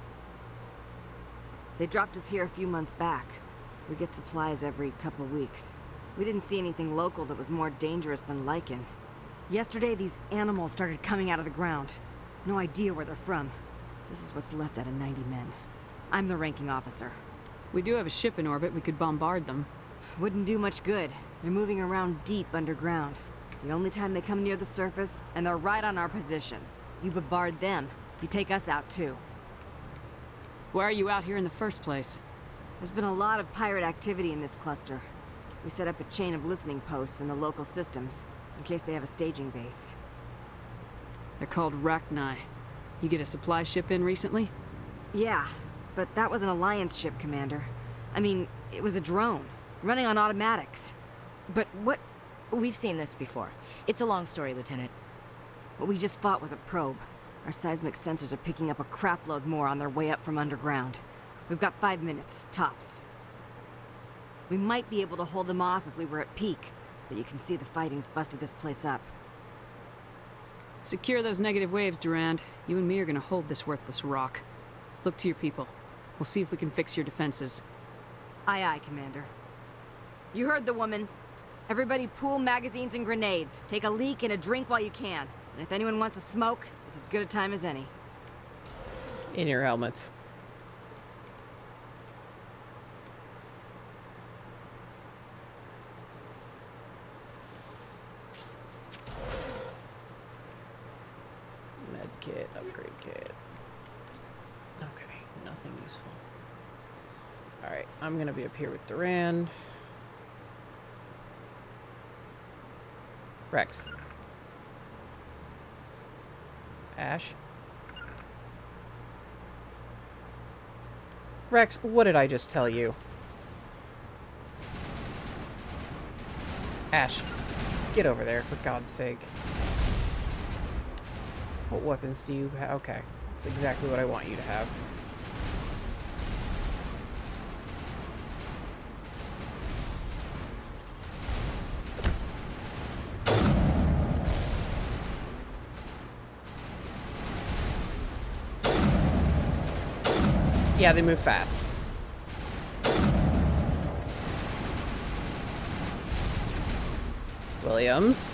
[SPEAKER 7] They dropped us here a few months back. We get supplies every couple weeks. We didn't see anything local that was more dangerous than lichen. Yesterday, these animals started coming out of the ground. No idea where they're from. This is what's left out of 90 men. I'm the ranking officer.
[SPEAKER 3] We do have a ship in orbit. We could bombard them.
[SPEAKER 7] Wouldn't do much good. They're moving around deep underground. The only time they come near the surface, and they're right on our position. You bombard them, you take us out too.
[SPEAKER 3] Why are you out here in the first place?
[SPEAKER 7] There's been a lot of pirate activity in this cluster. We set up a chain of listening posts in the local systems, in case they have a staging base.
[SPEAKER 3] They're called rachni. You get a supply ship in recently?
[SPEAKER 7] Yeah, but that was an Alliance ship, Commander. I mean, it was a drone, running on automatics. But what?
[SPEAKER 13] We've seen this before. It's a long story, Lieutenant.
[SPEAKER 7] What we just fought was a probe. Our seismic sensors are picking up a crapload more on their way up from underground. We've got 5 minutes, tops. We might be able to hold them off if we were at peak, but you can see the fighting's busted this place up.
[SPEAKER 3] Secure those negative waves, Durand. You and me are gonna hold this worthless rock. Look to your people. We'll see if we can fix your defenses.
[SPEAKER 7] Aye, aye, Commander. You heard the woman. Everybody pool magazines and grenades. Take a leak and a drink while you can. And if anyone wants a smoke, it's as good a time as any.
[SPEAKER 1] In your helmets. Med kit, upgrade kit. Okay, nothing useful. Alright, I'm gonna be up here with Durand. Rex. Ash. Rex, what did I just tell you? Ash, get over there, for God's sake. What weapons do you have? Okay, that's exactly what I want you to have. Yeah, they move fast. Williams.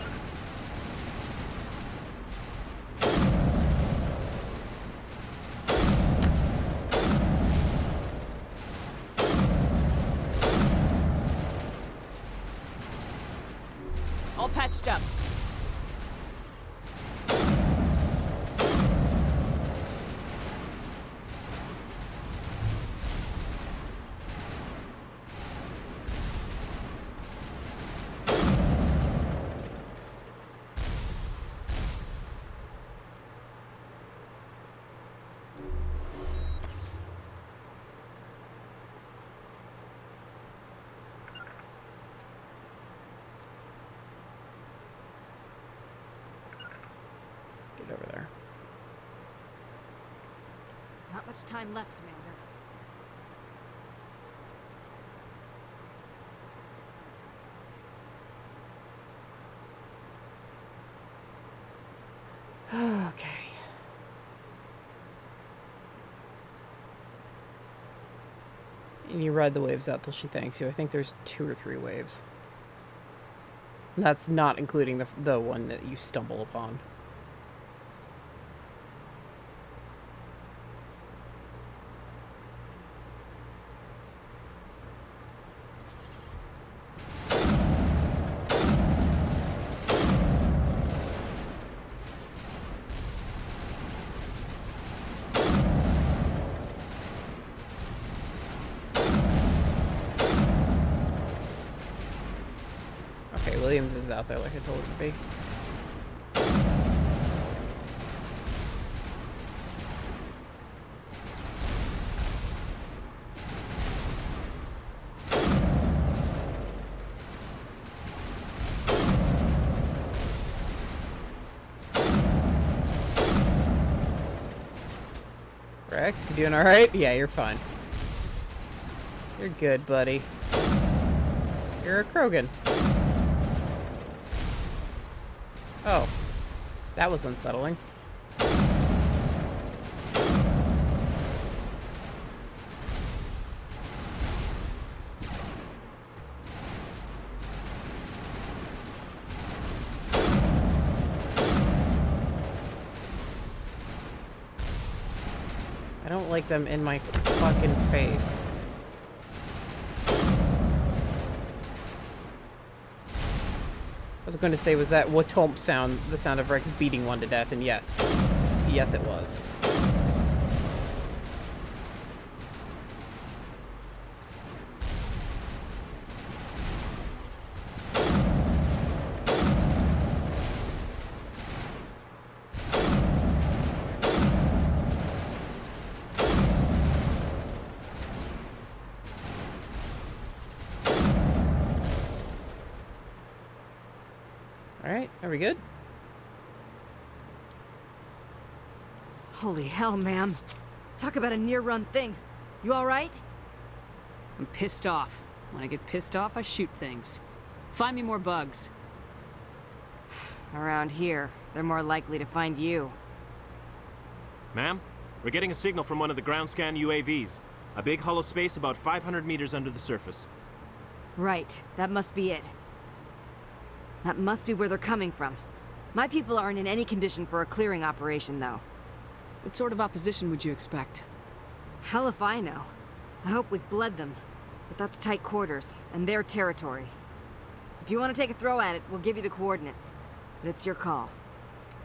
[SPEAKER 3] All patched up.
[SPEAKER 1] Get over there.
[SPEAKER 7] Not much time left, Commander.
[SPEAKER 1] Okay. And you ride the waves out till she thanks you. I think there's 2 or 3 waves. And that's not including the one that you stumble upon. Williams is out there like I told him to be. Rex, you doing alright? Yeah, you're fine. You're good, buddy. You're a Krogan. Oh, that was unsettling. I don't like them in my fucking face. I was going to say, was that Watomp sound the sound of Rex beating one to death? And yes. Yes, it was. Alright, are we good?
[SPEAKER 7] Holy hell, ma'am. Talk about a near-run thing. You alright?
[SPEAKER 3] I'm pissed off. When I get pissed off, I shoot things. Find me more bugs.
[SPEAKER 7] Around here, they're more likely to find you.
[SPEAKER 10] Ma'am, we're getting a signal from one of the ground scan UAVs. A big hollow space about 500 meters under the surface.
[SPEAKER 7] Right, that must be it. That must be where they're coming from. My people aren't in any condition for a clearing operation, though.
[SPEAKER 3] What sort of opposition would you expect?
[SPEAKER 7] Hell if I know. I hope we've bled them. But that's tight quarters, and their territory. If you want to take a throw at it, we'll give you the coordinates. But it's your call.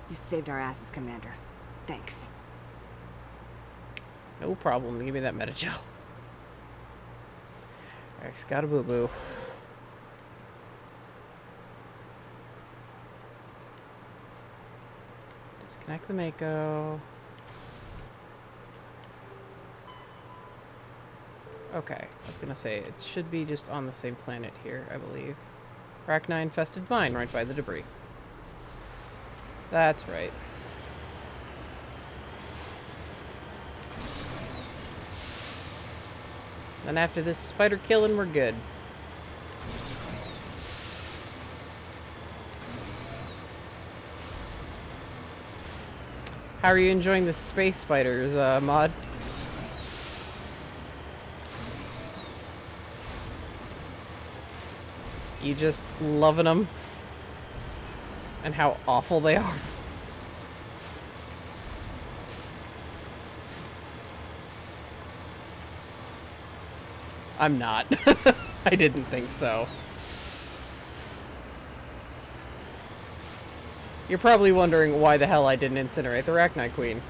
[SPEAKER 7] You saved our asses, Commander. Thanks.
[SPEAKER 1] No problem. Give me that Metagel. Rex got a boo-boo. Disconnect the Mako. Okay, I was gonna say, it should be just on the same planet here, I believe. Rachni infested mine right by the debris. That's right. Then after this spider killing, we're good. How are you enjoying the space spiders, Mod? You just loving them and how awful they are. I'm not. I didn't think so. You're probably wondering why the hell I didn't incinerate the Rachni Queen.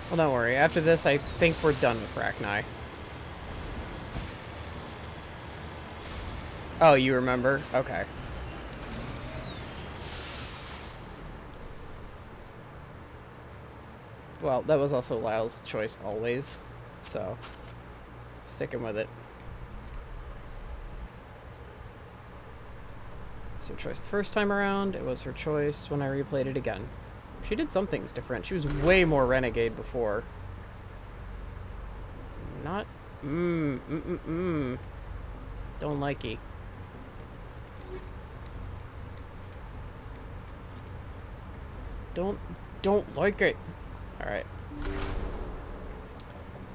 [SPEAKER 1] Well, don't worry. After this, I think we're done with Rachni. Oh, you remember? Okay. Well, that was also Lyle's choice always, so sticking with it. It was her choice the first time around. It was her choice when I replayed it again. She did some things different. She was way more renegade before. Not... Don't likey. Don't like it. Alright.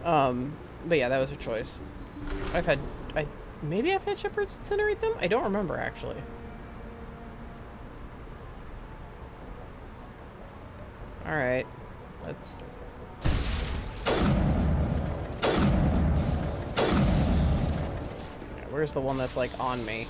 [SPEAKER 1] But yeah, that was her choice. Maybe I've had shepherds incinerate them? I don't remember, actually. Alright. Let's... Yeah, where's the one that's, like, on me?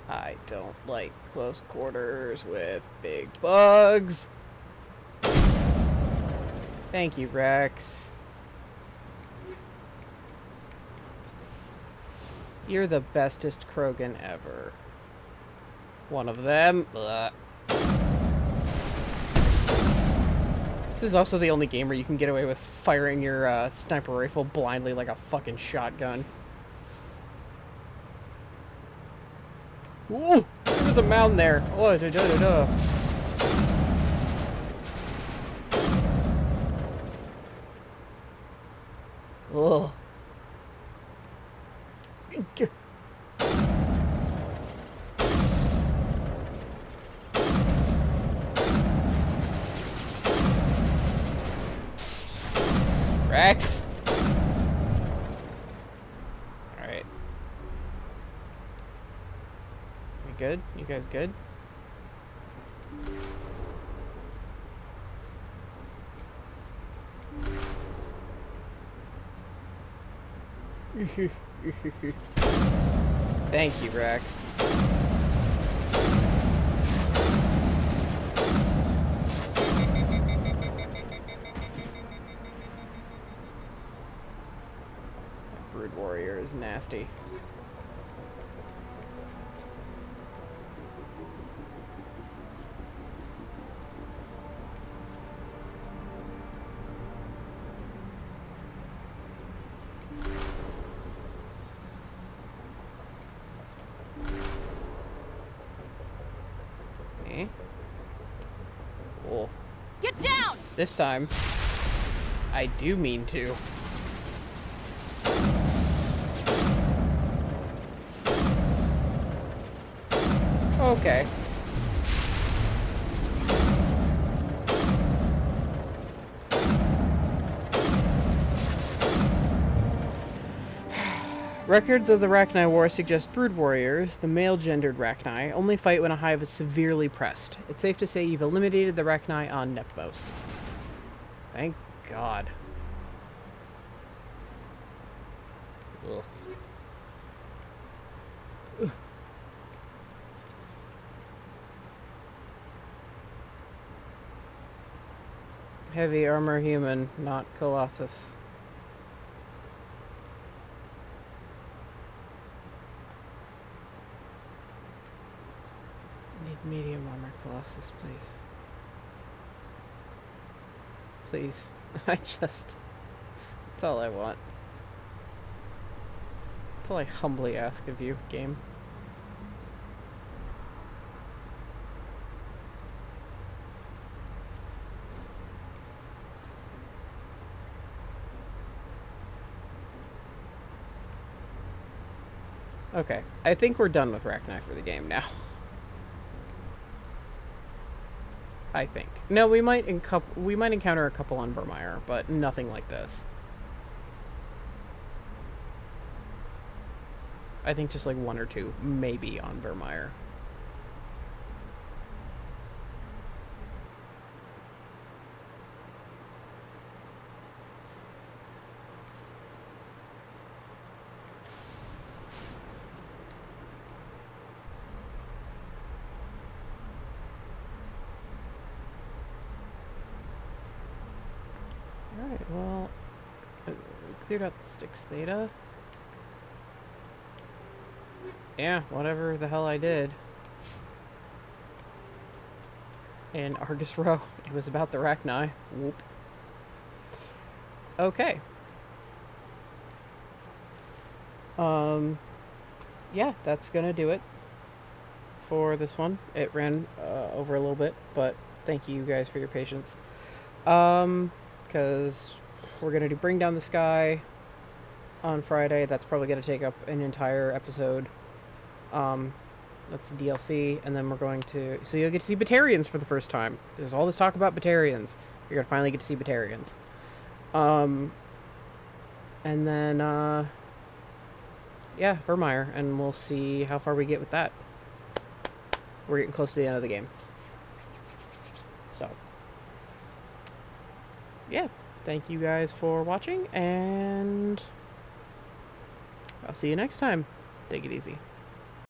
[SPEAKER 1] I don't like close quarters with big bugs. Thank you, Rex. You're the bestest Krogan ever. One of them. Ugh. This is also the only game where you can get away with firing your sniper rifle blindly like a fucking shotgun. Ooh! There was a mound there. Oh, da da da da. Ugh. Rex. Alright. We good? You guys good? Thank you, Rex. That Brood Warrior is nasty. Oh.
[SPEAKER 7] Get down!
[SPEAKER 1] This time, I do mean to. Okay. Records of the Rachni War suggest brood warriors, the male-gendered Rachni, only fight when a hive is severely pressed. It's safe to say you've eliminated the Rachni on Nepos. Thank God. Ugh. Heavy armor human, not Colossus. Need medium armor Colossus, please. Please. That's all I want. That's all I humbly ask of you, game. Okay, I think we're done with rachni for the game now. I think. No, we might encounter a couple on Vermeer, but nothing like this. I think just like one or two, maybe on Vermeer. Alright, well, cleared out the Styx Theta. Yeah, whatever the hell I did. In Argus Row, it was about the rachni. Whoop. Okay. Yeah, that's gonna do it for this one. It ran over a little bit, but thank you guys for your patience. Because we're gonna do Bring Down the Sky on Friday. That's probably gonna take up an entire episode. That's the DLC, and then we're going to... So you'll get to see Batarians for the first time. There's all this talk about Batarians. You're gonna finally get to see Batarians. And then, yeah, Vermeer, and we'll see how far we get with that. We're getting close to the end of the game. So, yeah, thank you guys for watching, and I'll see you next time. Take it easy.